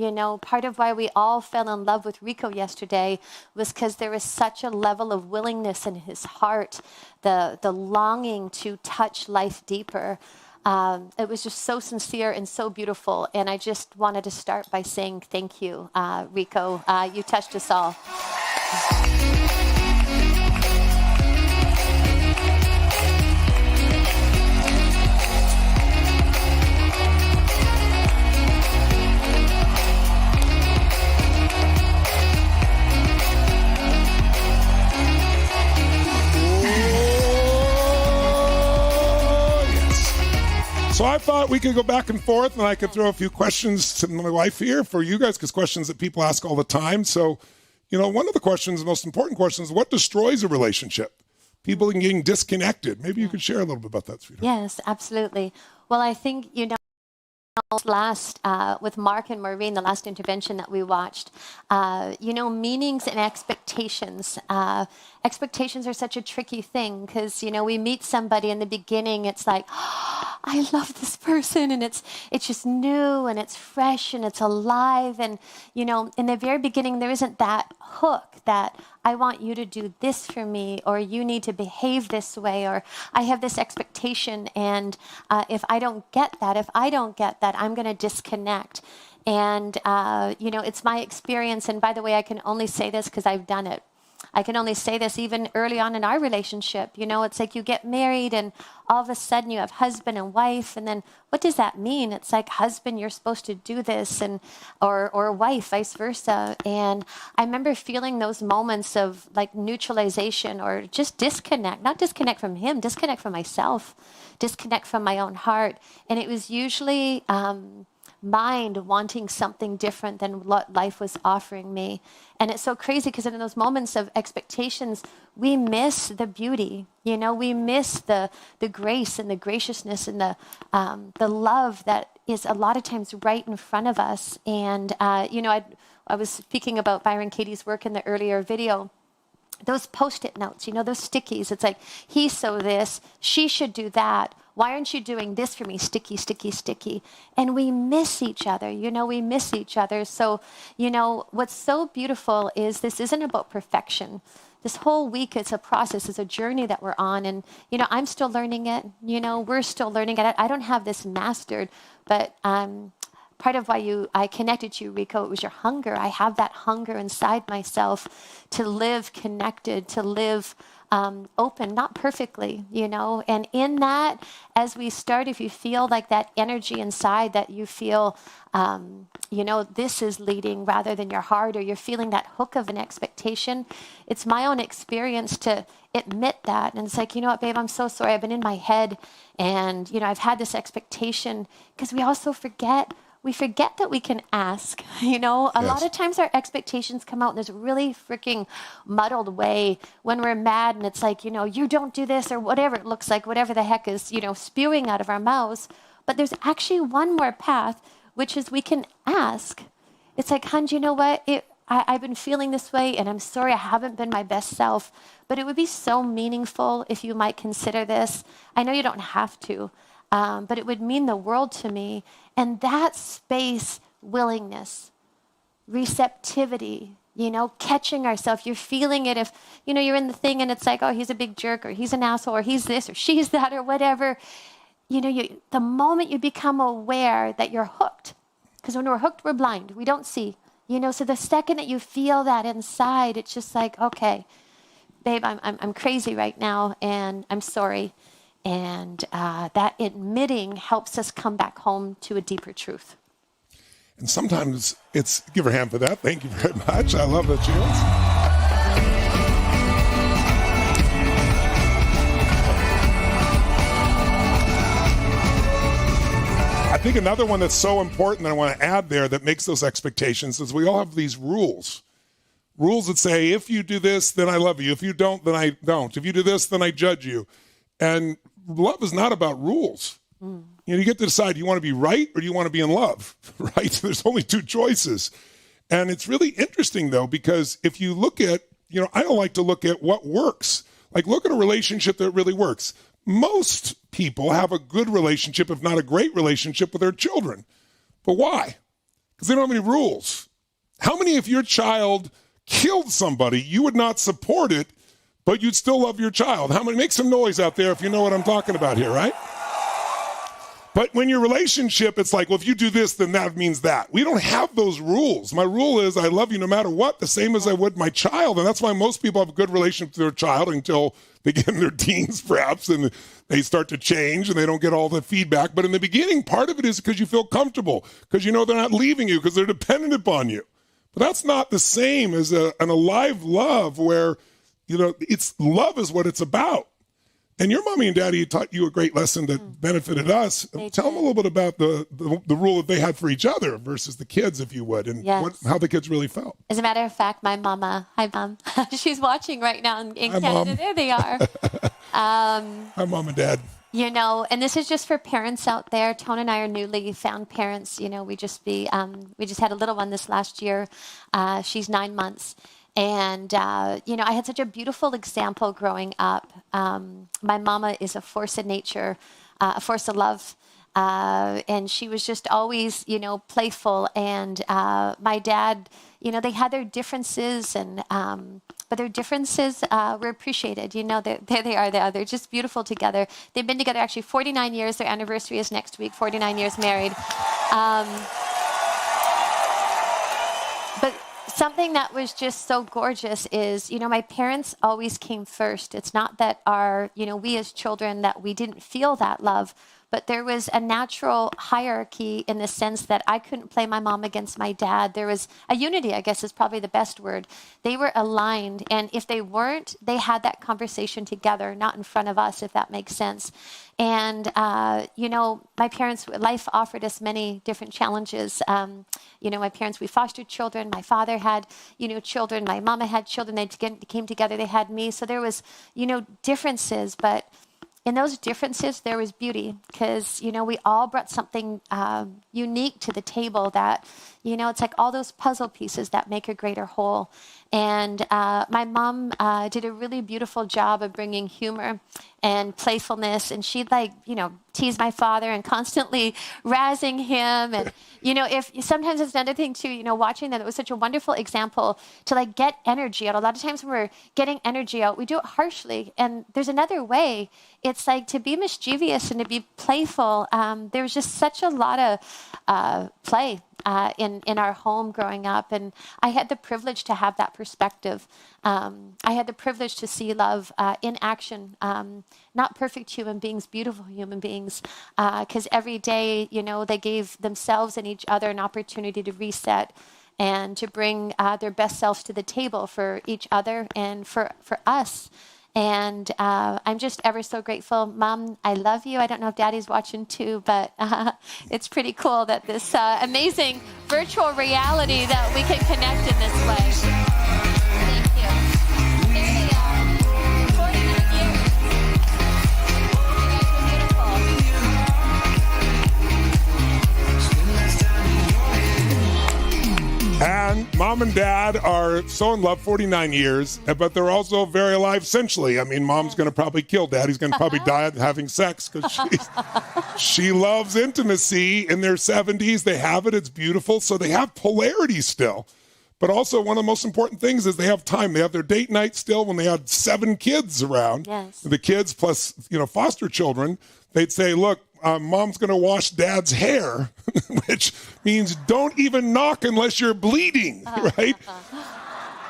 Part of why we all fell in love with Rico yesterday was because there was such a level of willingness in his heart, the longing to touch life deeper. It was just so sincere and so beautiful. And I just wanted to start by saying thank you, Rico. You touched us all. So I thought we could go back and forth, and I could throw a few questions to my wife here for you guys, because questions that people ask all the time. So, one of the questions, the most important questions, what destroys a relationship? People getting disconnected. Maybe you could share a little bit about that, sweetheart. Yes, absolutely. Well, I think, last with Mark and Maureen, the last intervention that we watched, meanings and expectations. Expectations are such a tricky thing because, we meet somebody in the beginning, it's like, oh, I love this person, and it's just new and it's fresh and it's alive. And, in the very beginning, there isn't that hook that I want you to do this for me, or you need to behave this way, or I have this expectation, and if I don't get that, I'm going to disconnect. And, it's my experience. And by the way, I can only say this because I've done it. I can only say this even early on in our relationship. It's like you get married and all of a sudden you have husband and wife. And then what does that mean? It's like, husband, you're supposed to do this, and or wife, vice versa. And I remember feeling those moments of like neutralization or just disconnect, not disconnect from him, disconnect from myself, disconnect from my own heart. And it was usually mind wanting something different than what life was offering me. And it's so crazy because in those moments of expectations, we miss the beauty, we miss the grace and the graciousness and the love that is a lot of times right in front of us. And, I was speaking about Byron Katie's work in the earlier video. Those Post-it notes, those stickies. It's like, he's so this, she should do that. Why aren't you doing this for me? Sticky, sticky, sticky. And we miss each other, we miss each other. So, what's so beautiful is this isn't about perfection. This whole week, it's a process, it's a journey that we're on. And, I'm still learning it. We're still learning it. I don't have this mastered, but part of why I connected to you, Rico, it was your hunger. I have that hunger inside myself to live connected, to live open, not perfectly, and in that, as we start, if you feel like that energy inside that you feel, this is leading rather than your heart, or you're feeling that hook of an expectation, it's my own experience to admit that. And it's like, you know what, babe, I'm so sorry. I've been in my head and, I've had this expectation, because we also forget that we can ask, A lot of times our expectations come out in this really freaking muddled way when we're mad, and it's like, you don't do this, or whatever it looks like, whatever the heck is, spewing out of our mouths. But there's actually one more path, which is we can ask. It's like, hon, you know what? I've been feeling this way, and I'm sorry I haven't been my best self, but it would be so meaningful if you might consider this. I know you don't have to, but it would mean the world to me. And that space, willingness, receptivity, catching ourselves. You're feeling it if, you're in the thing and it's like, oh, he's a big jerk, or he's an asshole, or he's this, or she's that, or whatever. The moment you become aware that you're hooked, because when we're hooked, we're blind. We don't see. So the second that you feel that inside, it's just like, okay, babe, I'm crazy right now, and I'm sorry. And that admitting helps us come back home to a deeper truth. And sometimes it's, give her a hand for that. Thank you very much. I love that, Jules. I think another one that's so important that I want to add there that makes those expectations is we all have these rules. Rules that say, if you do this, then I love you. If you don't, then I don't. If you do this, then I judge you. And love is not about rules. You get to decide, do you want to be right or do you want to be in love, right? There's only two choices. And it's really interesting, though, because if you look at, I don't like to look at what works. Like, look at a relationship that really works. Most people have a good relationship, if not a great relationship, with their children. But why? Because they don't have any rules. How many, if your child killed somebody, you would not support it, but you'd still love your child? How many? Make some noise out there if you know what I'm talking about here, right? But when your relationship, it's like, well, if you do this, then that means that. We don't have those rules. My rule is I love you no matter what, the same as I would my child. And that's why most people have a good relationship with their child until they get in their teens, perhaps, and they start to change and they don't get all the feedback. But in the beginning, part of it is because you feel comfortable, because they're not leaving you, because they're dependent upon you. But that's not the same as an alive love where, it's love is what it's about. And your mommy and daddy taught you a great lesson that benefited us. Tell them a little bit about the rule that they had for each other versus the kids, if you would, and how the kids really felt. As a matter of fact, my mama, hi, Mom, she's watching right now in Canada. Mom. There they are. Hi, Mom and Dad. And this is just for parents out there. Tone and I are newly found parents. We just had a little one this last year. She's 9 months. And, I had such a beautiful example growing up. My mama is a force of nature, a force of love. And she was just always, playful. And my dad, they had their differences, but their differences were appreciated. There they are. They're just beautiful together. They've been together actually 49 years. Their anniversary is next week, 49 years married. But something that was just so gorgeous is, my parents always came first. It's not that we as children, that we didn't feel that love, but there was a natural hierarchy in the sense that I couldn't play my mom against my dad. There was a unity, I guess is probably the best word. They were aligned, and if they weren't, they had that conversation together, not in front of us, if that makes sense. And, my parents, life offered us many different challenges. My parents, we fostered children. My father had, children. My mama had children. They came together. They had me. So there was, differences, but in those differences, there was beauty because, we all brought something unique to the table that, it's like all those puzzle pieces that make a greater whole. And my mom did a really beautiful job of bringing humor and playfulness. And she'd tease my father and constantly razzing him. And, if sometimes it's another thing too, watching that, it was such a wonderful example to get energy out. A lot of times when we're getting energy out, we do it harshly. And there's another way. It's to be mischievous and to be playful. There was just such a lot of play in our home growing up. And I had the privilege to have that perspective. I had the privilege to see love in action, not perfect human beings, beautiful human beings, because every day, they gave themselves and each other an opportunity to reset and to bring their best selves to the table for each other and for us. And I'm just ever so grateful. Mom, I love you. I don't know if Daddy's watching too, but it's pretty cool that this amazing virtual reality that we can connect in this way. Thank you. There they are. 49 years. You guys are beautiful. And Mom and Dad are so in love, 49 years, but they're also very alive sensually. I mean, Mom's going to probably kill Dad. He's going to probably die having sex because she loves intimacy. In their 70s, they have it. It's beautiful. So they have polarity still. But also one of the most important things is they have time. They have their date night still when they had 7 kids around. Yes. The kids plus, foster children. They'd say, look, mom's going to wash dad's hair, which means don't even knock unless you're bleeding, right?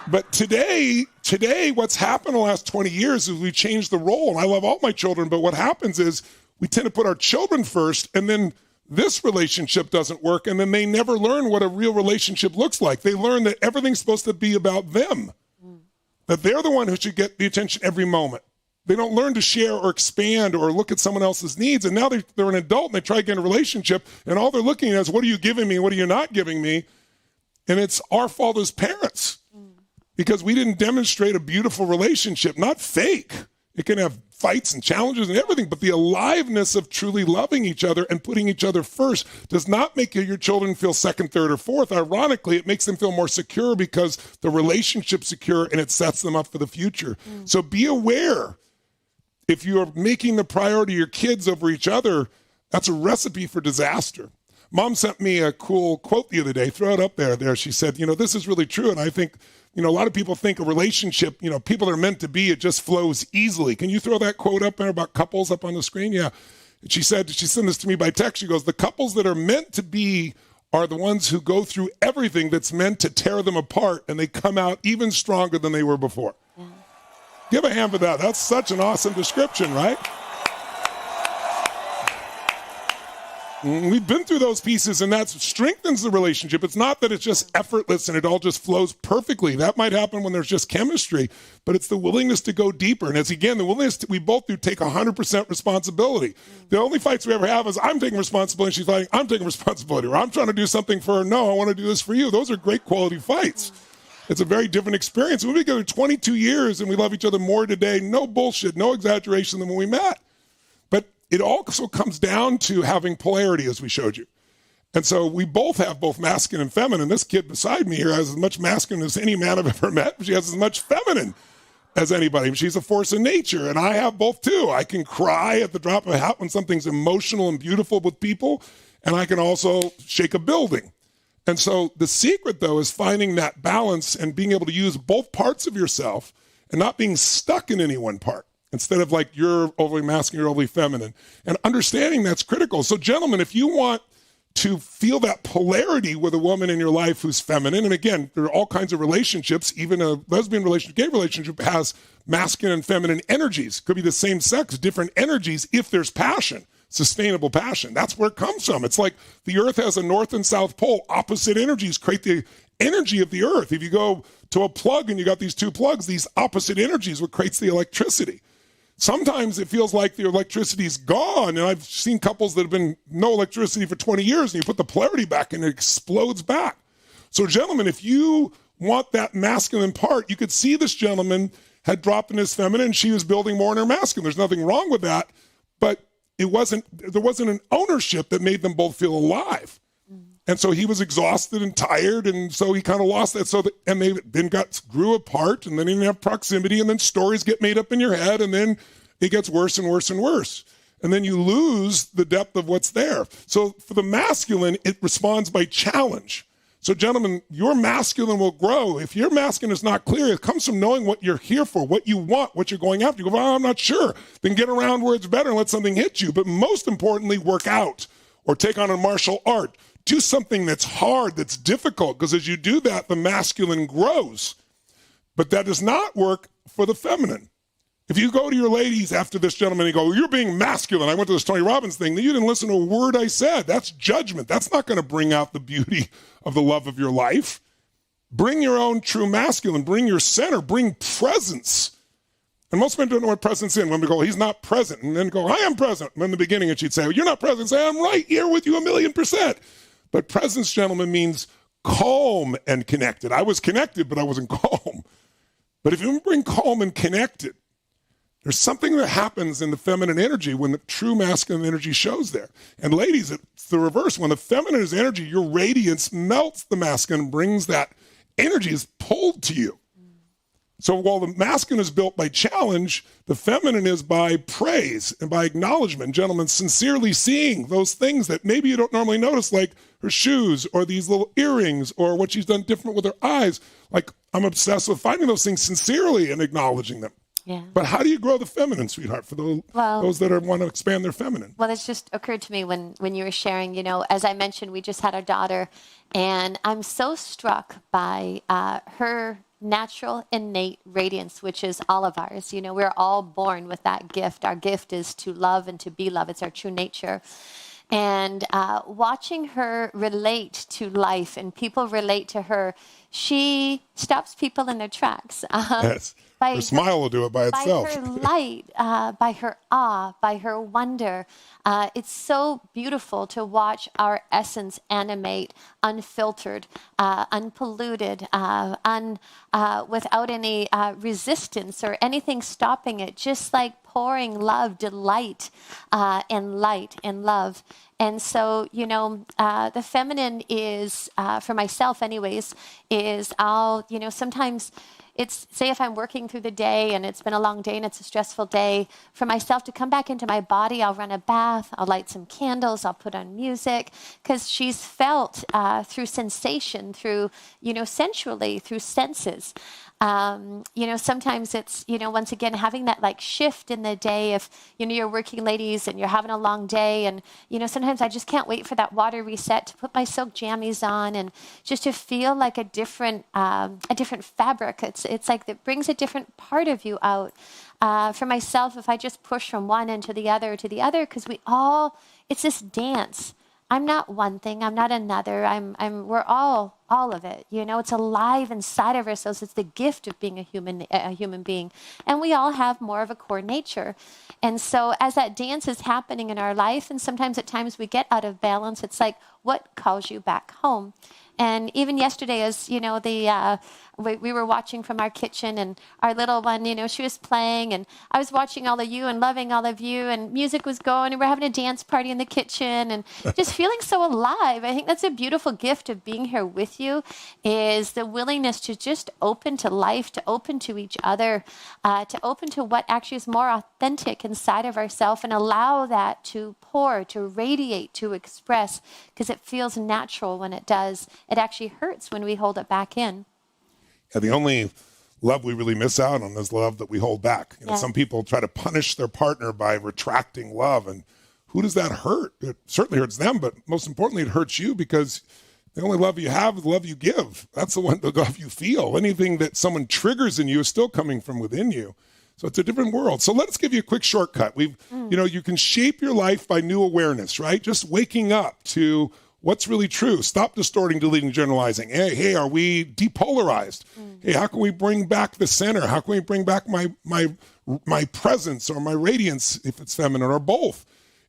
But today, what's happened the last 20 years is we've changed the role. And I love all my children, but what happens is we tend to put our children first, and then this relationship doesn't work, and then they never learn what a real relationship looks like. They learn that everything's supposed to be about them, that they're the one who should get the attention every moment. They don't learn to share or expand or look at someone else's needs, and now they're an adult, and they try to get in a relationship, and all they're looking at is, what are you giving me, what are you not giving me? And it's our fault as parents, because we didn't demonstrate a beautiful relationship, not fake. It can have fights and challenges and everything, but the aliveness of truly loving each other and putting each other first does not make your children feel second, third, or fourth. Ironically, it makes them feel more secure because the relationship's secure and it sets them up for the future. So be aware, if you are making the priority your kids over each other, that's a recipe for disaster. Mom sent me a cool quote the other day. Throw it up there. She said, this is really true. And I think, a lot of people think a relationship, people are meant to be, it just flows easily. Can you throw that quote up there about couples up on the screen? Yeah. And she sent this to me by text. She goes, the couples that are meant to be are the ones who go through everything that's meant to tear them apart, and they come out even stronger than they were before. Yeah. Give a hand for that. That's such an awesome description, right? We've been through those pieces, and that strengthens the relationship. It's not that it's just effortless and it all just flows perfectly. That might happen when there's just chemistry, but it's the willingness to go deeper. And it's, again, the willingness we both do take 100% responsibility. The only fights we ever have is I'm taking responsibility, and she's like, I'm taking responsibility, or I'm trying to do something for her. No, I want to do this for you. Those are great quality fights. It's a very different experience. We've been together 22 years, and we love each other more today. No bullshit, no exaggeration than when we met. It also comes down to having polarity, as we showed you. And so we both have both masculine and feminine. This kid beside me here has as much masculine as any man I've ever met. She has as much feminine as anybody. She's a force of nature, and I have both too. I can cry at the drop of a hat when something's emotional and beautiful with people, and I can also shake a building. And so the secret, though, is finding that balance and being able to use both parts of yourself and not being stuck in any one part. Instead of like you're overly masculine, you're overly feminine. And understanding that's critical. So gentlemen, if you want to feel that polarity with a woman in your life who's feminine, and again, there are all kinds of relationships, even a lesbian relationship, gay relationship has masculine and feminine energies. Could be the same sex, different energies if there's passion, sustainable passion. That's where it comes from. It's like the earth has a north and south pole. Opposite energies create the energy of the earth. If you go to a plug and you got these two plugs, these opposite energies, what creates the electricity. Sometimes it feels like the electricity's gone, and I've seen couples that have been no electricity for 20 years, and you put the polarity back, and it explodes back. So, gentlemen, if you want that masculine part, you could see this gentleman had dropped in his feminine, she was building more in her masculine. There's nothing wrong with that, but there wasn't an ownership that made them both feel alive. And so he was exhausted and tired, and so he kind of lost that. And they then grew apart, and then he didn't have proximity, and then stories get made up in your head, and then it gets worse and worse and worse. And then you lose the depth of what's there. So for the masculine, it responds by challenge. So gentlemen, your masculine will grow. If your masculine is not clear, it comes from knowing what you're here for, what you want, what you're going after. You go, well, I'm not sure. Then get around where it's better and let something hit you. But most importantly, work out or take on a martial art. Do something that's hard, that's difficult, because as you do that, the masculine grows. But that does not work for the feminine. If you go to your ladies after this gentleman and you go, you're being masculine, I went to this Tony Robbins thing, then you didn't listen to a word I said. That's judgment. That's not going to bring out the beauty of the love of your life. Bring your own true masculine. Bring your center. Bring presence. And most men don't know what presence is. Women go, he's not present. And then go, I am present. And in the beginning, and she'd say, well, you're not present. Say, I'm right here with you 1,000,000%. But presence, gentlemen, means calm and connected. I was connected, but I wasn't calm. But if you bring calm and connected, there's something that happens in the feminine energy when the true masculine energy shows there. And ladies, it's the reverse. When the feminine is energy, your radiance melts the masculine and brings that energy is pulled to you. So while the masculine is built by challenge, the feminine is by praise and by acknowledgement. Gentlemen, sincerely seeing those things that maybe you don't normally notice, like her shoes or these little earrings or what she's done different with her eyes. Like, I'm obsessed with finding those things sincerely and acknowledging them. Yeah. But how do you grow the feminine, sweetheart, for those that want to expand their feminine? Well, it's just occurred to me when you were sharing, as I mentioned, we just had our daughter, and I'm so struck by her natural innate radiance, which is all of ours. We're all born with that gift. Our gift is to love and to be loved. It's our true nature. And watching her relate to life and people relate to her, she stops people in their tracks. Yes. Her smile will do it by itself. By her light, by her awe, by her wonder. It's so beautiful to watch our essence animate, unfiltered, unpolluted, without any resistance or anything stopping it, just like pouring love, delight, and light and love. And so, the feminine is, for myself anyways, is sometimes it's, say if I'm working through the day and it's been a long day and it's a stressful day, for myself to come back into my body, I'll run a bath, I'll light some candles, I'll put on music, because she's felt through sensation, through, sensually, through senses. Sometimes it's, once again, having that like shift in the day if, you're working ladies and you're having a long day and, sometimes I just can't wait for that water reset to put my silk jammies on and just to feel like a different fabric. It's like it brings a different part of you out. For myself, if I just push from one end to the other, because it's this dance. I'm not one thing. I'm not another. We're all of it. It's alive inside of ourselves. It's the gift of being a human being. And we all have more of a core nature. And so as that dance is happening in our life, and sometimes at times we get out of balance, it's like, what calls you back home? And even yesterday, as we were watching from our kitchen, and our little one, she was playing, and I was watching all of you and loving all of you, and music was going, and we're having a dance party in the kitchen, and just feeling so alive. I think that's a beautiful gift of being here with you, is the willingness to just open to life, to open to each other, to open to what actually is more authentic inside of ourselves, and allow that to pour, to radiate, to express, because it feels natural when it does. It actually hurts when we hold it back in. Yeah, the only love we really miss out on is love that we hold back. Some people try to punish their partner by retracting love, and who does that hurt? It certainly hurts them, but most importantly, it hurts you, because the only love you have is the love you give. That's the love you feel. Anything that someone triggers in you is still coming from within you. So it's a different world. So let's give you a quick shortcut. You can shape your life by new awareness, right? Just waking up to what's really true. Stop distorting, deleting, generalizing. Hey, are we depolarized? Hey, how can we bring back the center? How can we bring back my presence or my radiance, if it's feminine, or both?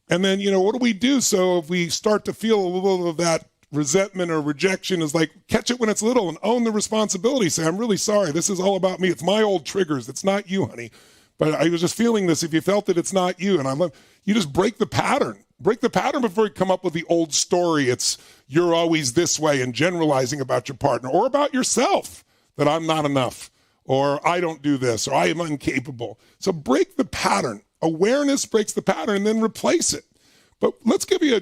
And then, what do we do? So if we start to feel a little of that resentment or rejection, is like, catch it when it's little and own the responsibility. Say, I'm really sorry. This is all about me. It's my old triggers. It's not you, honey. But I was just feeling this. If you felt it, it's not you. And you just break the pattern. Break the pattern before you come up with the old story. It's you're always this way, and generalizing about your partner or about yourself, that I'm not enough, or I don't do this, or I am incapable. So break the pattern. Awareness breaks the pattern, and then replace it. But let's give you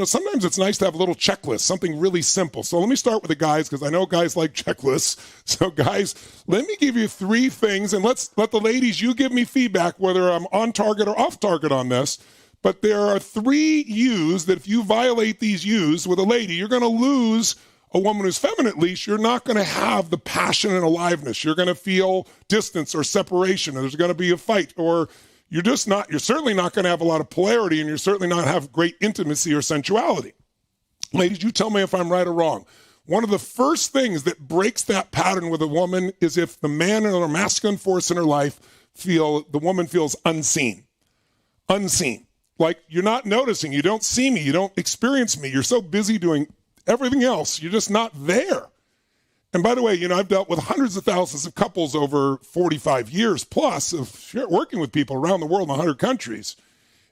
sometimes it's nice to have a little checklist, something really simple. So let me start with the guys, because I know guys like checklists. So guys, let me give you 3 things, and let the ladies, you give me feedback whether I'm on target or off target on this. But there are 3 U's that if you violate these U's with a lady, you're going to lose a woman who's feminine. At least you're not going to have the passion and aliveness. You're going to feel distance or separation, or there's going to be a fight, or you're certainly not going to have a lot of polarity, and you're certainly not have great intimacy or sensuality. Ladies, you tell me if I'm right or wrong. One of the first things that breaks that pattern with a woman is if the man or masculine force in her life the woman feels unseen. Unseen. Like, you're not noticing, you don't see me, you don't experience me, you're so busy doing everything else, you're just not there. And by the way, I've dealt with hundreds of thousands of couples over 45 years plus of working with people around the world in 100 countries.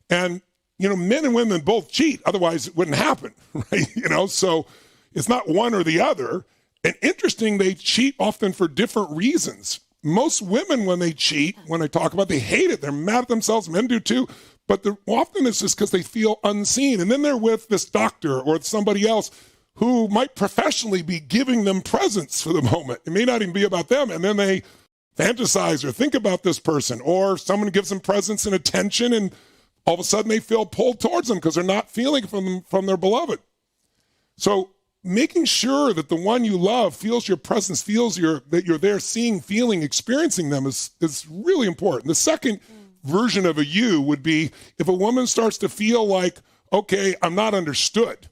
And, men and women both cheat, otherwise it wouldn't happen, right? So it's not one or the other. And interesting, they cheat often for different reasons. most women, when they cheat, when I talk about, they hate it. They're mad at themselves. Men do too. But often it's just because they feel unseen. And then they're with this doctor or somebody else who might professionally be giving them presents for the moment. It may not even be about them. And then they fantasize or think about this person, or someone gives them presents and attention, and all of a sudden they feel pulled towards them because they're not feeling from their beloved. So making sure that the one you love feels your presence, feels that you're there seeing, feeling, experiencing them is really important. The second version of a you would be if a woman starts to feel like, okay, I'm not understood.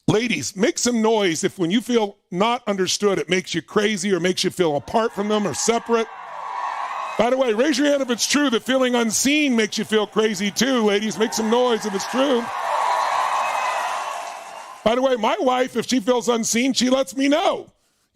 Ladies, make some noise if when you feel not understood, it makes you crazy or makes you feel apart from them or separate. By the way, raise your hand if it's true that feeling unseen makes you feel crazy too. Ladies, make some noise if it's true. By the way, my wife, if she feels unseen, she lets me know.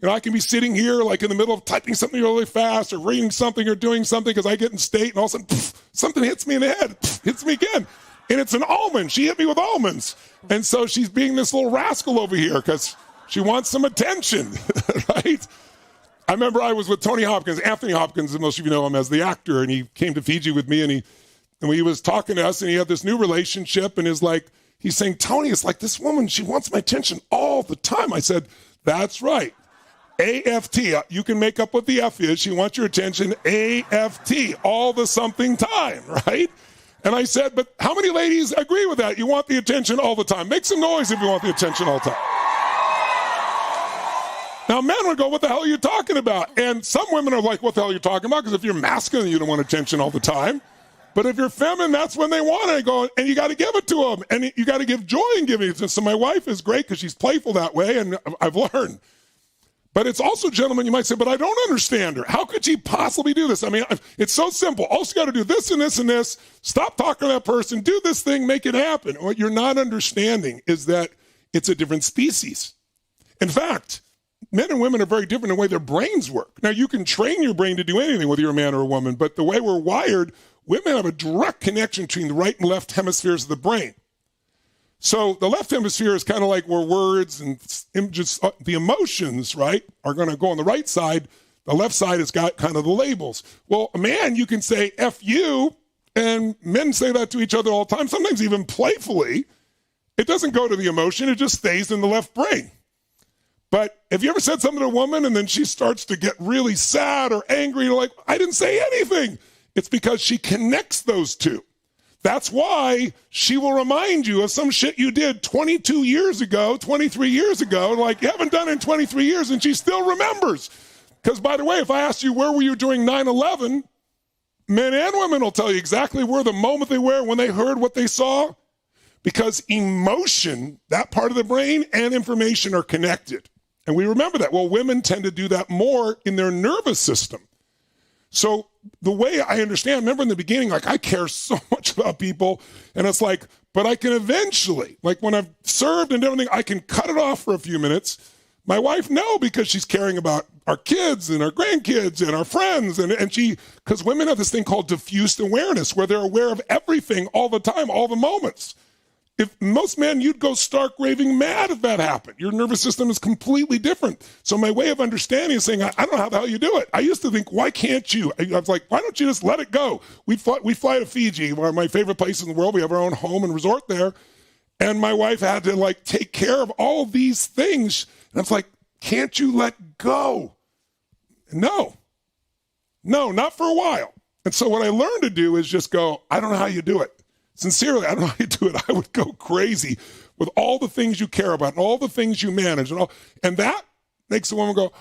I can be sitting here like in the middle of typing something really fast or reading something or doing something because I get in state and all of a sudden, something hits me in the head, hits me again. And it's an almond. She hit me with almonds. And so she's being this little rascal over here because she wants some attention, right? I remember I was with Anthony Hopkins, and most of you know him as the actor, and he came to Fiji with me, and he was talking to us, and he had this new relationship, and he's saying, Tony, it's like this woman, she wants my attention all the time. I said, that's right. AFT, you can make up what the F is. She wants your attention, AFT, all the something time, right? And I said, but how many ladies agree with that? You want the attention all the time. Make some noise if you want the attention all the time. Now, men would go, what the hell are you talking about? And some women are like, what the hell are you talking about? Because if you're masculine, you don't want attention all the time. But if you're feminine, that's when they want it. And you got to give it to them. And you got to give joy in giving it. So my wife is great because she's playful that way, and I've learned. But it's also, gentlemen, you might say, but I don't understand her. How could she possibly do this? I mean, it's so simple. All she got to do this and this and this. Stop talking to that person. Do this thing. Make it happen. What you're not understanding is that it's a different species. In fact, men and women are very different in the way their brains work. Now, you can train your brain to do anything, whether you're a man or a woman. But the way we're wired, women have a direct connection between the right and left hemispheres of the brain. So the left hemisphere is kind of like where words and images, the emotions, right, are going to go on the right side. The left side has got kind of the labels. Well, a man, you can say F you, and men say that to each other all the time, sometimes even playfully. It doesn't go to the emotion. It just stays in the left brain. But have you ever said something to a woman and then she starts to get really sad or angry? You're like, I didn't say anything. It's because she connects those two. That's why she will remind you of some shit you did 22 years ago, 23 years ago, like you haven't done it in 23 years, and she still remembers. Because, by the way, if I asked you where were you during 9/11, men and women will tell you exactly where the moment they were when they heard what they saw. Because emotion, that part of the brain, and information are connected. And we remember that. Well, women tend to do that more in their nervous system. So the way I understand, remember in the beginning, like I care so much about people, and it's like, but I can eventually, like when I've served and everything, I can cut it off for a few minutes. My wife, no, because she's caring about our kids and our grandkids and our friends. And she, because women have this thing called diffused awareness, where they're aware of everything all the time, all the moments. If most men, you'd go stark raving mad if that happened. Your nervous system is completely different. So my way of understanding is saying, I don't know how the hell you do it. I used to think, why can't you? I was like, why don't you just let it go? We fly to Fiji, one of my favorite places in the world. We have our own home and resort there. And my wife had to like take care of all these things. And I was like, can't you let go? No, not for a while. And so what I learned to do is just go, I don't know how you do it. Sincerely, I don't know how you do it. I would go crazy with all the things you care about and all the things you manage. And that makes the woman go,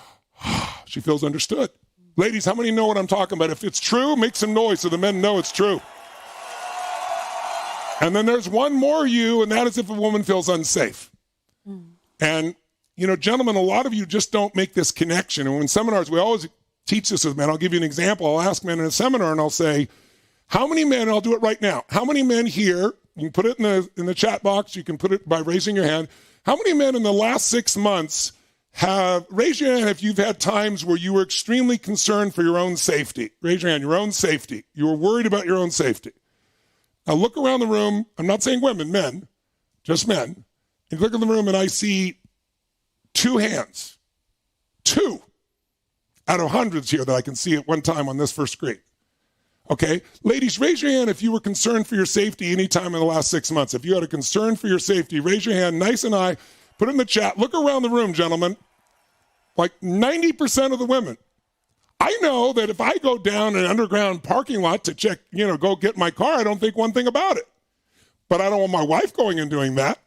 oh, she feels understood. Ladies, how many know what I'm talking about? If it's true, make some noise so the men know it's true. And then there's one more you, and that is if a woman feels unsafe. And, gentlemen, a lot of you just don't make this connection. And in seminars, we always teach this with men. I'll give you an example. I'll ask men in a seminar, and I'll say, how many men, I'll do it right now, how many men here, you can put it in the chat box, you can put it by raising your hand, how many men in the last 6 months raise your hand if you've had times where you were extremely concerned for your own safety? Raise your hand, your own safety. You were worried about your own safety. Now look around the room, I'm not saying women, men, just men. You look in the room and I see 2 hands, 2. out of hundreds here that I can see at one time on this first screen. Okay, ladies, raise your hand if you were concerned for your safety anytime in the last 6 months. If you had a concern for your safety, raise your hand, nice and high, put it in the chat. Look around the room, gentlemen. Like 90% of the women. I know that if I go down an underground parking lot to check, go get my car, I don't think one thing about it. But I don't want my wife going and doing that.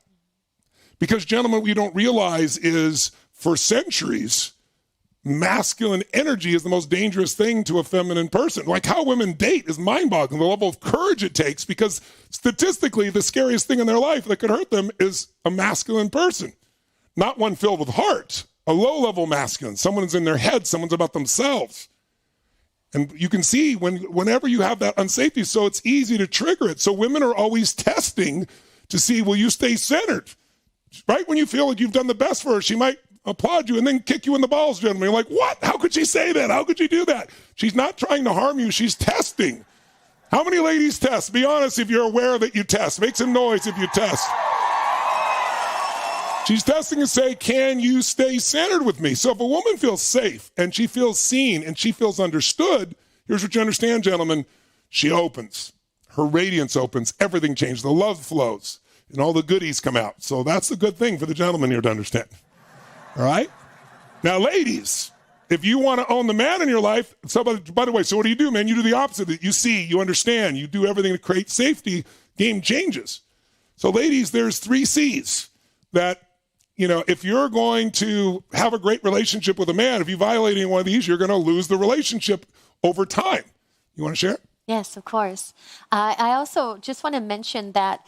Because, gentlemen, what you don't realize is for centuries, masculine energy is the most dangerous thing to a feminine person. Like how women date is mind-boggling, the level of courage it takes, because statistically, the scariest thing in their life that could hurt them is a masculine person. Not one filled with heart, a low-level masculine. Someone's in their head, someone's about themselves. And you can see whenever you have that unsafety, so it's easy to trigger it. So women are always testing to see, will you stay centered? Right when you feel like you've done the best for her, she might applaud you and then kick you in the balls, gentlemen. You're like, what? How could she say that? How could she do that? She's not trying to harm you. She's testing. How many ladies test? Be honest if you're aware that you test. Make some noise if you test. She's testing to say, can you stay centered with me? So if a woman feels safe and she feels seen and she feels understood, here's what you understand, gentlemen. She opens. Her radiance opens. Everything changes. The love flows and all the goodies come out. So that's the good thing for the gentleman here to understand. All right? Now, ladies, if you want to own the man in your life, by the way, so what do, man? You do the opposite. You see, you understand, you do everything to create safety, game changes. So, ladies, there's 3 C's that, if you're going to have a great relationship with a man, if you violate any one of these, you're going to lose the relationship over time. You want to share? Yes, of course. I also just want to mention that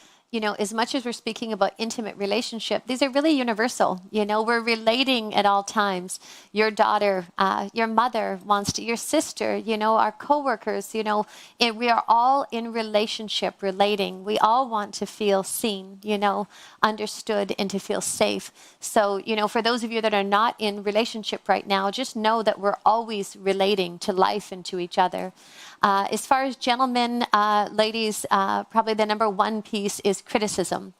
as much as we're speaking about intimate relationship, these are really universal. We're relating at all times. Your daughter, your mother wants to, your sister, our coworkers, and we are all in relationship, relating. We all want to feel seen, understood, and to feel safe. So, for those of you that are not in relationship right now, just know that we're always relating to life and to each other. As far as gentlemen, ladies, probably the number one piece is criticism.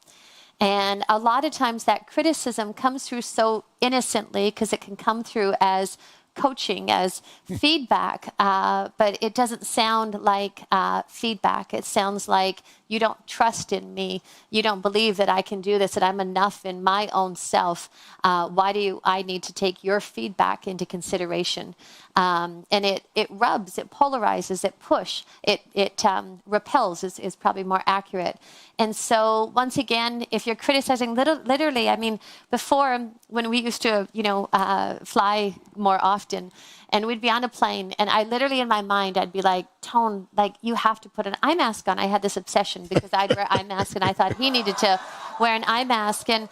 And a lot of times that criticism comes through so innocently because it can come through as coaching, as feedback, but it doesn't sound like feedback. It sounds like you don't trust in me. You don't believe that I can do this, that I'm enough in my own self. Why do I need to take your feedback into consideration? And it rubs, it polarizes, it repels is probably more accurate. And so once again, if you're criticizing, literally, I mean, before when we used to, fly more often, and we'd be on a plane, and I literally in my mind, I'd be like, Tone, like you have to put an eye mask on. I had this obsession because I'd wear eye masks, and I thought he needed to wear an eye mask. And,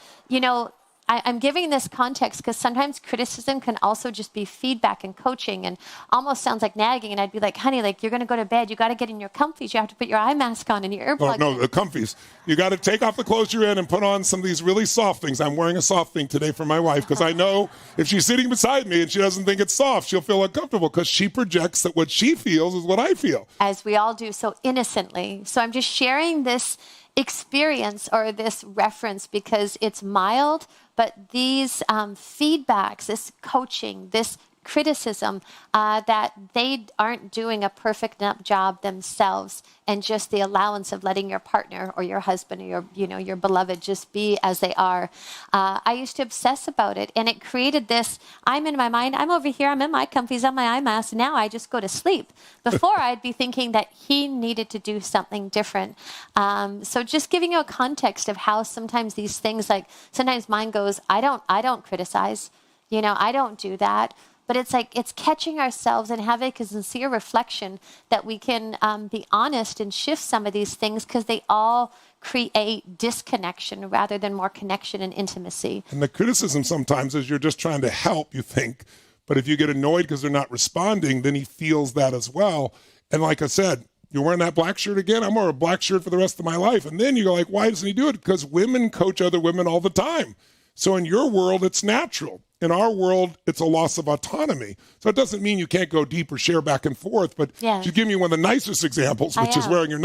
I'm giving this context because sometimes criticism can also just be feedback and coaching and almost sounds like nagging. And I'd be like, honey, like you're going to go to bed. You got to get in your comfies. You have to put your eye mask on and your earplugs. No, the comfies. You got to take off the clothes you're in and put on some of these really soft things. I'm wearing a soft thing today for my wife because I know if she's sitting beside me and she doesn't think it's soft, she'll feel uncomfortable because she projects that what she feels is what I feel. As we all do so innocently. So I'm just sharing this experience or this reference because it's mild, but these feedbacks, this coaching, this criticism, that they aren't doing a perfect enough job themselves, and just the allowance of letting your partner or your husband or your beloved just be as they are. I used to obsess about it, and it created this, I'm in my mind, I'm over here, I'm in my comfies, on my eye mask, now I just go to sleep. Before I'd be thinking that he needed to do something different. So just giving you a context of how sometimes these things, like sometimes mine goes, I don't criticize, I don't do that. But it's like it's catching ourselves and having a sincere reflection that we can be honest and shift some of these things because they all create disconnection rather than more connection and intimacy. And the criticism sometimes is you're just trying to help, you think. But if you get annoyed because they're not responding, then he feels that as well. And like I said, you're wearing that black shirt again? I'm wearing a black shirt for the rest of my life. And then you go like, why doesn't he do it? Because women coach other women all the time. So in your world, it's natural. In our world, it's a loss of autonomy. So it doesn't mean you can't go deep or share back and forth, but you give me one of the nicest examples, which is wearing your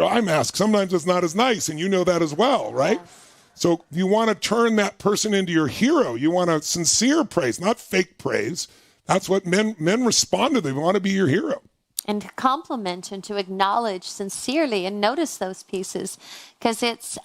eye mask. Sometimes it's not as nice, and you know that as well, right? Yes. So you want to turn that person into your hero. You want a sincere praise, not fake praise. That's what men respond to. They want to be your hero. And to compliment and to acknowledge sincerely and notice those pieces, because it's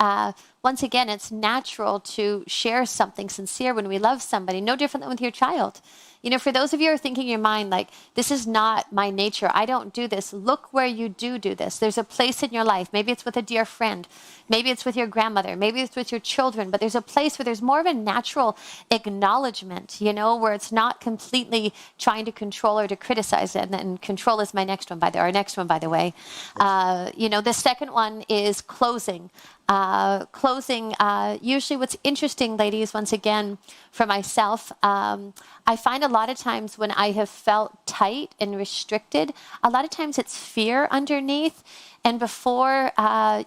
once again, it's natural to share something sincere when we love somebody, no different than with your child. You know, for those of you who are thinking in your mind, like, this is not my nature, I don't do this, look where you do this. There's a place in your life. Maybe it's with a dear friend. Maybe it's with your grandmother. Maybe it's with your children. But there's a place where there's more of a natural acknowledgement, you know, where it's not completely trying to control or to criticize it. And control is our next one, by the way. You know, the second one is closing. Usually what's interesting, ladies, once again, for myself, I find a lot of times when I have felt tight and restricted, a lot of times it's fear underneath. And before,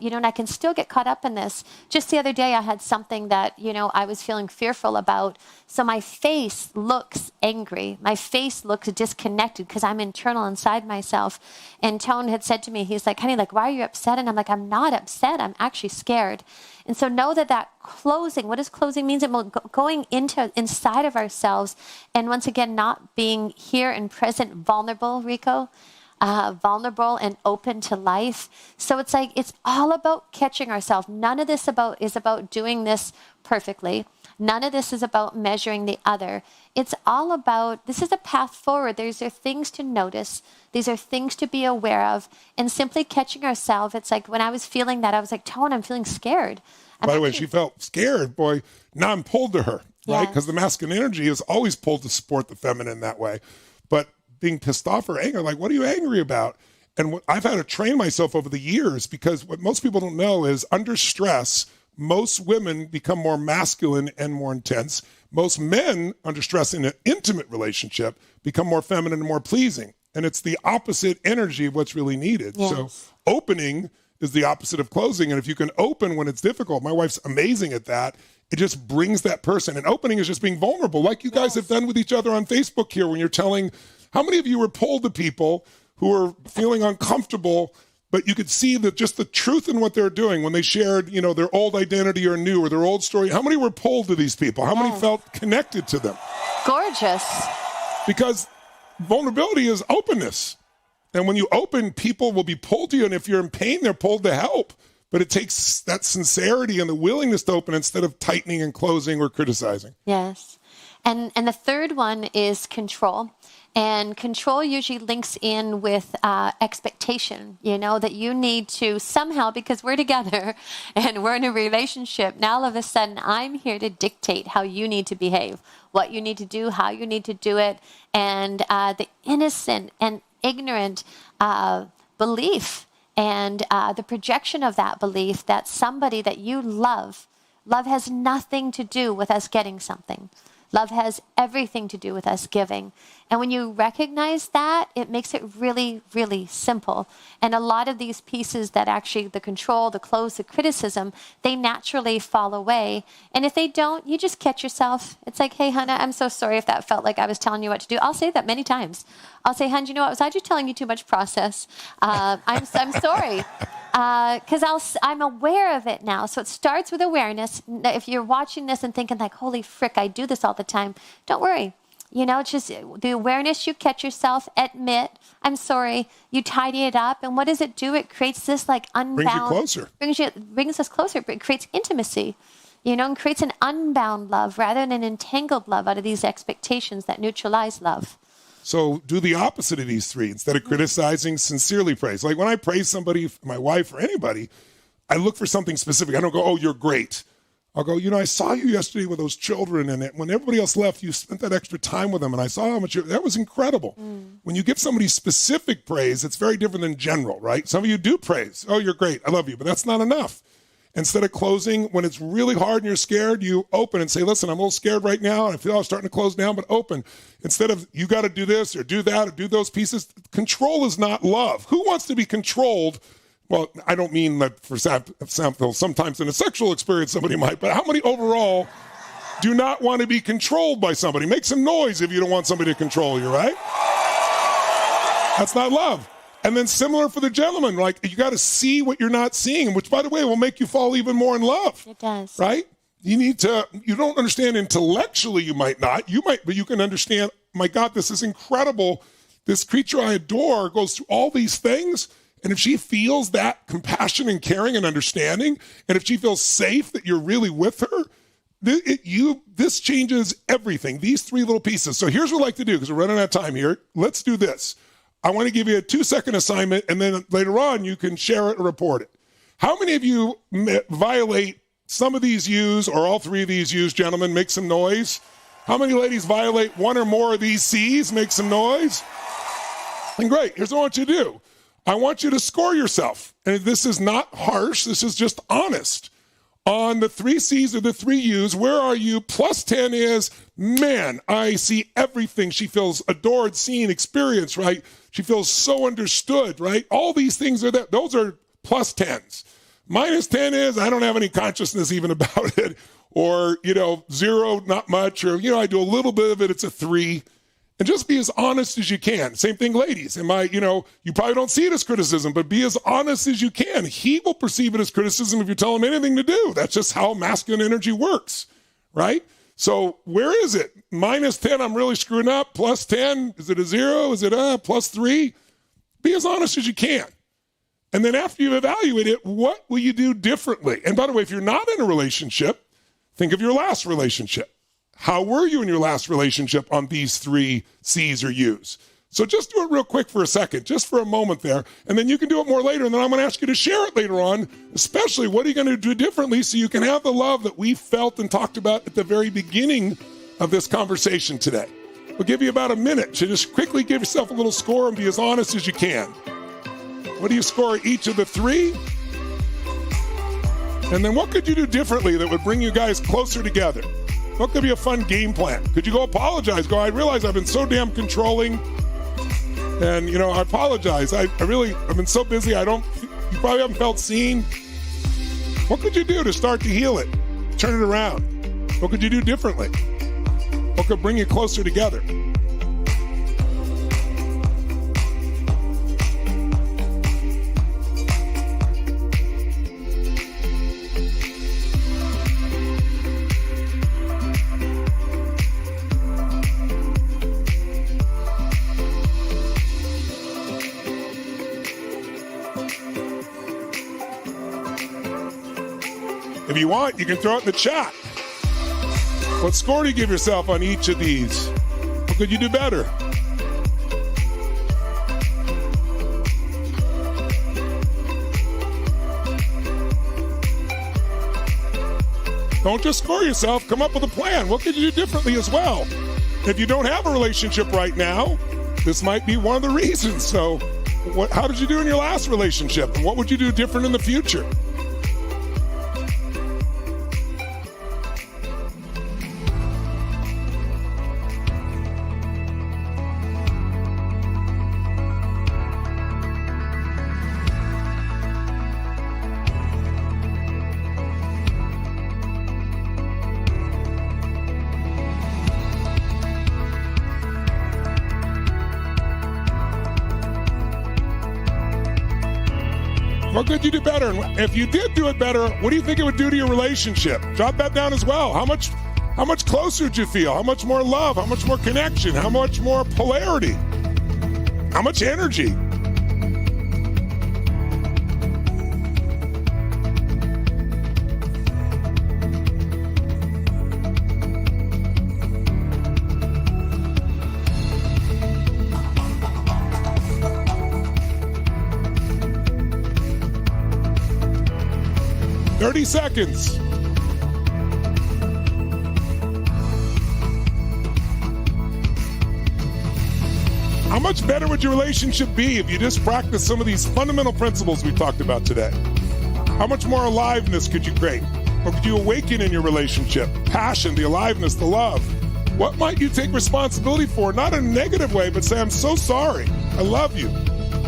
you know, and I can still get caught up in this. Just the other day, I had something that, you know, I was feeling fearful about. So my face looks angry. My face looks disconnected because I'm internal inside myself. And Tone had said to me, he's like, honey, like, why are you upset? And I'm like, I'm not upset. I'm actually scared. And so know that closing, what does closing mean? It going inside of ourselves. And once again, not being here and present, vulnerable, Rico. Vulnerable and open to life. So it's like, it's all about catching ourselves. None of this is about doing this perfectly. None of this is about measuring the other. It's all about, this is a path forward. These are things to notice. These are things to be aware of. And simply catching ourselves, it's like when I was feeling that, I was like, Tone, I'm feeling scared. By the way, she felt scared, boy. Now I'm pulled to her, right? Because the masculine energy is always pulled to support the feminine that way. But being pissed off or angry, like, what are you angry about? And what I've had to train myself over the years, because what most people don't know is under stress, most women become more masculine and more intense. Most men under stress in an intimate relationship become more feminine and more pleasing. And it's the opposite energy of what's really needed. Yes. So opening is the opposite of closing. And if you can open when it's difficult, my wife's amazing at that. It just brings that person. And opening is just being vulnerable, like you guys have done with each other on Facebook here when you're telling. How many of you were pulled to people who are feeling uncomfortable, but you could see that just the truth in what they're doing when they shared, you know, their old identity or new or their old story? How many were pulled to these people? How many felt connected to them? Gorgeous. Because vulnerability is openness. And when you open, people will be pulled to you. And if you're in pain, they're pulled to help. But it takes that sincerity and the willingness to open instead of tightening and closing or criticizing. Yes. And the third one is control. And control usually links in with expectation, you know, that you need to somehow, because we're together and we're in a relationship, now all of a sudden I'm here to dictate how you need to behave, what you need to do, how you need to do it. And the innocent and ignorant belief and the projection of that belief that somebody that you love has nothing to do with us getting something. Love has everything to do with us giving. And when you recognize that, it makes it really, really simple. And a lot of these pieces that actually, the control, the close, the criticism, they naturally fall away. And if they don't, you just catch yourself. It's like, hey, Hannah, I'm so sorry if that felt like I was telling you what to do. I'll say that many times. I'll say, Hun, you know what? Was I just telling you too much process? I'm sorry. Because I'm aware of it now. So it starts with awareness. If you're watching this and thinking like, holy frick, I do this all the time, don't worry. You know, it's just the awareness, you catch yourself, admit, I'm sorry, you tidy it up. And what does it do? It creates this like unbound. Brings you closer. Brings us closer, but it creates intimacy, you know, and creates an unbound love rather than an entangled love out of these expectations that neutralize love. So do the opposite of these three. Instead of criticizing, sincerely praise. Like when I praise somebody, my wife or anybody, I look for something specific. I don't go, oh, you're great. I'll go, you know, I saw you yesterday with those children, and when everybody else left, you spent that extra time with them, and I saw how much that was incredible. When you give somebody specific praise, it's very different than general, right? Some of you do praise. Oh, you're great. I love you. But that's not enough. Instead of closing, when it's really hard and you're scared, you open and say, listen, I'm a little scared right now, and I feel I'm starting to close down, but open. Instead of, you got to do this or do that or do those pieces. Control is not love. Who wants to be controlled? Well, I don't mean that for example, sometimes in a sexual experience somebody might, but how many overall do not want to be controlled by somebody? Make some noise if you don't want somebody to control you, right? That's not love. And then similar for the gentleman, like you got to see what you're not seeing, which, by the way, will make you fall even more in love. It does. Right? You don't understand intellectually, you might not. You might, but you can understand my God, this is incredible. This creature I adore goes through all these things. And if she feels that compassion and caring and understanding, and if she feels safe that you're really with her, this changes everything, these three little pieces. So here's what I'd like to do, because we're running out of time here. Let's do this. I want to give you a 2-second assignment, and then later on you can share it or report it. How many of you violate some of these U's or all three of these U's, gentlemen? Make some noise. How many ladies violate one or more of these C's? Make some noise. And great, here's what I want you to do. I want you to score yourself. And this is not harsh, this is just honest. On the 3 C's or the 3 U's, where are you? +10 is, man, I see everything. She feels adored, seen, experienced, right? She feels so understood, right? All these things are that. Those are +10s. -10 is, I don't have any consciousness even about it. Or, 0, not much. Or, I do a little bit of it, it's a 3. And just be as honest as you can. Same thing, ladies. You probably don't see it as criticism, but be as honest as you can. He will perceive it as criticism if you tell him anything to do. That's just how masculine energy works, right? So where is it? -10, I'm really screwing up. +10, is it a 0? Is it a +3? Be as honest as you can. And then after you evaluate it, what will you do differently? And by the way, if you're not in a relationship, think of your last relationship. How were you in your last relationship on these 3 C's or U's? So just do it real quick for a second, just for a moment there, and then you can do it more later, and then I'm going to ask you to share it later on, especially what are you going to do differently so you can have the love that we felt and talked about at the very beginning of this conversation today. We'll give you about a minute to just quickly give yourself a little score and be as honest as you can. What do you score each of the 3? And then what could you do differently that would bring you guys closer together? What could be a fun game plan? Could you go apologize? I realize I've been so damn controlling. And, I apologize. I've been so busy. You probably haven't felt seen. What could you do to start to heal it? Turn it around. What could you do differently? What could bring you closer together? If you want, you can throw it in the chat. What score do you give yourself on each of these? What could you do better? Don't just score yourself. Come up with a plan. What could you do differently as well? If you don't have a relationship right now, this might be one of the reasons. So how did you do in your last relationship? And what would you do different in the future? What could you do better? And if you did do it better, what do you think it would do to your relationship? Drop that down as well. How much closer did you feel? How much more love? How much more connection? How much more polarity? How much energy? Thirty seconds. How much better would your relationship be if you just practiced some of these fundamental principles we talked about today? How much more aliveness could you create? Or could you awaken in your relationship? Passion, the aliveness, the love. What might you take responsibility for? Not in a negative way, but say, I'm so sorry. I love you.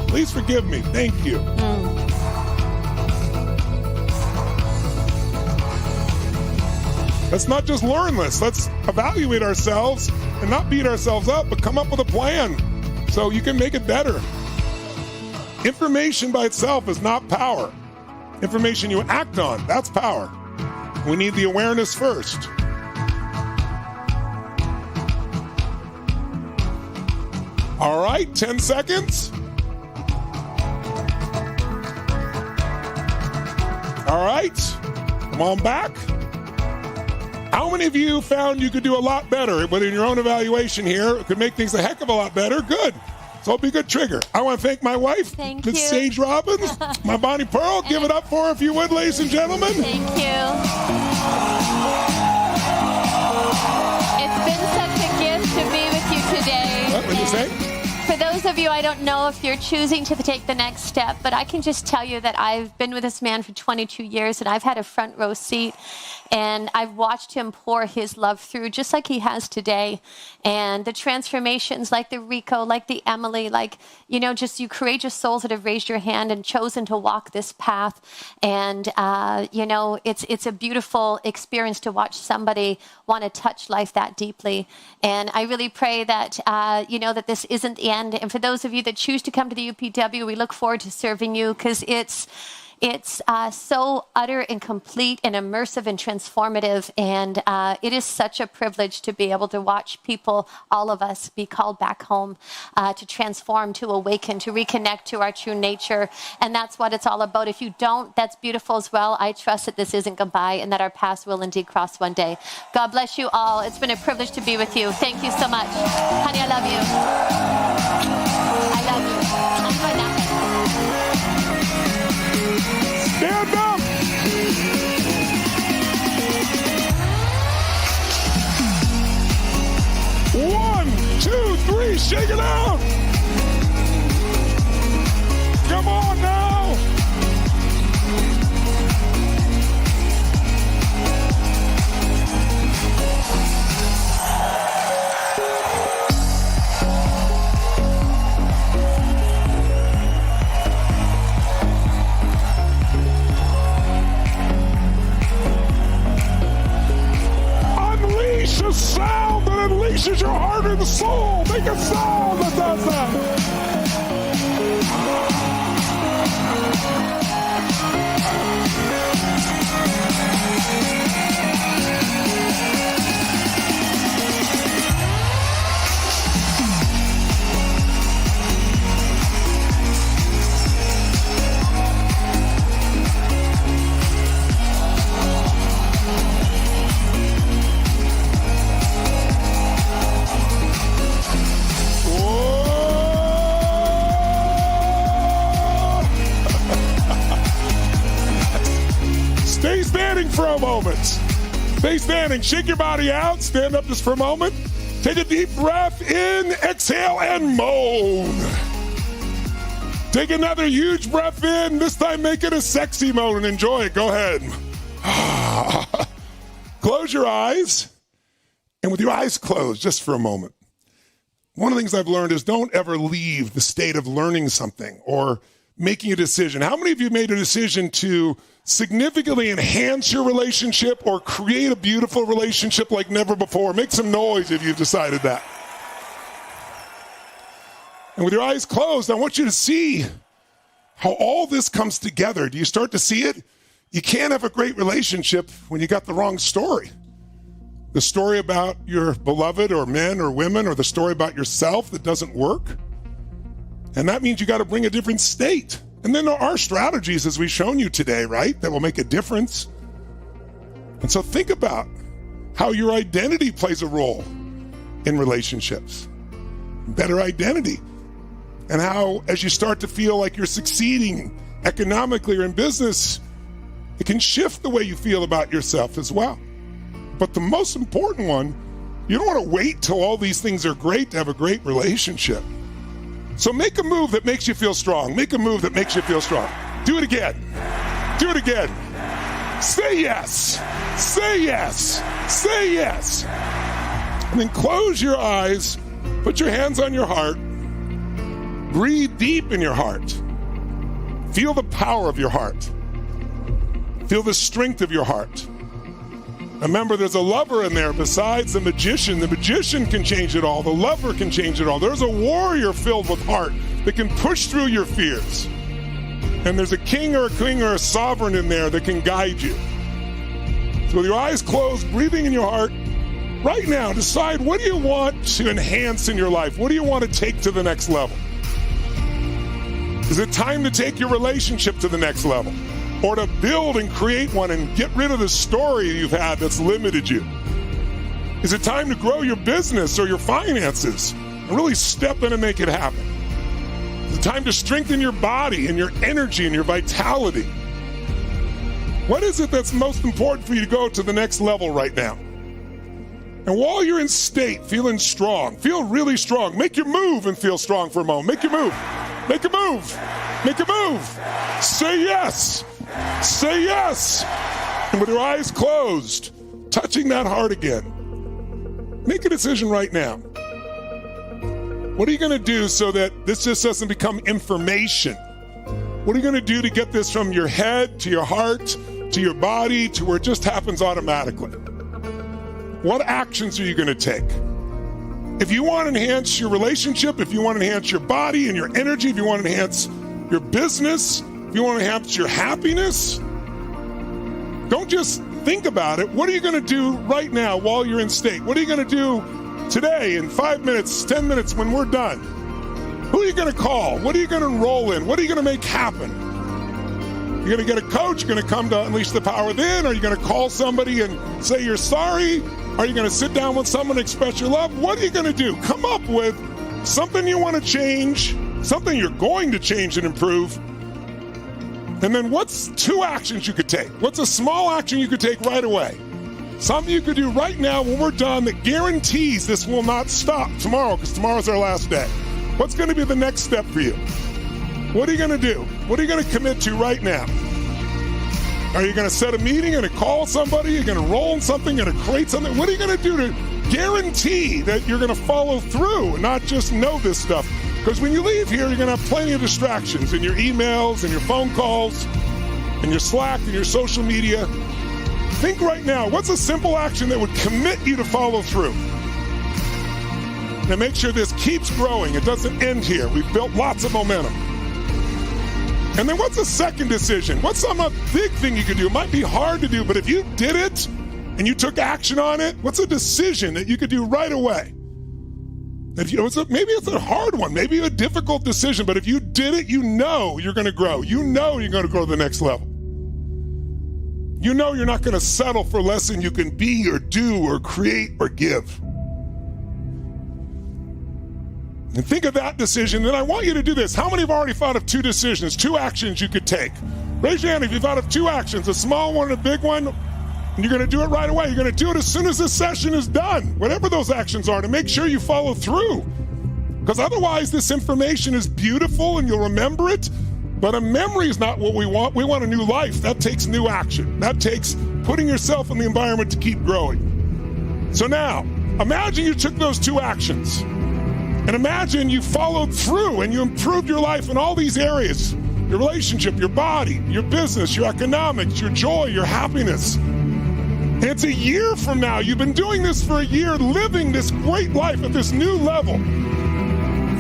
Please forgive me. Thank you. Let's not just learn this. Let's evaluate ourselves and not beat ourselves up, but come up with a plan so you can make it better. Information by itself is not power. Information you act on, that's power. We need the awareness first. All right, 10 seconds. All right, come on back. How many of you found you could do a lot better, but in your own evaluation here, it could make things a heck of a lot better? Good. So it'll be a good trigger. I want to thank my wife, Miss Sage Robbins, my Bonnie Pearl. Give it up for her if you would, ladies and gentlemen. Thank you. It's been such a gift to be with you today. What did you say? For those of you, I don't know if you're choosing to take the next step, but I can just tell you that I've been with this man for 22 years, and I've had a front row seat, and I've watched him pour his love through just like he has today. And the transformations like the Rico, like the Emily, like, just you courageous souls that have raised your hand and chosen to walk this path. And, it's a beautiful experience to watch somebody want to touch life that deeply. And I really pray that, that this isn't the end. And for those of you that choose to come to the UPW, we look forward to serving you because it's so utter and complete and immersive and transformative. And it is such a privilege to be able to watch people, all of us, be called back home, to transform, to awaken, to reconnect to our true nature. And that's what it's all about. If you don't, that's beautiful as well. I trust that this isn't goodbye and that our paths will indeed cross one day. God bless you all. It's been a privilege to be with you. Thank you so much. Honey, I love you. I love you. I'm going now. Stand up! One, two, three, shake it out! Come on now! A sound that unleashes your heart and soul. Make a sound that does that. Stay standing for a moment. Stay standing. Shake your body out. Stand up just for a moment. Take a deep breath in, exhale, and moan. Take another huge breath in. This time make it a sexy moan and enjoy it. Go ahead. Close your eyes. And with your eyes closed just for a moment, one of the things I've learned is don't ever leave the state of learning something or making a decision. How many of you made a decision to significantly enhance your relationship or create a beautiful relationship like never before? Make some noise if you've decided that. And with your eyes closed, I want you to see how all this comes together. Do you start to see it? You can't have a great relationship when you got the wrong story. The story about your beloved or men or women, or the story about yourself that doesn't work. And that means you got to bring a different state. And then there are strategies, as we've shown you today, right, that will make a difference. And so think about how your identity plays a role in relationships. Better identity. And how, as you start to feel like you're succeeding economically or in business, it can shift the way you feel about yourself as well. But the most important one, you don't want to wait till all these things are great to have a great relationship. So make a move that makes you feel strong. Make a move that makes you feel strong. Do it again. Do it again. Say yes. Say yes. Say yes. And then close your eyes. Put your hands on your heart. Breathe deep in your heart. Feel the power of your heart. Feel the strength of your heart. Remember, there's a lover in there besides the magician. The magician can change it all. The lover can change it all. There's a warrior filled with heart that can push through your fears. And there's a king or a queen or a sovereign in there that can guide you. So with your eyes closed, breathing in your heart, Right now, decide, what do you want to enhance in your life? What do you want to take to the next level? Is it time to take your relationship to the next level? Or to build and create one and get rid of the story you've had that's limited you? Is it time to grow your business or your finances and really step in and make it happen? Is it time to strengthen your body and your energy and your vitality? What is it that's most important for you to go to the next level right now? And while you're in state, feeling strong, feel really strong. Make your move and feel strong for a moment. Make your move. Make a move. Make a move. Say yes. Say yes. And with your eyes closed, touching that heart again, make a decision right now. What are you going to do so that this just doesn't become information? What are you going to do to get this from your head to your heart to your body to where it just happens automatically? What actions are you going to take? If you want to enhance your relationship, if you want to enhance your body and your energy, if you want to enhance your business, if you want to enhance your happiness, don't just think about it. What are you going to do right now while you're in state? What are you going to do today in 5 minutes, 10 minutes when we're done? Who are you going to call? What are you going to enroll in? What are you going to make happen? You're going to get a coach? You're going to come to Unleash the Power Within? Are you going to call somebody and say you're sorry? Are you going to sit down with someone and express your love? What are you going to do? Come up with something you want to change, something you're going to change and improve. And then what's 2 actions you could take? What's a small action you could take right away? Something you could do right now when we're done that guarantees this will not stop tomorrow, because tomorrow's our last day. What's going to be the next step for you? What are you going to do? What are you going to commit to right now? Are you going to set a meeting and call somebody? Are you going to roll in something? Going to create something? What are you going to do to guarantee that you're going to follow through and not just know this stuff? Because when you leave here, you're going to have plenty of distractions in your emails and your phone calls and your Slack and your social media. Think right now, what's a simple action that would commit you to follow through? Now make sure this keeps growing. It doesn't end here. We've built lots of momentum. And then what's a second decision? What's some big thing you could do? It might be hard to do, but if you did it and you took action on it, what's a decision that you could do right away? If you, maybe it's a hard one, maybe a difficult decision, but if you did it, you know you're going to grow. You know you're going to go to the next level. You know you're not going to settle for less than you can be or do or create or give. And think of that decision. Then I want you to do this. How many have already thought of 2 decisions, 2 actions you could take? Raise your hand if you've thought of 2 actions, a small one and a big one. And you're going to do it right away. You're going to do it as soon as this session is done, whatever those actions are, to make sure you follow through. Because otherwise, this information is beautiful and you'll remember it. But a memory is not what we want. We want a new life. That takes new action. That takes putting yourself in the environment to keep growing. So now, imagine you took those 2 actions. And imagine you followed through and you improved your life in all these areas. Your relationship, your body, your business, your economics, your joy, your happiness. And it's a year from now. You've been doing this for a year, living this great life at this new level.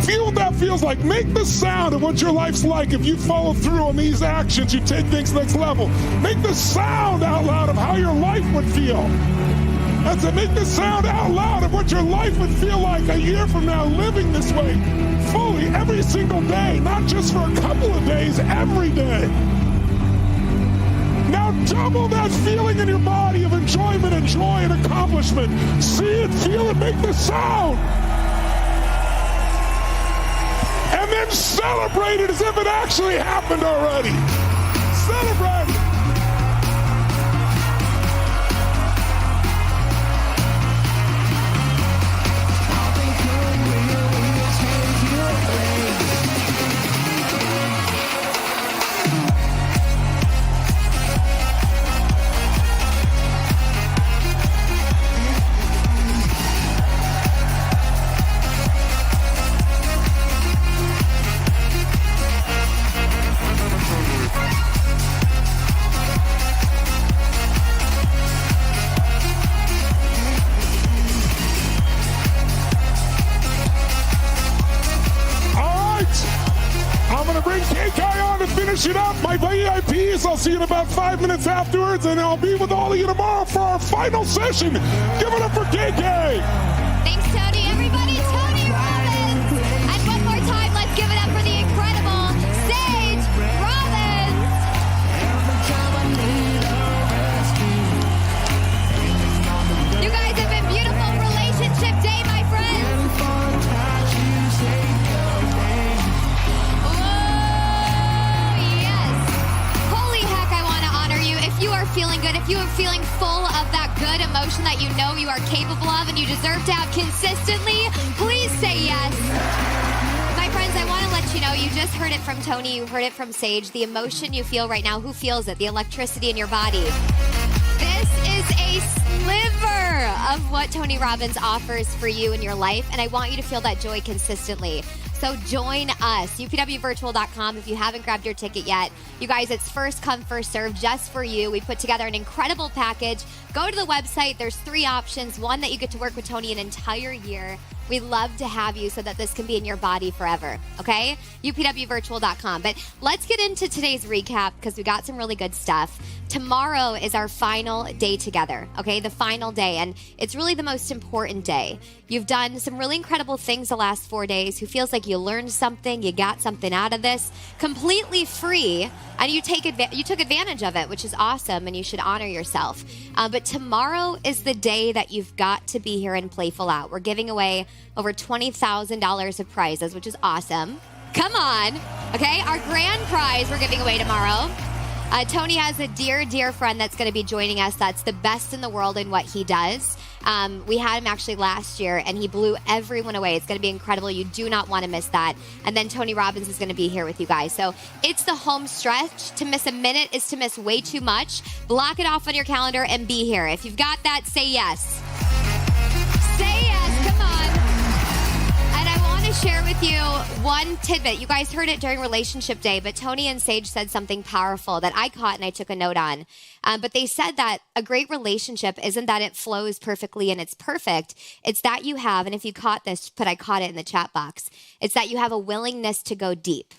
Feel what that feels like. Make the sound of what your life's like if you follow through on these actions, you take things next level. Make the sound out loud of how your life would feel. That's it. Make the sound out loud of what your life would feel like a year from now, living this way fully every single day, not just for a couple of days, every day. Now double that feeling in your body of enjoyment and joy and accomplishment. See it, feel it, make the sound. And then celebrate it as if it actually happened already. Celebrate. It up, my VIPs. I'll see you in about 5 minutes afterwards, and I'll be with all of you tomorrow for our final session. Give it up for KK. transformation that you know you are capable of and you deserve to have consistently, please say yes. My friends, I want to let you know, you just heard it from Tony, you heard it from Sage, the emotion you feel right now. Who feels it? The electricity in your body. This is a sliver of what Tony Robbins offers for you in your life, and I want you to feel that joy consistently. So join us, upwvirtual.com, if you haven't grabbed your ticket yet. You guys, it's first come, first serve, just for you. We put together an incredible package. Go to the website. There's 3 options. One, that you get to work with Tony an entire year. We'd love to have you so that this can be in your body forever, okay? upwvirtual.com. But let's get into today's recap because we got some really good stuff. Tomorrow is our final day together, okay? The final day, and it's really the most important day. You've done some really incredible things the last 4 days. Who feels like you learned something, you got something out of this, completely free, and you took advantage of it, which is awesome, and you should honor yourself. But tomorrow is the day that you've got to be here and playful out. We're giving away over $20,000 of prizes, which is awesome. Come on, okay? Our grand prize we're giving away tomorrow. Tony has a dear, dear friend that's going to be joining us that's the best in the world in what he does. We had him actually last year, and he blew everyone away. It's going to be incredible. You do not want to miss that. And then Tony Robbins is going to be here with you guys. So it's the home stretch. To miss a minute is to miss way too much. Block it off on your calendar and be here. If you've got that, say yes. Say yes. Come on. And I want to share with you one tidbit. You guys heard it during Relationship Day, but Tony and Sage said something powerful that I caught and I took a note on. But they said that a great relationship isn't that it flows perfectly and it's perfect. It's that you have, and if you caught this, but I caught it in the chat box, it's that you have a willingness to go deep.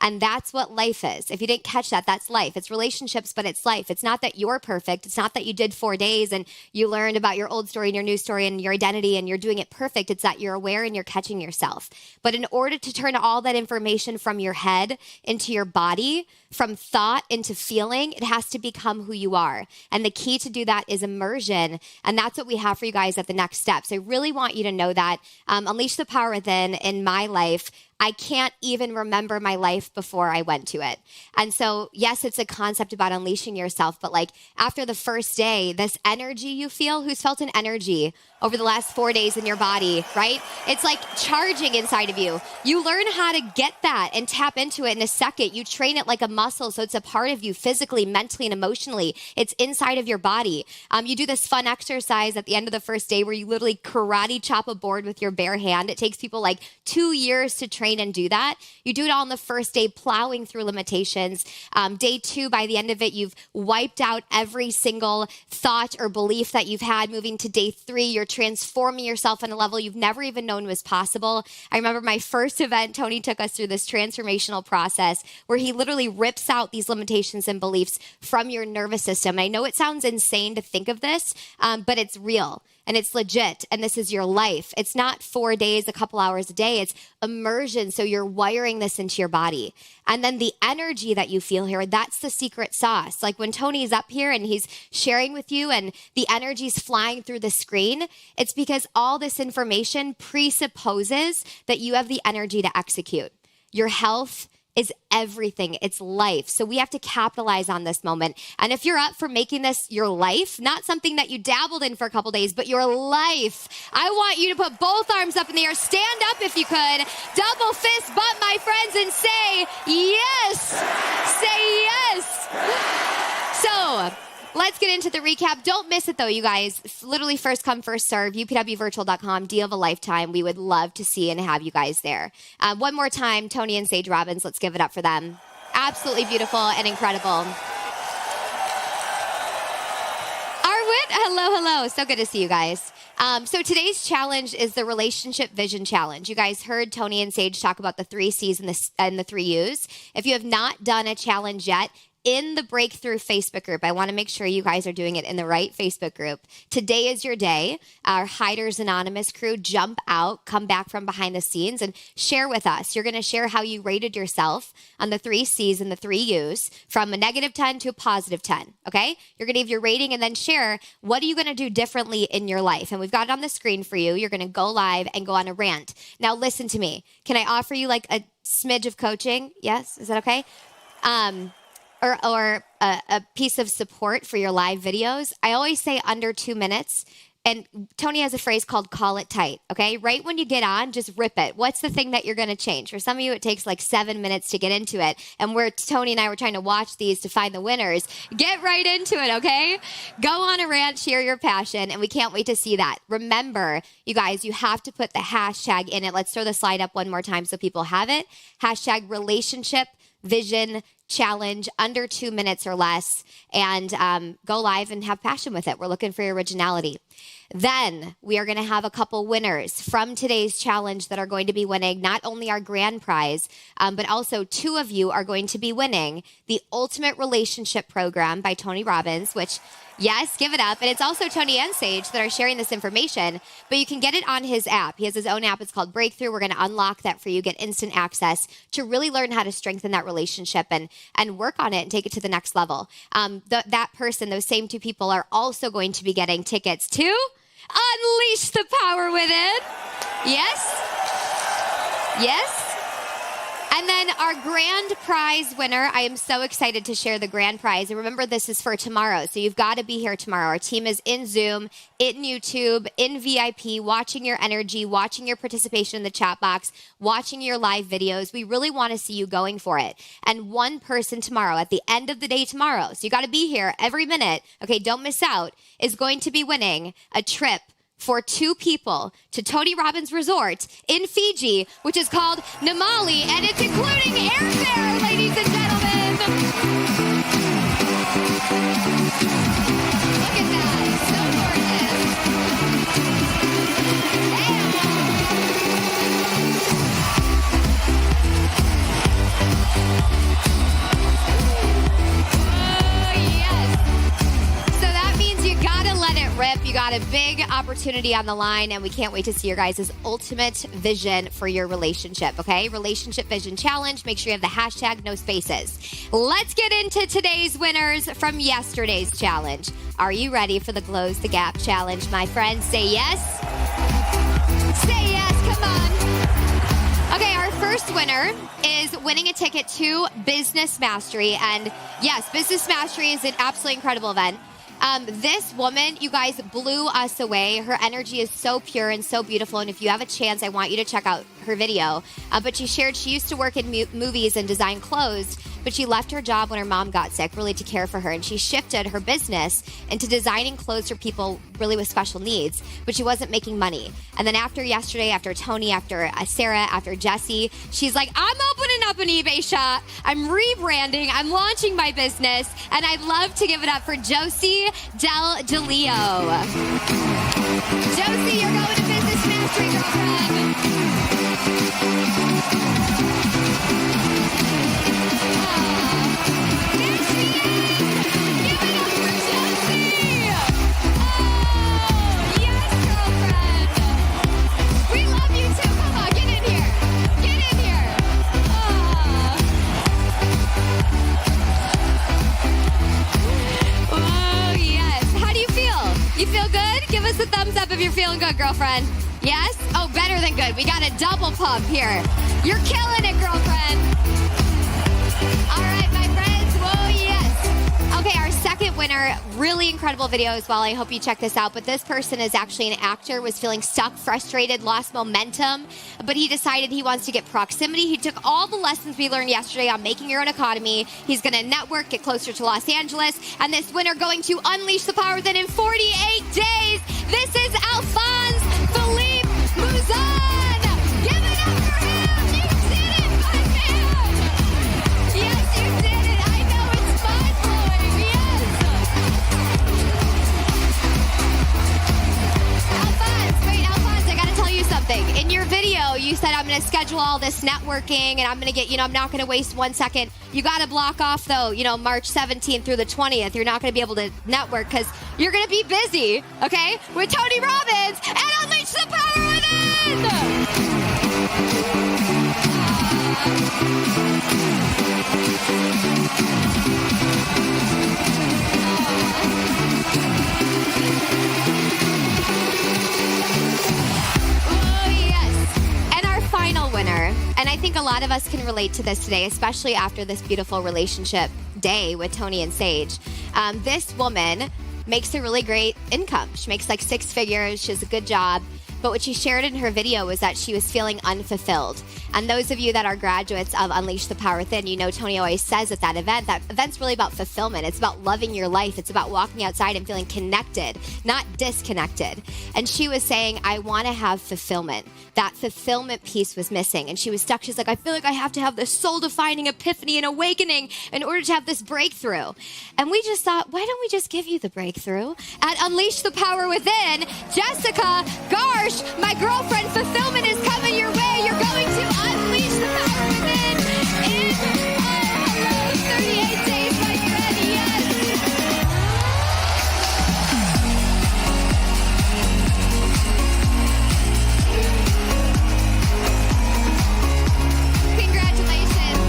And that's what life is. If you didn't catch that, that's life. It's relationships, but it's life. It's not that you're perfect. It's not that you did 4 days and you learned about your old story and your new story and your identity and you're doing it perfect. It's that you're aware and you're catching yourself. But in order to turn all that information from your head into your body, from thought into feeling, it has to become who you are. And the key to do that is immersion. And that's what we have for you guys at the next step. So I really want you to know that. Unleash the Power Within in my life. I can't even remember my life before I went to it. And so, yes, it's a concept about unleashing yourself, but like after the first day, this energy you feel, who's felt an energy over the last 4 days in your body, right? It's like charging inside of you. You learn how to get that and tap into it in a second. You train it like a muscle, so it's a part of you physically, mentally, and emotionally. It's inside of your body. You do this fun exercise at the end of the first day where you literally karate chop a board with your bare hand. It takes people like 2 years to train and do that. You do it all on the first day, plowing through limitations. Day 2, by the end of it, you've wiped out every single thought or belief that you've had. Moving to day 3, you're transforming yourself on a level you've never even known was possible. I remember my first event, Tony took us through this transformational process where he literally rips out these limitations and beliefs from your nervous system. I know it sounds insane to think of this, but it's real. And it's legit, and this is your life. It's not 4 days, a couple hours a day. It's immersion, so you're wiring this into your body. And then the energy that you feel here, that's the secret sauce. Like when Tony's up here and he's sharing with you and the energy's flying through the screen, it's because all this information presupposes that you have the energy to execute. Your health is everything. It's life. So we have to capitalize on this moment. And if you're up for making this your life, not something that you dabbled in for a couple days, but your life, I want you to put both arms up in the air. Stand up if you could. Double fist bump, my friends, and say yes. Say yes. So let's get into the recap. Don't miss it, though, you guys. It's literally first come, first serve. upwvirtual.com, deal of a lifetime. We would love to see and have you guys there. One more time, Tony and Sage Robbins. Let's give it up for them. Absolutely beautiful and incredible. Arwit, hello. So good to see you guys. So today's challenge is the Relationship Vision Challenge. You guys heard Tony and Sage talk about the 3 C's and the 3 U's. If you have not done a challenge yet, in the Breakthrough Facebook group, I want to make sure you guys are doing it in the right Facebook group. Today is your day. Our Hiders Anonymous crew, jump out, come back from behind the scenes and share with us. You're going to share how you rated yourself on the 3 C's and the 3 U's from a -10 to a +10, okay? You're going to give your rating and then share what are you going to do differently in your life. And we've got it on the screen for you. You're going to go live and go on a rant. Now listen to me. Can I offer you like a smidge of coaching? Yes? Is that okay? or a piece of support for your live videos, I always say under 2 minutes. And Tony has a phrase called call it tight, okay? Right when you get on, just rip it. What's the thing that you're going to change? For some of you, it takes like 7 minutes to get into it. And Tony and I were trying to watch these to find the winners. Get right into it, okay? Go on a rant, share your passion, and we can't wait to see that. Remember, you guys, you have to put the hashtag in it. Let's throw the slide up one more time so people have it. Hashtag relationship vision challenge, under 2 minutes or less, and go live and have passion with it. We're looking for your originality. Then we are going to have a couple winners from today's challenge that are going to be winning not only our grand prize, but also 2 of you are going to be winning the Ultimate Relationship Program by Tony Robbins, which, yes, give it up. And it's also Tony and Sage that are sharing this information, but you can get it on his app. He has his own app. It's called Breakthrough. We're going to unlock that for you, get instant access to really learn how to strengthen that relationship and work on it and take it to the next level. That person, those same 2 people are also going to be getting tickets to Unleash the Power Within. Yes? Yes? And then our grand prize winner, I am so excited to share the grand prize. And remember, this is for tomorrow, so you've got to be here tomorrow. Our team is in Zoom, in YouTube, in VIP, watching your energy, watching your participation in the chat box, watching your live videos. We really want to see you going for it. And one person tomorrow, at the end of the day tomorrow, so you got to be here every minute, okay, don't miss out, is going to be winning a trip for 2 people to Tony Robbins Resort in Fiji, which is called Namali, and it's including airfare, ladies and gentlemen. Look at that, so gorgeous. Oh, yes. So that means you gotta let it rip. You got a big opportunity on the line, and we can't wait to see your guys' ultimate vision for your relationship, okay? Relationship Vision Challenge. Make sure you have the hashtag, no spaces. Let's get into today's winners from yesterday's challenge. Are you ready for the Close the Gap Challenge, my friends? Say yes. Say yes, come on. Okay, our first winner is winning a ticket to Business Mastery. And yes, Business Mastery is an absolutely incredible event. This woman, you guys, blew us away. Her energy is so pure and so beautiful. And if you have a chance, I want you to check out her video. But she shared she used to work in movies and design clothes, but she left her job when her mom got sick, really to care for her. And she shifted her business into designing clothes for people really with special needs, but she wasn't making money. And then after yesterday, after Tony, after Sarah, after Jesse, she's like, I'm opening up an eBay shop. I'm rebranding. I'm launching my business. And I'd love to give it up for Josie Del DeLeo. Josie, you're going to Business Mastery, girlfriend. There she is! Give it up for Josie! Oh, yes, girlfriend. We love you too. Come on, get in here. Get in here. Oh, yes. How do you feel? You feel good? Give us a thumbs up if you're feeling good, girlfriend. Yes? Oh, better than good. We got a double pump here. You're killing it, girlfriend. All right, my friends. Whoa, yes. Okay, our second winner, really incredible video as well. I hope you check this out. But this person is actually an actor, was feeling stuck, frustrated, lost momentum. But he decided he wants to get proximity. He took all the lessons we learned yesterday on making your own economy. He's going to network, get closer to Los Angeles. And this winner going to unleash the power within in 48 days. This is Alphonse Philippe Mouzon. Give it up for him. You did it, my man. Yes, you did it. I know, it's mind-blowing. Yes. Alphonse, I got to tell you something. In your video, you said, I'm going to schedule all this networking, and I'm going to get, I'm not going to waste 1 second. You got to block off, though, March 17th through the 20th. You're not going to be able to network because you're going to be busy, okay, with Tony Robbins and Unleash the Power Within! Oh, yes. And our final winner, and I think think a lot of us can relate to this today, especially after this beautiful relationship day with Tony and Sage. This woman makes a really great income. She makes like 6 figures. She has a good job. But what she shared in her video was that she was feeling unfulfilled. And those of you that are graduates of Unleash the Power Within, you know Tony always says at that event's really about fulfillment. It's about loving your life. It's about walking outside and feeling connected, not disconnected. And she was saying, I want to have fulfillment. That fulfillment piece was missing. And she was stuck. She's like, I feel like I have to have this soul-defining epiphany and awakening in order to have this breakthrough. And we just thought, why don't we just give you the breakthrough? At Unleash the Power Within, Jessica Garsh, my girlfriend, fulfillment is coming your way. You're going to unleash the power within in, hello, 38 days, my friend, yes. Congratulations.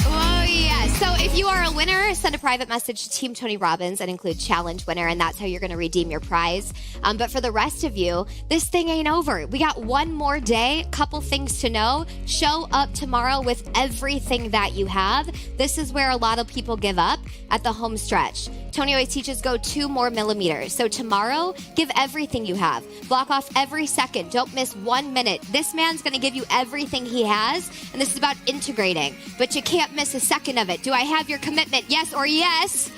Oh, yeah. So if you are a winner, send a private message to Team Tony Robbins and include challenge winner, and that's how you're going to redeem your prize. But for the rest of you, this thing ain't over. We got one more day, couple things to know. Show up tomorrow with everything that you have. This is where a lot of people give up at the home stretch. Tony always teaches go 2 more millimeters. So tomorrow, give everything you have. Block off every second. Don't miss 1 minute. This man's going to give you everything he has, and this is about integrating. But you can't miss a second of it. Do I have your commitment? Yes or yes?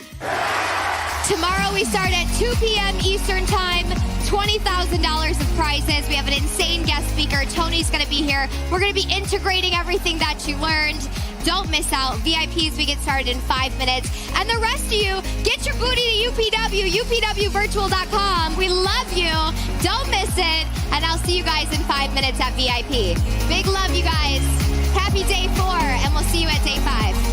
Tomorrow we start at 2 p.m. Eastern Time. $20,000 of prizes. We have an insane guest speaker. Tony's going to be here. We're going to be integrating everything that you learned. Don't miss out. VIPs, we get started in 5 minutes. And the rest of you, get your booty to UPW, upwvirtual.com. We love you. Don't miss it. And I'll see you guys in 5 minutes at VIP. Big love, you guys. Happy day 4, and we'll see you at day 5.